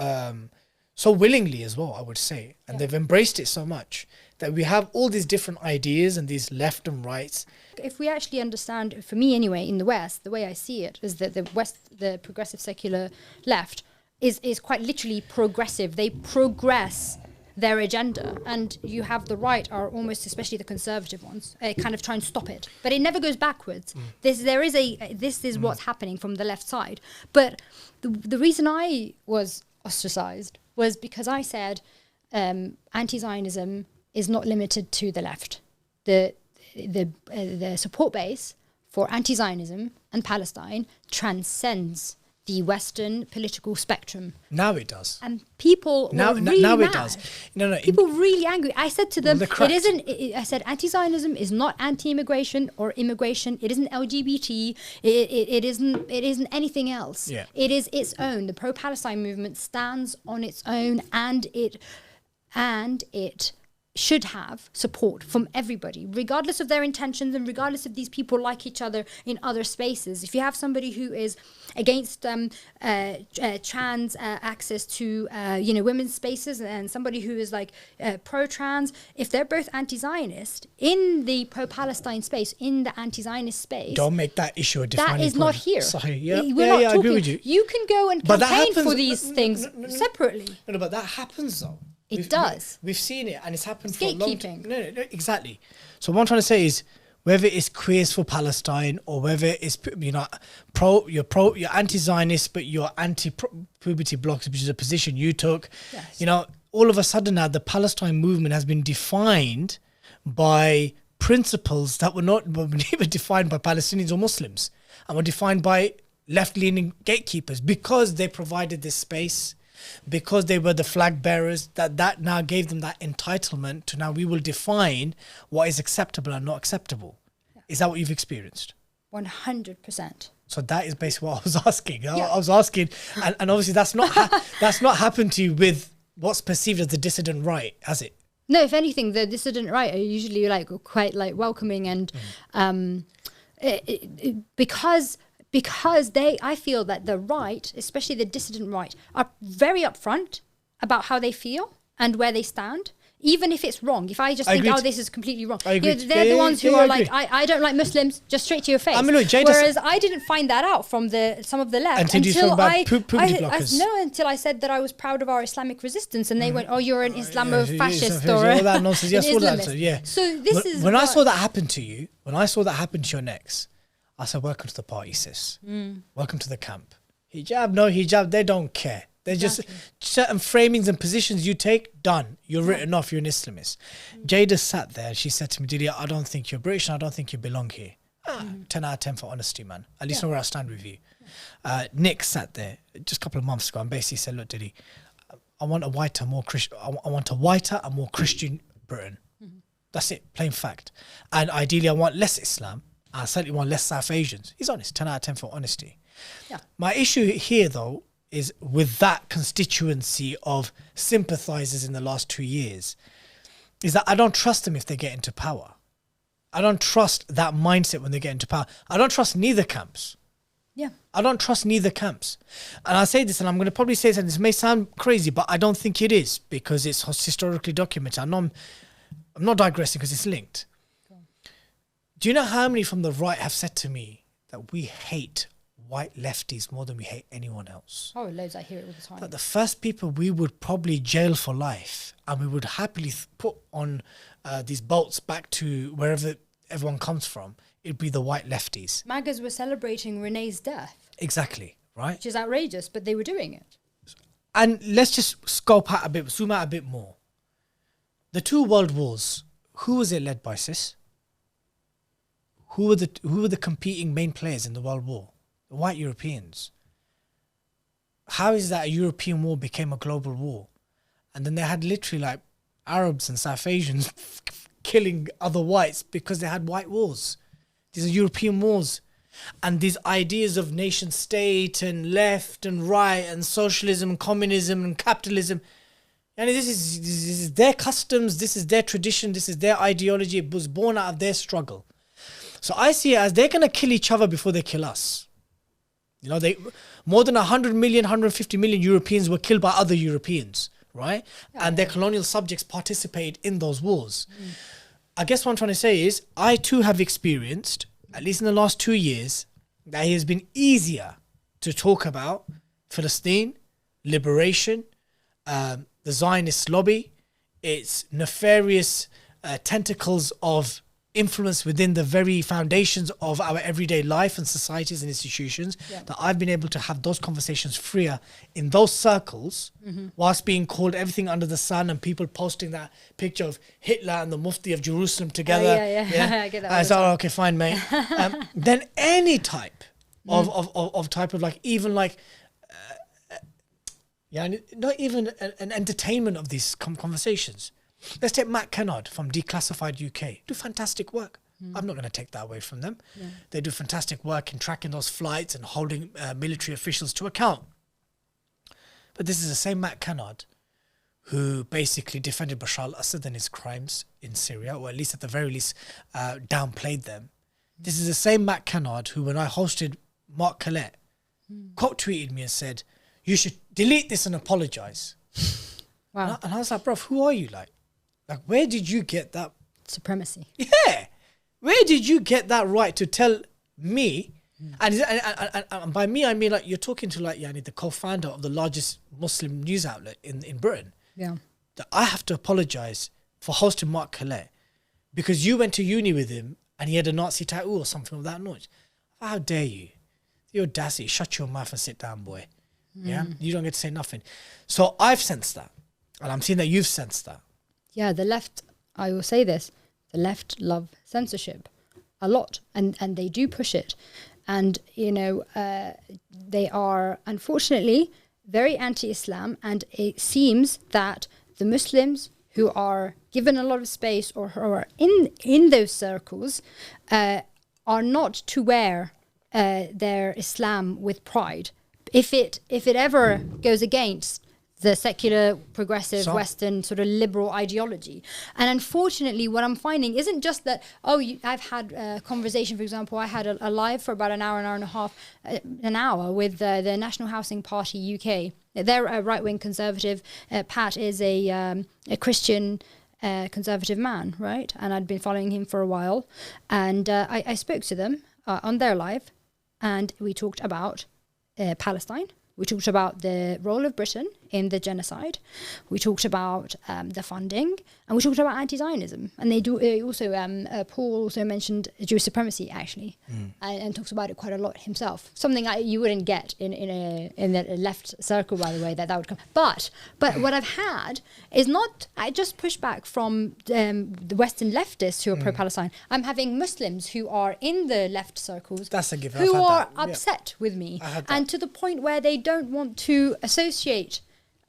willingly as well, I would say. And they've embraced it so much that we have all these different ideas and these left and rights. If we actually understand, for me anyway, in the West, the way I see it is that the progressive secular left is quite literally progressive. They progress their agenda, and you have the right are almost, especially the conservative ones, kind of try and stop it, but it never goes backwards. This is what's happening from the left side. But the reason I was ostracized was because I said anti-Zionism is not limited to the left. The support base for anti-Zionism and Palestine transcends the Western political spectrum. Now it does. And people now really now mad. It does. No, people really angry. I said to them, I said anti-Zionism is not anti-immigration or immigration. It isn't LGBT. It isn't anything else. Yeah. It is its own. The pro-Palestine movement stands on its own, and it should have support from everybody, regardless of their intentions and regardless if these people like each other in other spaces. If you have somebody who is against trans access to women's spaces, and somebody who is like pro-trans, if they're both anti-Zionist in the pro-Palestine space, in the anti-Zionist space, don't make that issue a defining that is point. not here. Sorry, yeah, We're not I agree with you. You can go and But that campaign for happens- these things separately. No, but that happens though. It does. We've seen it, and it's happened It's for a long gatekeeping. time. No, exactly. So what I'm trying to say is, whether it's queers for Palestine or whether it's you're anti-Zionist but you're anti-puberty blocks, which is a position you took. Yes. All of a sudden now the Palestine movement has been defined by principles that were never defined by Palestinians or Muslims, and were defined by left-leaning gatekeepers because they provided this space, because they were the flag bearers, that now gave them that entitlement to now we will define what is acceptable and not acceptable. Yeah. Is that what you've experienced? 100%. So that is basically what I was asking. Yeah. I was asking, and obviously that's not that's not happened to you with what's perceived as the dissident right, has it? No, if anything, the dissident right are usually quite welcoming and because I feel that the right, especially the dissident right, are very upfront about how they feel and where they stand, even if it's wrong. If I just think, this is completely wrong. They're the ones who are like, I don't like Muslims, just straight to your face. I mean, look, whereas I didn't find that out from some of the left until I said that I was proud of our Islamic resistance, and they went, "Oh, you're an Islamofascist or all that nonsense." Yes, all that. Yeah. So this is when I saw that happen to you. When I saw that happen to your next, I said, "Welcome to the party, sis. Welcome to the camp. Hijab, no hijab, they don't care. They're just certain framings and positions you take, done. You're written off, you're an Islamist." Jada sat there and she said to me, "Dilly, I don't think you're British and I don't think you belong here." 10 out of 10 for honesty, man. At least know where I stand with you. Nick sat there just a couple of months ago and basically said, "Look, Dilly, I want a whiter, more Christian, I want a whiter and more Christian Britain. That's it, plain fact. And ideally I want less Islam. I certainly want less South Asians." He's honest, 10 out of 10 for honesty. Yeah. My issue here though is with that constituency of sympathizers in the last 2 years, is that I don't trust them if they get into power. I don't trust that mindset when they get into power. I don't trust neither camps. Yeah. I don't trust neither camps. And I say this, and I'm going to probably say something, this may sound crazy, but I don't think it is, because it's historically documented. I'm not digressing because it's linked. Do you know how many from the right have said to me that we hate white lefties more than we hate anyone else? Oh, loads. I hear it all the time. That the first people we would probably jail for life, and we would happily put on these bolts back to wherever everyone comes from, it'd be the white lefties. MAGAs were celebrating Renee's death. Exactly, right? Which is outrageous, but they were doing it. And let's just zoom out a bit more. The 2 world wars, who was it led by, sis? Who were the competing main players in the world war? The white Europeans. How is that a European war became a global war? And then they had literally like Arabs and South Asians killing other whites because they had white wars. These are European wars. And these ideas of nation state and left and right and socialism and communism and capitalism, and this is their customs, this is their tradition, this is their ideology. It was born out of their struggle. So I see it as they're going to kill each other before they kill us. More than 100 million, 150 million Europeans were killed by other Europeans, right? Yeah. And their colonial subjects participated in those wars. I guess what I'm trying to say is, I too have experienced, at least in the last 2 years, that it has been easier to talk about Palestine, liberation, the Zionist lobby, its nefarious tentacles of influence within the very foundations of our everyday life and societies and institutions, that I've been able to have those conversations freer in those circles, whilst being called everything under the sun and people posting that picture of Hitler and the Mufti of Jerusalem together. I get that. I said, okay, fine, mate. Then any type of type of like, even like, not even an entertainment of these conversations. Let's take Matt Kennard from Declassified UK. Do fantastic work. I'm not going to take that away from them. Yeah. They do fantastic work in tracking those flights and holding military officials to account. But this is the same Matt Kennard who basically defended Bashar al-Assad and his crimes in Syria, or at least at the very least downplayed them. This is the same Matt Kennard who, when I hosted Mark Collette, quote tweeted me and said, "You should delete this and apologize." Wow. And I was like, bro, who are you? Like, where did you get that? Supremacy. Yeah. Where did you get that right to tell me? And by me, I mean, like, you're talking to, like, Yani, the co-founder of the largest Muslim news outlet in Britain. Yeah. That I have to apologize for hosting Mark Collette because you went to uni with him and he had a Nazi tattoo or something of that noise. How dare you? The audacity. Shut your mouth and sit down, boy. Yeah? You don't get to say nothing. So I've sensed that. And I'm seeing that you've sensed that. Yeah, the left, I will say this, the left love censorship a lot, and they do push it. And, you know, they are, unfortunately, very anti-Islam, and it seems that the Muslims who are given a lot of space or who are in those circles are not to wear their Islam with pride. If it ever goes against the secular, progressive, Western sort of liberal ideology. And unfortunately, what I'm finding isn't just that, I've had a conversation, for example, I had a live for about an hour and a half, with the National Housing Party UK. They're a right-wing conservative. Pat is a Christian conservative man, right? And I'd been following him for a while. And I spoke to them on their live, and we talked about Palestine. We talked about the role of Britain in the genocide. We talked about the funding, and we talked about anti-Zionism. And they do also. Paul also mentioned Jewish supremacy, actually, and talks about it quite a lot himself. Something you wouldn't get in the left circle, by the way, that would come. But what I've had is not. I just push back from the Western leftists who are pro-Palestine. I'm having Muslims who are in the left circles. That's a given. Who are upset with me, and to the point where they don't want to associate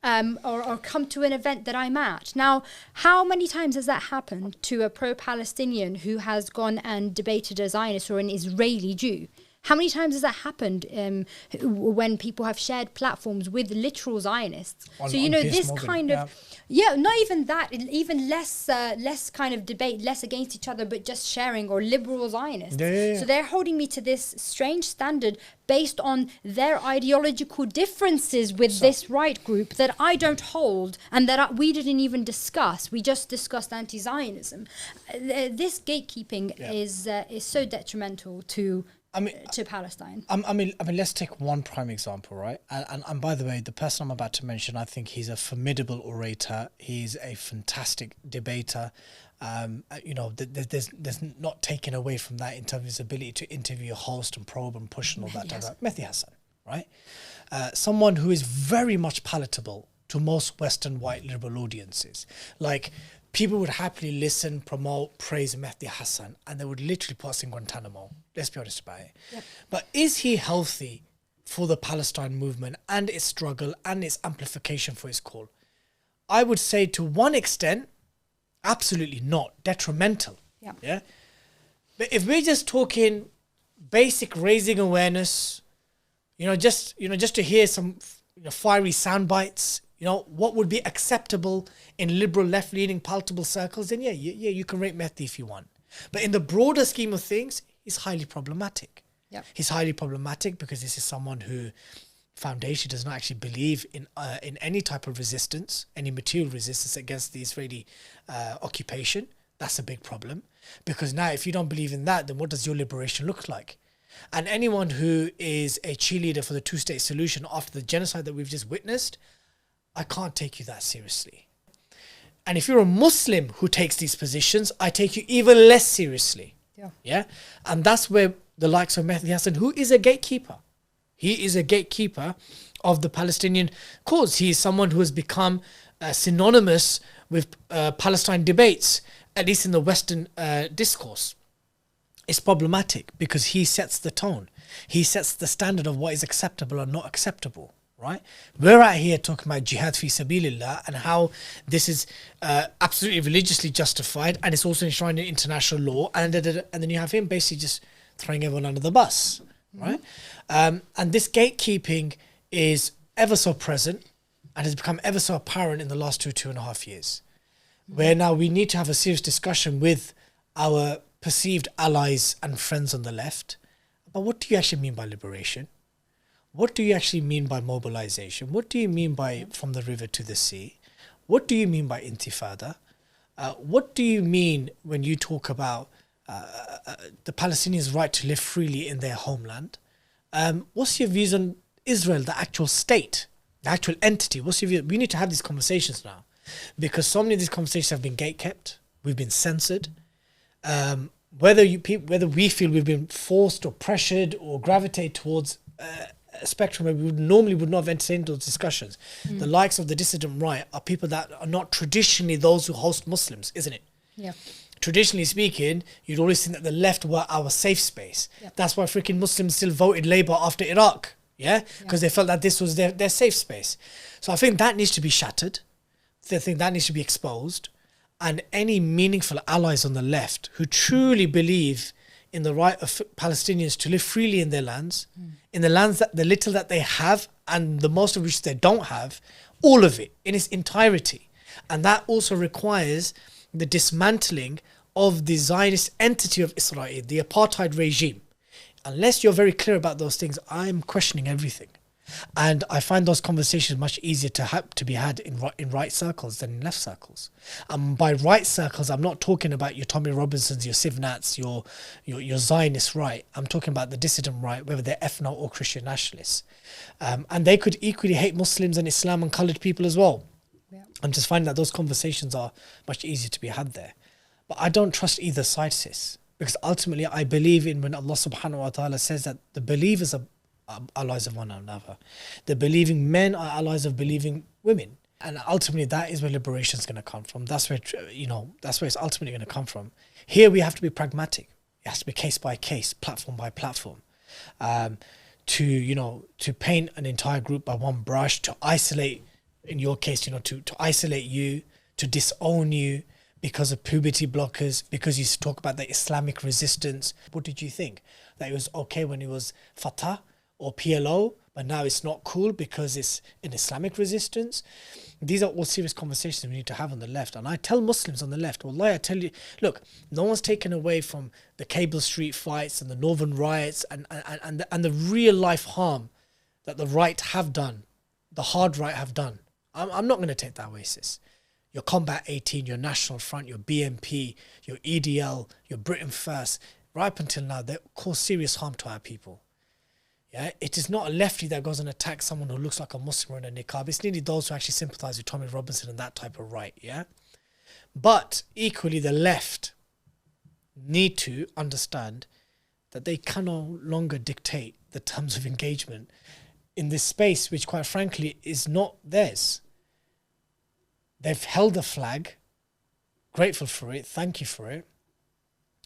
or come to an event that I'm at. Now, how many times has that happened to a pro-Palestinian who has gone and debated a Zionist or an Israeli Jew? How many times has that happened when people have shared platforms with literal Zionists? So, you know, this kind of... Yeah, not even that, even less kind of debate, less against each other, but just sharing, or liberal Zionists. So they're holding me to this strange standard based on their ideological differences with this right group that I don't hold and that we didn't even discuss. We just discussed anti-Zionism. This gatekeeping is so detrimental to Palestine. I mean, let's take one prime example, right? And by the way, the person I'm about to mention, I think he's a formidable orator. He's a fantastic debater. You know, there's not taken away from that in terms of his ability to interview, host, and probe and push and all that. Mehdi Hassan, right? Someone who is very much palatable to most Western white liberal audiences. Like, people would happily listen, promote, praise Mehdi Hassan, and they would literally put us in Guantanamo. Let's be honest about it. Yep. But is he healthy for the Palestine movement and its struggle and its amplification for its call? I would say to one extent, absolutely not. Detrimental. Yeah. But if we're just talking basic raising awareness, just to hear some fiery sound bites, what would be acceptable in liberal, left-leaning, palatable circles, then you can rate Mehdi if you want. But in the broader scheme of things, he's highly problematic. Yep. He's highly problematic because this is someone who foundation does not actually believe in any type of resistance, any material resistance against the Israeli occupation. That's a big problem. Because now if you don't believe in that, then what does your liberation look like? And anyone who is a cheerleader for the two-state solution after the genocide that we've just witnessed, I can't take you that seriously. And if you're a Muslim who takes these positions, I take you even less seriously. Yeah. And that's where the likes of Mehdi Hassan, who is a gatekeeper. He is a gatekeeper of the Palestinian cause. He is someone who has become synonymous with Palestine debates, at least in the Western discourse. It's problematic because he sets the tone. He sets the standard of what is acceptable and not acceptable. Right? We're out here talking about jihad fi sabilillah and how this is absolutely religiously justified, and it's also enshrined in international law, and then you have him basically just throwing everyone under the bus, right? And this gatekeeping is ever so present. and has become ever so apparent in the last 2.5 years, where now we need to have a serious discussion with our perceived allies and friends on the left. But what do you actually mean by liberation? What do you actually mean by mobilization? What do you mean by from the river to the sea? What do you mean by intifada? What do you mean when you talk about the Palestinians' right to live freely in their homeland? What's your views on Israel, the actual state, the actual entity? What's your view? We need to have these conversations now, because so many of these conversations have been gatekept. We've been censored. Whether we feel we've been forced or pressured or gravitate towards a spectrum where we would not have entertained those discussions. The likes of the dissident right are people that are not traditionally those who host Muslims, isn't it? Yeah. Traditionally speaking, you'd always think that the left were our safe space. Yep. That's why freaking Muslims still voted Labour after Iraq, because they felt that this was their safe space. So I think that needs to be shattered. I think that needs to be exposed. And any meaningful allies on the left who truly believe in the right of Palestinians to live freely in their lands, in the lands that the little that they have and the most of which they don't have, all of it in its entirety. And that also requires the dismantling of the Zionist entity of Israel, the apartheid regime. Unless you're very clear about those things, I'm questioning everything. And I find those conversations much easier to be had in right circles than in left circles. By right circles, I'm not talking about your Tommy Robinsons, your Civ Nats, your Zionist right. I'm talking about the dissident right, whether they're ethno or Christian nationalists. And they could equally hate Muslims and Islam and coloured people as well. Yeah. I'm just finding that those conversations are much easier to be had there. But I don't trust either side, sis. Because ultimately, I believe in when Allah subhanahu wa ta'ala says that the believers are allies of one another. The believing men are allies of believing women. And ultimately, that is where liberation is going to come from. That's where, that's where it's ultimately going to come from. Here, we have to be pragmatic. It has to be case by case, platform by platform. To paint an entire group by one brush, to isolate, in your case, to isolate you, to disown you because of puberty blockers, because you talk about the Islamic resistance. What did you think? That it was okay when it was Fatah or PLO, but now it's not cool because it's an Islamic resistance? These are all serious conversations we need to have on the left. And I tell Muslims on the left, wallahi, I tell you, look, no one's taken away from the Cable Street fights and the Northern riots and the real life harm that the right have done, the hard right have done. I'm not going to take that away, sis. Your Combat 18, your National Front, your BNP, your EDL, your Britain First, right up until now, they cause serious harm to our people. Yeah, it is not a lefty that goes and attacks someone who looks like a Muslim or in a niqab. It's nearly those who actually sympathise with Tommy Robinson and that type of right, yeah? But equally, the left need to understand that they can no longer dictate the terms of engagement in this space, which quite frankly is not theirs. They've held the flag, grateful for it, thank you for it,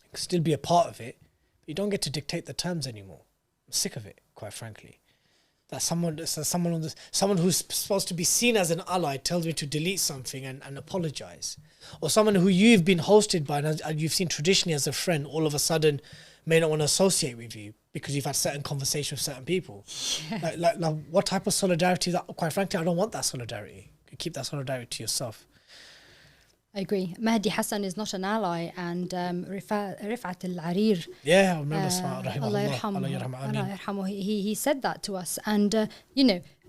you can still be a part of it, but you don't get to dictate the terms anymore. I'm sick of it, quite frankly. That someone who's supposed to be seen as an ally tells me to delete something and apologize. Or someone who you've been hosted by and you've seen traditionally as a friend all of a sudden may not want to associate with you because you've had certain conversations with certain people. Like what type of solidarity that, quite frankly, I don't want that solidarity. You keep that solidarity to yourself. I agree. Mahdi Hassan is not an ally, and Rifat al-Arir. Yeah, I remember. Allah yarhamu. He said that to us, and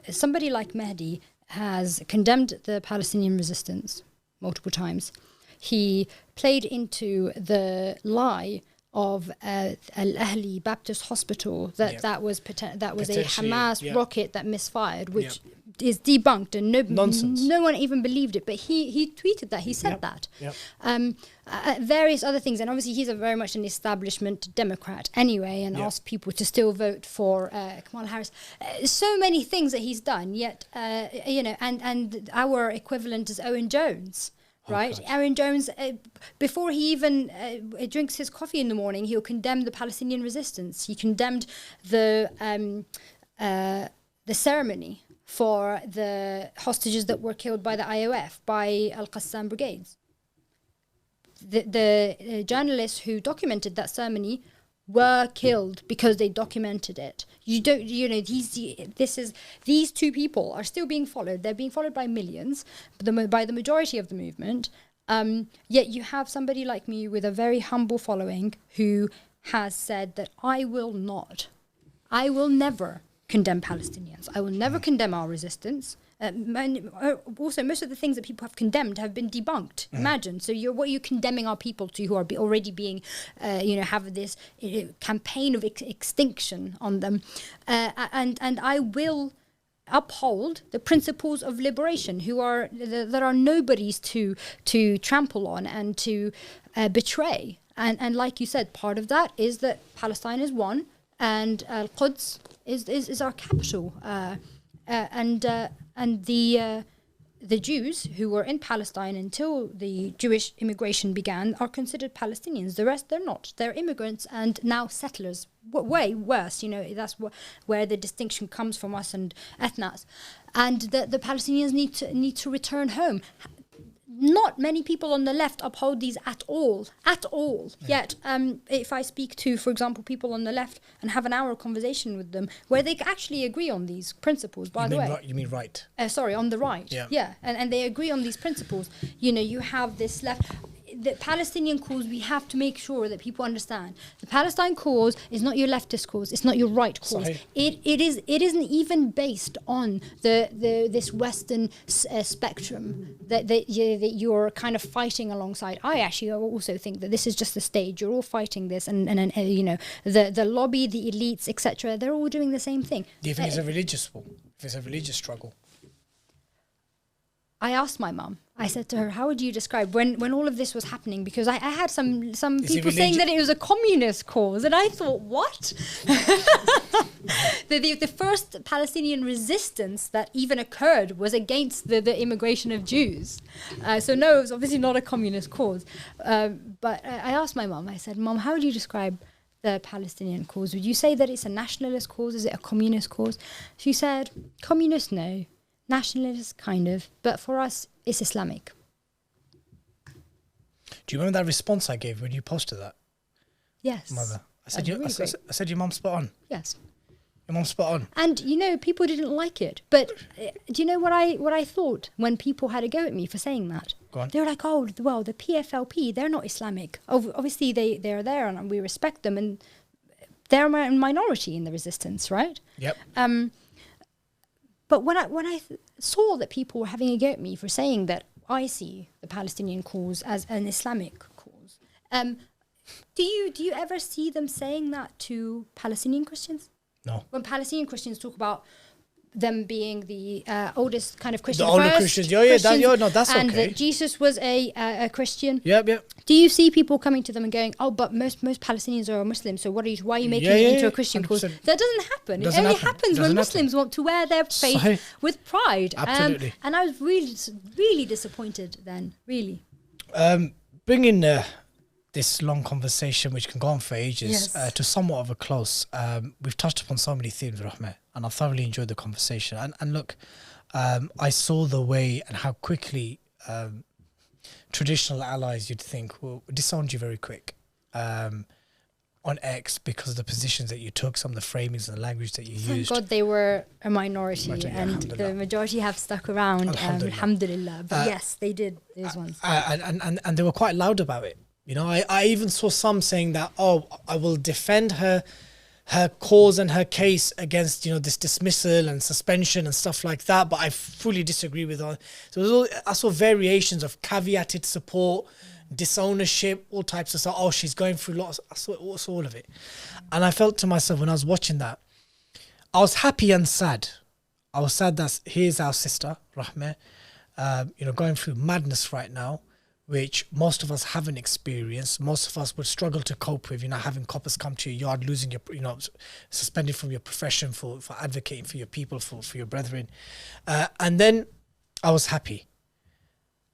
somebody like Mahdi has condemned the Palestinian resistance multiple times. He played into the lie of Al-Ahli Baptist Hospital that was a Hamas rocket that misfired, which is debunked, and no one even believed it. But he tweeted that, he said that. Various other things, and obviously he's very much an establishment Democrat anyway, and asked people to still vote for Kamala Harris. So many things that he's done, yet and our equivalent is Owen Jones. Right, Aaron Jones, before he even drinks his coffee in the morning, he'll condemn the Palestinian resistance. He condemned the ceremony for the hostages that were killed by the IOF, by Al-Qassam brigades. The journalists who documented that ceremony were killed because they documented it. These two people are still being followed. They're being followed by millions, by the majority of the movement. Yet you have somebody like me with a very humble following who has said that I will never condemn Palestinians. I will never condemn our resistance. Also, most of the things that people have condemned have been debunked. Imagine. So what are you condemning our people to, who are already being, have this campaign of extinction on them? And I will uphold the principles of liberation, that are nobodies to trample on and to betray. And like you said, part of that is that Palestine is one, and Al-Quds is our capital. And the Jews who were in Palestine until the Jewish immigration began are considered Palestinians. The rest, they're not. They're immigrants and now settlers. Way worse, that's where the distinction comes from us and ethnos. And the Palestinians need to return home. Not many people on the left uphold these at all. Yet, if I speak to, for example, people on the left and have an hour conversation with them where they actually agree on these principles, by the way. You mean right? Sorry, on the right. Yeah. And they agree on these principles. You have this left. The Palestinian cause, we have to make sure that people understand. The Palestine cause is not your leftist cause. It's not your right cause. It isn't even based on this Western spectrum that you're kind of fighting alongside. I actually also think that this is just a stage. You're all fighting this, and the lobby, the elites, etc. They're all doing the same thing. Do you think it's a religious war? If it's a religious struggle? I asked my mum. I said to her, how would you describe when all of this was happening? Because I had some people saying that it was a communist cause. And I thought, what? the first Palestinian resistance that even occurred was against the immigration of Jews. So no, it was obviously not a communist cause. But I asked my mum, I said, Mum, how would you describe the Palestinian cause? Would you say that it's a nationalist cause? Is it a communist cause? She said, communist, no. Nationalist, kind of, but for us, it's Islamic. Do you remember that response I gave when you posted that? Yes. Mother. I said your mum's spot on. Yes. Your mum's spot on. And, people didn't like it. But do you know what I thought when people had a go at me for saying that? Go on. They were like, oh, well, the PFLP, they're not Islamic. Obviously, they are there and we respect them. And they're a minority in the resistance, right? Yep. But when I saw that people were having a go at me for saying that I see the Palestinian cause as an Islamic cause, do you ever see them saying that to Palestinian Christians? No. When Palestinian Christians talk about them being the oldest kind of Christian, the older Christians, that's okay. And that Jesus was a Christian. Yep. Do you see people coming to them and going, "Oh, but most Palestinians are Muslims, so why are you making it into a Christian cause?" That doesn't happen. It only happens when Muslims want to wear their faith with pride. Absolutely. And I was really disappointed then. Really. Bringing this long conversation, which can go on for ages, to somewhat of a close. We've touched upon so many themes, Rahmeh, and I thoroughly enjoyed the conversation. And look, I saw the way and how quickly traditional allies, you'd think, will disowned you very quick on X because of the positions that you took, some of the framings and the language that you used. Thank God they were a minority and the majority have stuck around. Alhamdulillah. But yes, they did, those ones. And they were quite loud about it. I even saw some saying that, I will defend her cause and her case against, this dismissal and suspension and stuff like that, but I fully disagree with her. So I saw variations of caveated support, disownership, all types of stuff. Oh, she's going through lots. I saw all of it. And I felt to myself when I was watching that, I was happy and sad. I was sad that here's our sister, Rahmeh, going through madness right now, which most of us haven't experienced. Most of us would struggle to cope with, having coppers come to your yard, losing your, suspended from your profession for advocating for your people, for your brethren. And then I was happy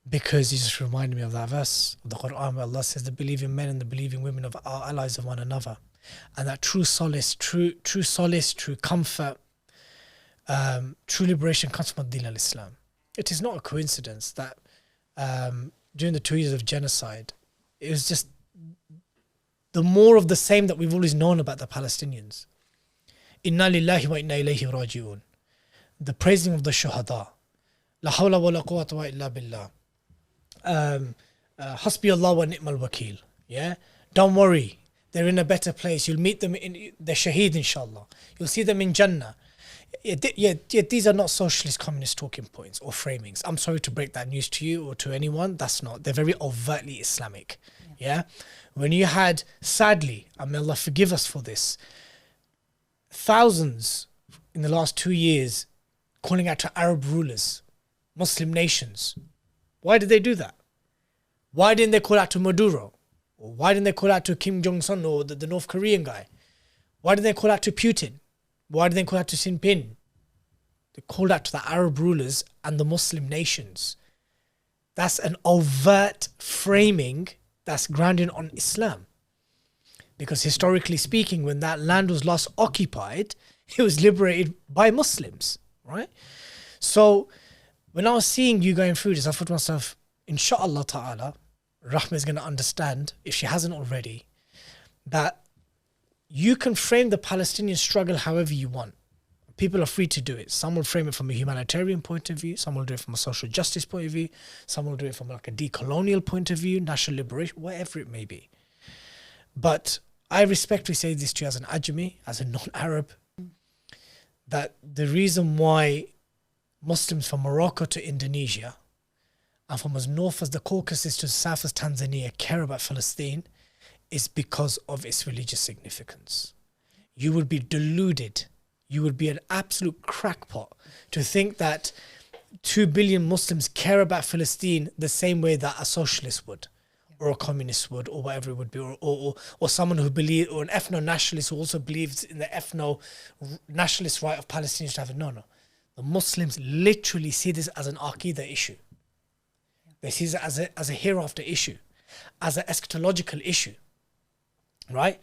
because you just reminded me of that verse of the Quran where Allah says the believing men and the believing women are allies of one another. And that true solace, true comfort, true liberation comes from Din al-Islam. It is not a coincidence that during the 2 years of genocide, it was just the more of the same that we've always known about the Palestinians. Inna lillahi wa inna ilayhi raji'un. The praising of the shuhada. La hawla wa la quwwata wa illa billah. Hasbi Allah wa ni'mal wakil. Yeah? Don't worry. They're in a better place. You'll meet them in the shaheed, inshallah. You'll see them in Jannah. Yeah, these are not socialist communist talking points or framings. I'm sorry to break that news to you or to anyone. That's not. They're very overtly Islamic. Yeah? When you had, sadly, and may Allah forgive us for this, thousands in the last 2 years calling out to Arab rulers, Muslim nations. Why did they do that? Why didn't they call out to Maduro? Or why didn't they call out to Kim Jong-un or the North Korean guy? Why didn't they call out to Putin? Why didn't they call out to Xi Jinping? They called out to the Arab rulers and the Muslim nations. That's an overt framing that's grounded on Islam. Because historically speaking, when that land was last occupied, it was liberated by Muslims, right? So when I was seeing you going through this, I thought to myself, inshallah ta'ala, Rahmeh is going to understand, if she hasn't already, that you can frame the Palestinian struggle however you want. People are free to do it. Some will frame it from a humanitarian point of view. Some will do it from a social justice point of view. Some will do it from like a decolonial point of view, national liberation, whatever it may be. But I respectfully say this to you as an Ajami, as a non-Arab, that the reason why Muslims from Morocco to Indonesia and from as north as the Caucasus to as south as Tanzania care about Palestine is because of its religious significance. You would be deluded. You would be an absolute crackpot to think that 2 billion Muslims care about Palestine the same way that a socialist would, or a communist would, or whatever it would be, or someone who believes, or an ethno-nationalist who also believes in the ethno-nationalist right of Palestinians to have it. No. The Muslims literally see this as an Aqidah issue. They see it as a hereafter issue, as an eschatological issue, right?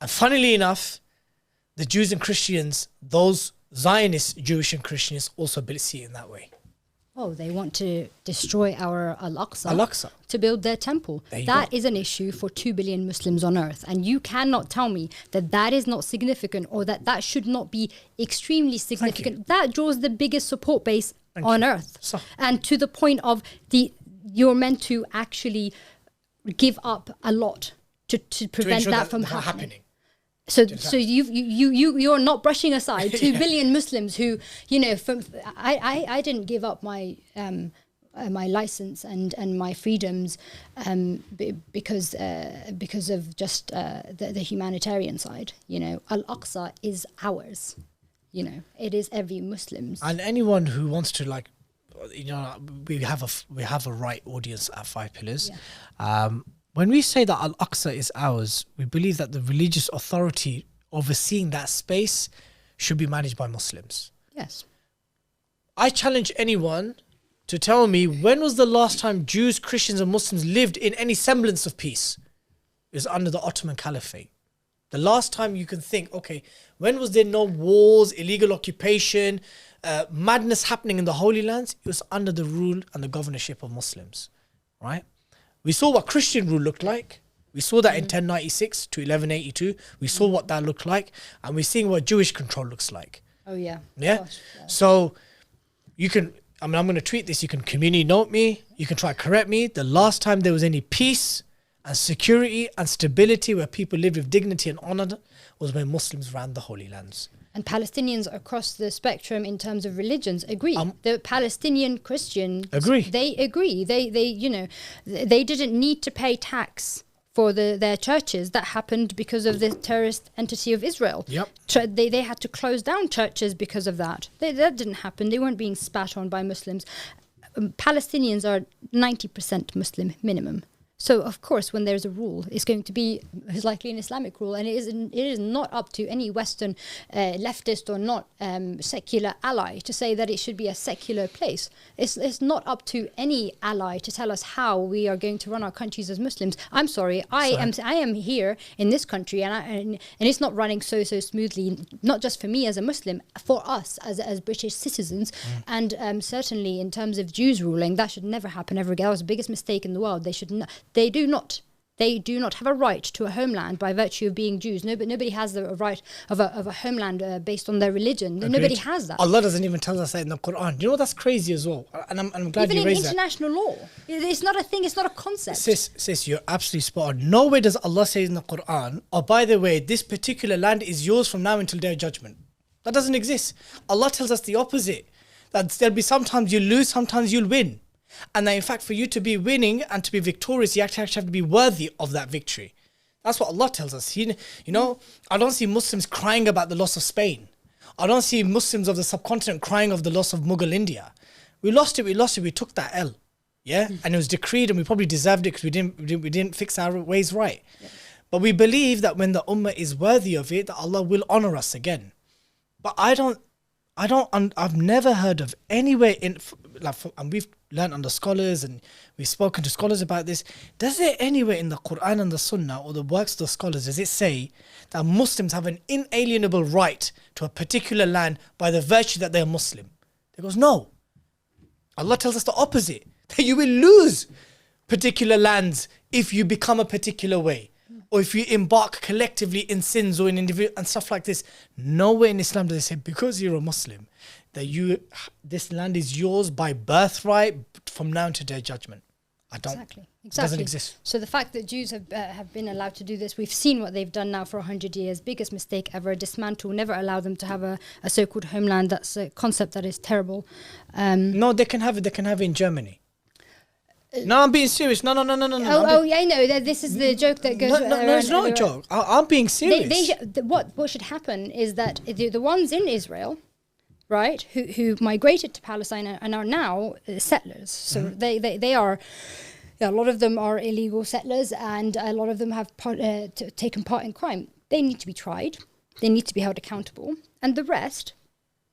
And funnily enough, the Jews and Christians, those Zionist Jewish and Christians also see it in that way. Oh, they want to destroy our Al-Aqsa to build their temple. That is an issue for 2 billion Muslims on earth. And you cannot tell me that that is not significant or that should not be extremely significant. That draws the biggest support base on earth. So. And to the point of you're meant to actually give up a lot to prevent that from happening. So you're not brushing aside 2 billion Muslims who, you know, I didn't give up my my license and my freedoms because of just the humanitarian side. You know, Al-Aqsa is ours. You know, it is every Muslim's. And anyone who wants to, like, you know, we have a right audience at Five Pillars. Yeah. When we say that Al-Aqsa is ours, we believe that the religious authority overseeing that space should be managed by Muslims. Yes. I challenge anyone to tell me, when was the last time Jews, Christians and Muslims lived in any semblance of peace? It was under the Ottoman Caliphate. The last time you can think, okay, when was there no wars, illegal occupation, madness happening in the Holy Lands? It was under the rule and the governorship of Muslims, right? We saw what Christian rule looked like. We saw that in 1096 to 1182. We saw what that looked like. And we're seeing what Jewish control looks like. Oh, yeah. Yeah? Gosh, yeah. So you can, I mean, I'm going to tweet this. You can community note me. You can try to correct me. The last time there was any peace and security and stability where people lived with dignity and honor was when Muslims ran the Holy Lands. And Palestinians across the spectrum in terms of religions agree. The Palestinian Christians they agree. They you know, they didn't need to pay tax for their churches. That happened because of the terrorist entity of Israel. Yep. They had to close down churches because of that. That didn't happen. They weren't being spat on by Muslims. Palestinians are 90% Muslim minimum. So, of course, when there's a rule, it's going to be likely an Islamic rule. And it is not up to any Western leftist or not secular ally to say that it should be a secular place. It's not up to any ally to tell us how we are going to run our countries as Muslims. I'm sorry, I am here in this country, and it's not running so smoothly, not just for me as a Muslim, for us as British citizens. And certainly in terms of Jews ruling, that should never happen ever again. That was the biggest mistake in the world. They do not They do not have a right to a homeland by virtue of being Jews. Nobody has the right of a homeland based on their religion. Agreed. Nobody has that. Allah doesn't even tell us that in the Quran. You know that's crazy as well? And I'm glad Even you in raised that. international law. It's not a thing, it's not a concept. Sis, you're absolutely spot on. Nowhere does Allah say in the Quran, oh, by the way, this particular land is yours from now until Day of Judgment. That doesn't exist. Allah tells us the opposite. That there'll be sometimes you lose, sometimes you'll win. And that in fact, for you to be winning and to be victorious, you actually have to be worthy of that victory. That's what Allah tells us. You know, I don't see Muslims crying about the loss of Spain. I don't see Muslims of the subcontinent crying of the loss of Mughal India. We lost it, we took that L. Yeah? And it was decreed and we probably deserved it because we didn't fix our ways right. Yeah. But we believe that when the Ummah is worthy of it, that Allah will honor us again. But I've never heard of anywhere in, and we've learned under scholars and we've spoken to scholars about this. Does there anywhere in the Quran and the Sunnah or the works of the scholars, does it say that Muslims have an inalienable right to a particular land by the virtue that they're Muslim? It goes, no. Allah tells us the opposite, that you will lose particular lands if you become a particular way. Or if you embark collectively in sins or in individual and stuff like this. Nowhere in Islam do they say, because you're a Muslim, that this land is yours by birthright from now to Day of Judgment. Exactly. It doesn't exist. So the fact that Jews have been allowed to do this, we've seen what they've done now for 100 years. Biggest mistake ever. Dismantle. Never allow them to have a so-called homeland. That's a concept that is terrible. No, they can have it. They can have it in Germany. No, I'm being serious. No. Yeah, I know. This is the joke that goes. No, it's not a joke. I'm being serious. What should happen is that the ones in Israel, right, who migrated to Palestine and are now settlers. So they are. A lot of them are illegal settlers, and a lot of them have taken part in crime. They need to be tried. They need to be held accountable, and the rest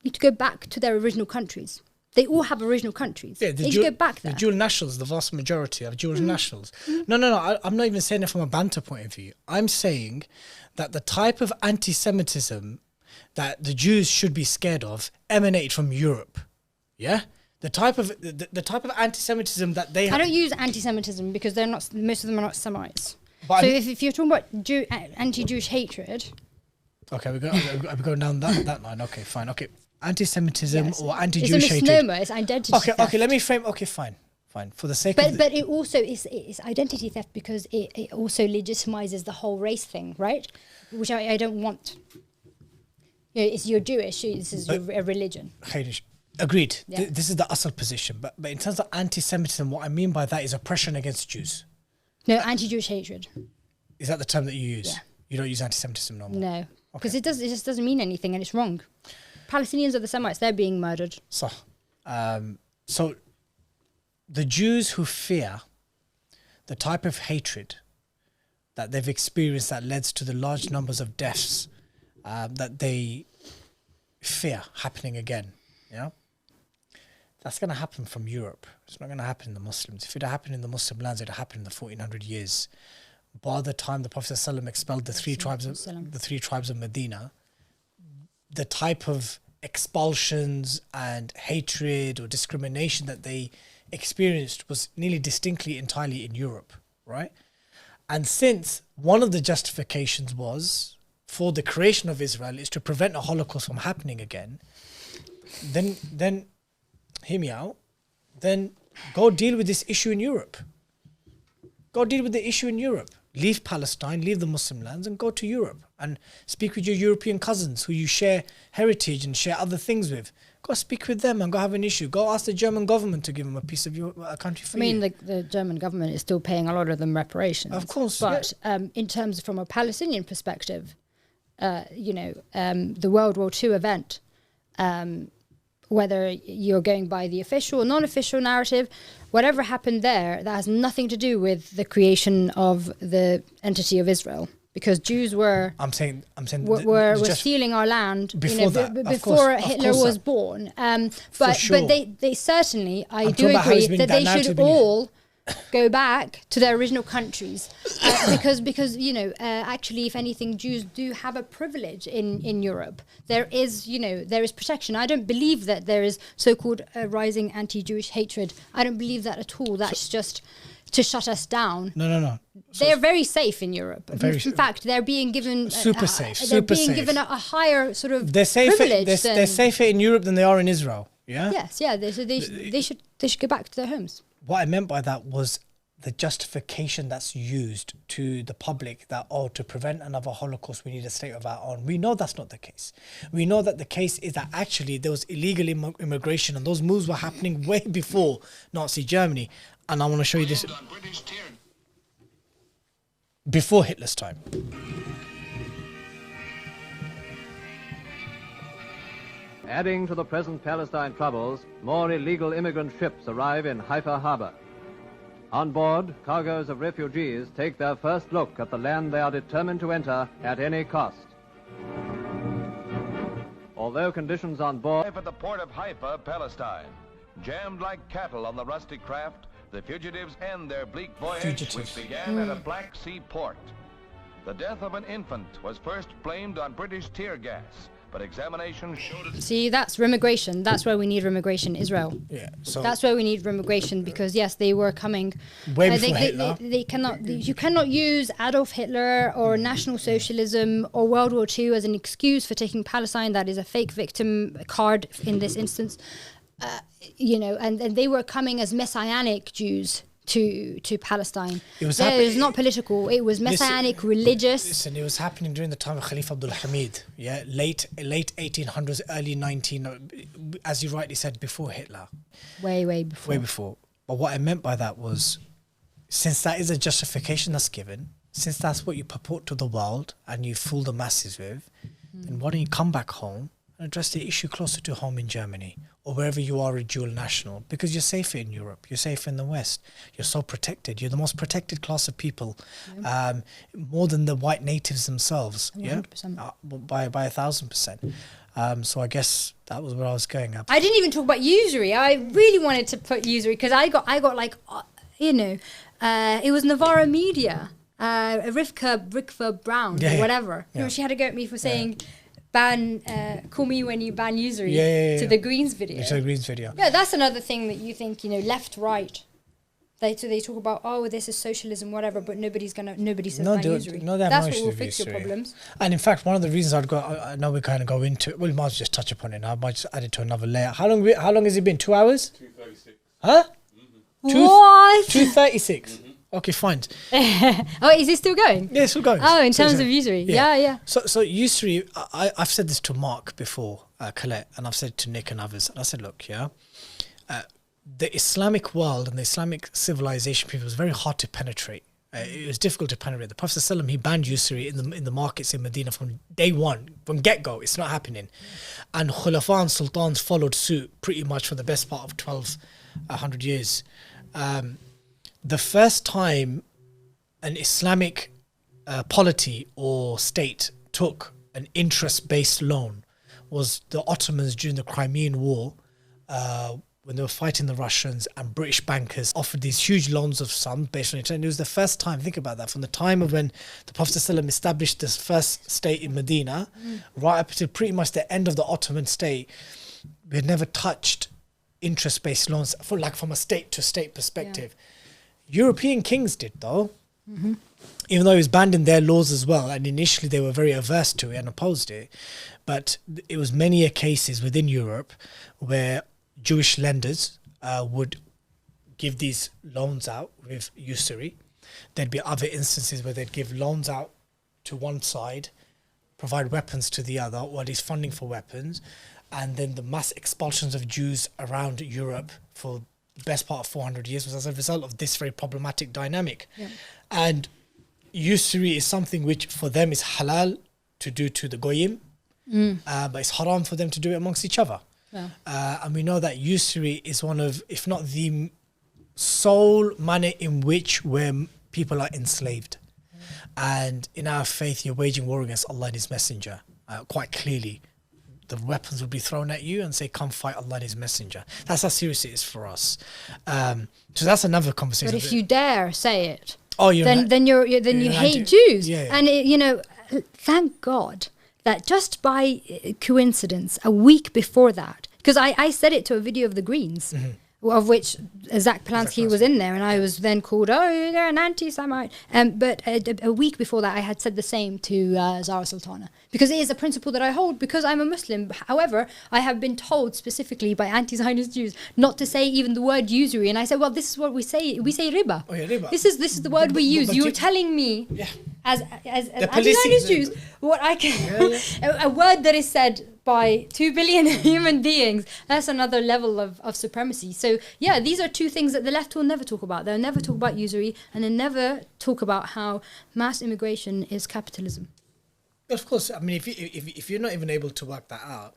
need to go back to their original countries. They all have original countries. Yeah, they go back there. The dual nationals, the vast majority have dual nationals. No. I'm not even saying it from a banter point of view. I'm saying that the type of anti-Semitism that the Jews should be scared of emanated from Europe. Yeah? The type of anti-Semitism that they have. I don't use anti-Semitism because they're not. Most of them are not Semites. But so if you're talking about anti-Jewish hatred. Okay, we're going down that line. Okay, fine. Okay. Anti-Semitism or anti-Jewish hatred. It's a misnomer. It's identity theft. Okay. Let me frame. Okay, fine. For the sake of. But it also is identity theft because it also legitimizes the whole race thing, right? Which I don't want. It's you're Jewish. This is your religion. Agreed. Yeah. This is the asl position. But in terms of anti-Semitism, what I mean by that is oppression against Jews. No, anti-Jewish hatred. Is that the term that you use? Yeah. You don't use anti-Semitism no more? No, because it just doesn't mean anything and it's wrong. Palestinians are the Semites. They're being murdered. So the Jews who fear the type of hatred that they've experienced that leads to the large numbers of deaths that they fear happening again, that's going to happen from Europe. It's not going to happen in the Muslims. If it had happened in the Muslim lands, it would happen in the 1400 years. By the time the Prophet ﷺ expelled the three tribes of Medina, the type of expulsions and hatred or discrimination that they experienced was nearly distinctly entirely in Europe, right? And since one of the justifications was for the creation of Israel is to prevent a Holocaust from happening again, then hear me out, then go deal with this issue in Europe. Go deal with the issue in Europe. Leave Palestine, leave the Muslim lands and go to Europe and speak with your European cousins who you share heritage and share other things with. Go speak with them and go have an issue. Go ask the German government to give them a piece of your country for you. I mean, the German government is still paying a lot of them reparations. Of course. But in terms from a Palestinian perspective, the World War II event, whether you're going by the official or non-official narrative, whatever happened there, that has nothing to do with the creation of the entity of Israel. Because Jews were stealing our land before Hitler was born. But they certainly, I do agree that they should all go back to their original countries because actually, if anything, Jews do have a privilege in Europe. There is protection. I don't believe that there is so-called rising anti-Jewish hatred. I don't believe that at all. That's just to shut us down. No. So they're very safe in Europe. Very in fact, they're being given super safe. They're Super being safe. given a higher sort of They're safer. privilege. They're safer in Europe than they are in Israel. Yeah. Yes, yeah. They should go back to their homes. What I meant by that was the justification that's used to the public that, to prevent another Holocaust, we need a state of our own. We know that's not the case. We know that the case is that actually there was illegal immigration, and those moves were happening way before Nazi Germany. And I want to show you this. Before Hitler's time. Adding to the present Palestine troubles, more illegal immigrant ships arrive in Haifa harbor. On board, cargoes of refugees take their first look at the land they are determined to enter at any cost. Although conditions on board... At the port of Haifa, Palestine, jammed like cattle on the rusty craft, the fugitives end their bleak voyage, which began at a Black Sea port. The death of an infant was first blamed on British tear gas, but examination showed it... See, that's remigration. That's where we need remigration, Israel. Yeah, so that's where we need remigration, because yes, they were coming. Way before Hitler. They cannot. You cannot use Adolf Hitler or National Socialism or World War II as an excuse for taking Palestine. That is a fake victim card in this instance. And they were coming as messianic Jews to Palestine. It was not political. It was messianic, religious. Listen, it was happening during the time of Khalifa Abdul Hamid. Yeah, late 1800s, early 19, as you rightly said, before Hitler. Way before. Way before. But what I meant by that was, since that is a justification that's given, since that's what you purport to the world and you fool the masses with, then why don't you come back home and address the issue closer to home in Germany or wherever you are a dual national, because you're safer in Europe, you're safer in the West, you're so protected, you're the most protected class of people, more than the white natives themselves, 100%. By 1,000%. So I guess that was where I was going up. I didn't even talk about usury. I really wanted to put usury because I got like, it was Navarra Media, Rivka Brown, or whatever. You know, she had to go at me for saying... call me when you ban usury to the Greens video. To the Greens video. Yeah, that's another thing that you think, left, right. They talk about, this is socialism, whatever, but nobody says ban usury. That's what will fix your problems. And in fact, one of the reasons I know we kind of go into it, we might just touch upon it now, I might just add it to another layer. How long has it been? 2 hours? 2:36. Huh? What? 2:36. Okay, fine. Is it still going? Yeah, it's still going. Oh, in terms of usury. Yeah. So usury, I've said this to Mark before, Colette, and I've said to Nick and others, and I said, look, the Islamic world and the Islamic civilization people was very hard to penetrate. It was difficult to penetrate. The Prophet ﷺ, he banned usury in the markets in Medina from day one, from get-go. It's not happening. And Khulafa and Sultans followed suit pretty much for the best part of 1,200 years. The first time an Islamic polity or state took an interest-based loan was the Ottomans during the Crimean War, when they were fighting the Russians, and British bankers offered these huge loans of sums based on interest. And it was the first time, think about that, from the time of when the Prophet ﷺ established this first state in Medina, right up to pretty much the end of the Ottoman state, we had never touched interest-based loans from a state-to-state perspective. European kings did, though, even though it was banned in their laws as well, and initially they were very averse to it and opposed it. But it was many cases within Europe where Jewish lenders would give these loans out with usury. There'd be other instances where they'd give loans out to one side, provide weapons to the other, or at least funding for weapons, and then the mass expulsions of Jews around Europe for the best part of 400 years was as a result of this very problematic dynamic. And usury is something which for them is halal to do to the goyim, but it's haram for them to do it amongst each other. And we know that usury is one of, if not the sole manner in which where people are enslaved. And in our faith, you're waging war against Allah and His Messenger, quite clearly. The weapons will be thrown at you and say, come fight Allah and His Messenger. That's how serious it is for us. So that's another conversation. But if you dare say it, then you hate Jews. And thank God that just by coincidence, a week before that, because I said it to a video of the Greens, of which Zach Polanski was in there, and I was then called, they're an anti-Semite. But a week before that, I had said the same to Zara Sultana, because it is a principle that I hold because I'm a Muslim. However, I have been told specifically by anti-Zionist Jews not to say even the word usury, and I said, well, this is what we say. We say riba. Oh, yeah, riba. This is the word we use. You're telling me, as anti-Zionist Jews, what I can a word that is said by 2 billion human beings, that's another level of supremacy. So yeah, these are two things that the left will never talk about. They'll never talk about usury, and they'll never talk about how mass immigration is capitalism. Of course, I mean, if you're not even able to work that out,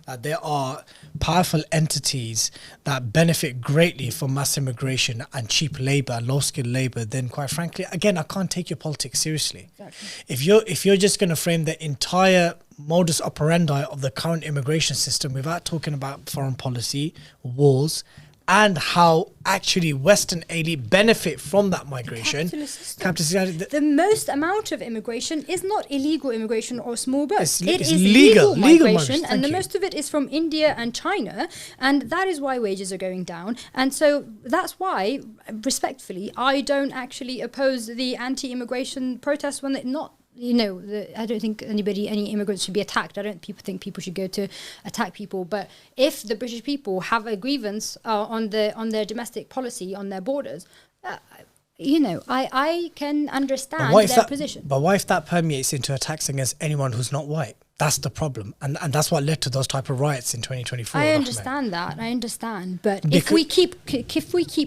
that there are powerful entities that benefit greatly from mass immigration and cheap labour, low-skilled labour, then quite frankly, again, I can't take your politics seriously. Exactly. If you're just going to frame the entire modus operandi of the current immigration system without talking about foreign policy, wars, and how actually Western elite benefit from that migration. The most amount of immigration is not illegal immigration or small boats. It is legal migration, and the most of it is from India and China, and that is why wages are going down. And so that's why, respectfully, I don't actually oppose the anti-immigration protests when they're not. I don't think any immigrants should be attacked. I don't think people should go to attack people. But if the British people have a grievance on their domestic policy, on their borders, I can understand their position. But what if that permeates into attacks against anyone who's not white? That's the problem, and that's what led to those type of riots in 2024. I understand that. But if we keep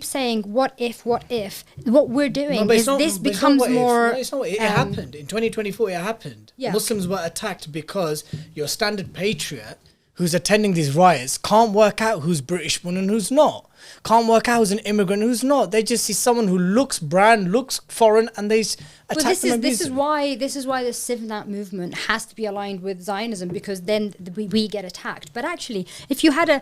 saying what if, what we're doing becomes more. It's not. It happened in 2024. It happened. Yeah. Muslims were attacked because your standard patriot who's attending these riots can't work out who's British born and who's not. Can't work out who's an immigrant, who's not. They just see someone who looks brown, looks foreign, and they attack them. This is why the Sivnat movement has to be aligned with Zionism, because then we get attacked. But actually, if you had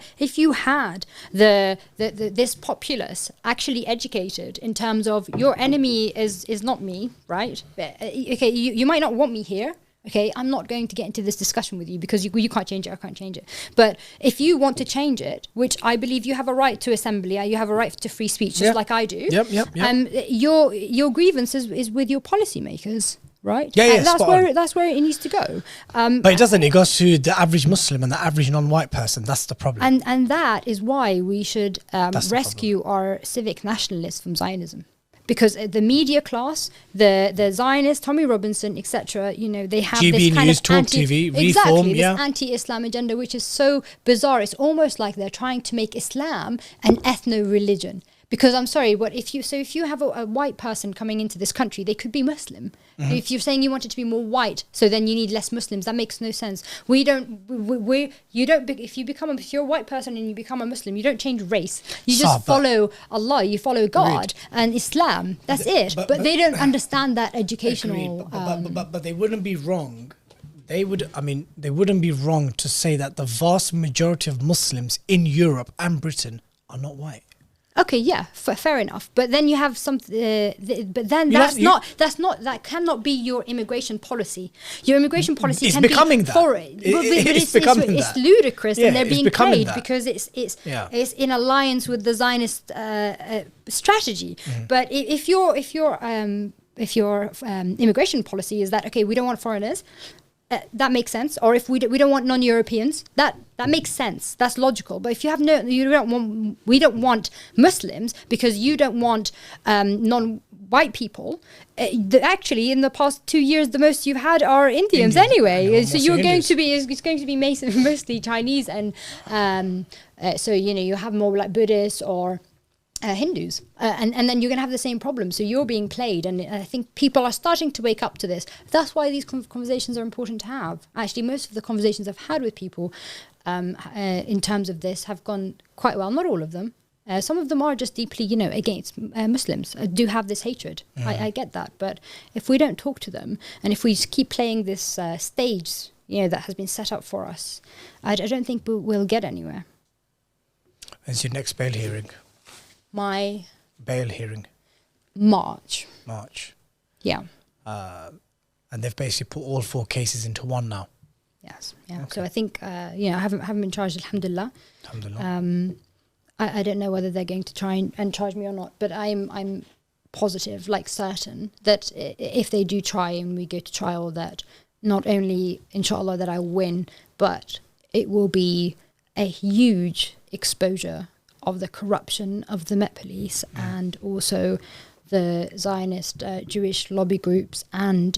this populace actually educated in terms of your enemy is not me, right? Okay, you might not want me here. Okay, I'm not going to get into this discussion with you because you can't change it, I can't change it. But if you want to change it, which I believe you have a right to assembly, you have a right to free speech, just like I do. Your grievance is with your policymakers, right? Yeah, that's where it needs to go. But it doesn't. It goes to the average Muslim and the average non-white person. That's the problem. And that is why we should rescue our civic nationalists from Zionism. Because the media class, the Zionists, Tommy Robinson, etc., they have GB this kind News, of Talk TV, Reform, this anti-Islam agenda, which is so bizarre. It's almost like they're trying to make Islam an ethno-religion. Because I'm sorry, if you have a white person coming into this country, they could be Muslim. Mm-hmm. If you're saying you want it to be more white, so then you need less Muslims, that makes no sense. If you're a white person and you become a Muslim, you don't change race. You just follow Allah, you follow God and Islam. That's it. But they don't understand that educational. But they wouldn't be wrong. They wouldn't be wrong to say that the vast majority of Muslims in Europe and Britain are not white. Okay, yeah, fair enough. But then you have that cannot be your immigration policy. Your immigration policy can be for it. It's ludicrous, and they're being played because it's in alliance with the Zionist strategy. Mm-hmm. But if your immigration policy is that, okay, we don't want foreigners, that makes sense. Or if we don't want non-Europeans, that makes sense. That's logical. But if you have we don't want Muslims because you don't want non-white people. Actually, in the past 2 years, the most you've had are Indians anyway. So you're going to be it's going to be mostly Chinese, and so you have more like Buddhists or Hindus, and then you're going to have the same problem. So you're being played, and I think people are starting to wake up to this. That's why these conversations are important to have. Actually, most of the conversations I've had with people in terms of this have gone quite well. Not all of them. Some of them are just deeply, against Muslims, do have this hatred. I get that. But if we don't talk to them, and if we just keep playing this stage, that has been set up for us, I don't think we'll get anywhere. When's your next bail hearing? My bail hearing? March. Yeah. And they've basically put all 4 cases into one now. Yes. Yeah. Okay. So I think I haven't been charged. Alhamdulillah. I don't know whether they're going to try and charge me or not, but I'm positive, like certain, that if they do try and we go to trial, that not only, inshallah, that I win, but it will be a huge exposure of the corruption of the Met Police and also the Zionist Jewish lobby groups and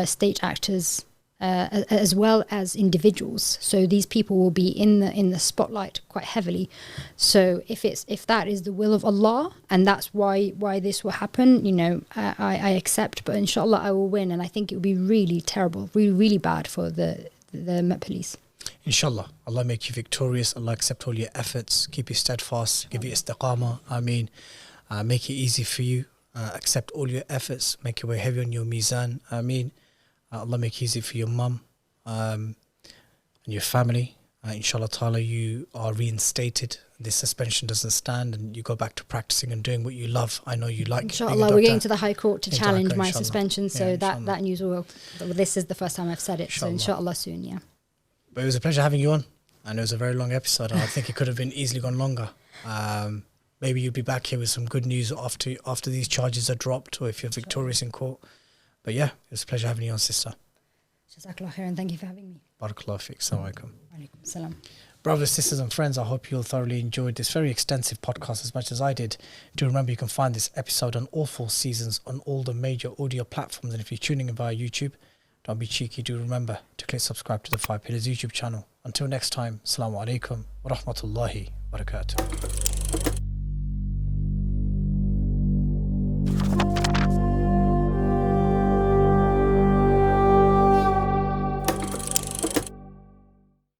state actors, as well as individuals. So these people will be in the spotlight quite heavily. So if that is the will of Allah and that's why this will happen, you know, I accept. But inshallah, I will win, and I think it would be really terrible, really bad for the Met Police. Inshallah, Allah make you victorious. Allah accept all your efforts. Keep you steadfast. Give you istiqamah. Ameen. Make it easy for you. Accept all your efforts. Make your way heavy on your mizan. Ameen. Allah make it easy for your mum and your family. Inshallah ta'ala, you are reinstated. This suspension doesn't stand and you go back to practicing and doing what you love. I know you like. Inshallah, we're going to the High Court to challenge my suspension. So that news will, this is the first time I've said it. So inshallah soon, yeah. But it was a pleasure having you on. And it was a very long episode. I think it could have been easily gone longer. Maybe you'll be back here with some good news after these charges are dropped, or if you're victorious in court. But yeah, it was a pleasure having you on, sister. Jazakallah khair, and thank you for having me. Barakallah fiqh. Assalamu alaikum. Alaikum salam. Brothers, sisters and friends, I hope you'll thoroughly enjoyed this very extensive podcast as much as I did. Do remember you can find this episode on all 4 seasons on all the major audio platforms. And if you're tuning in via YouTube, don't be cheeky. Do remember to click subscribe to the 5 Pillars YouTube channel. Until next time, Assalamu alaikum wa rahmatullahi wa barakatuh.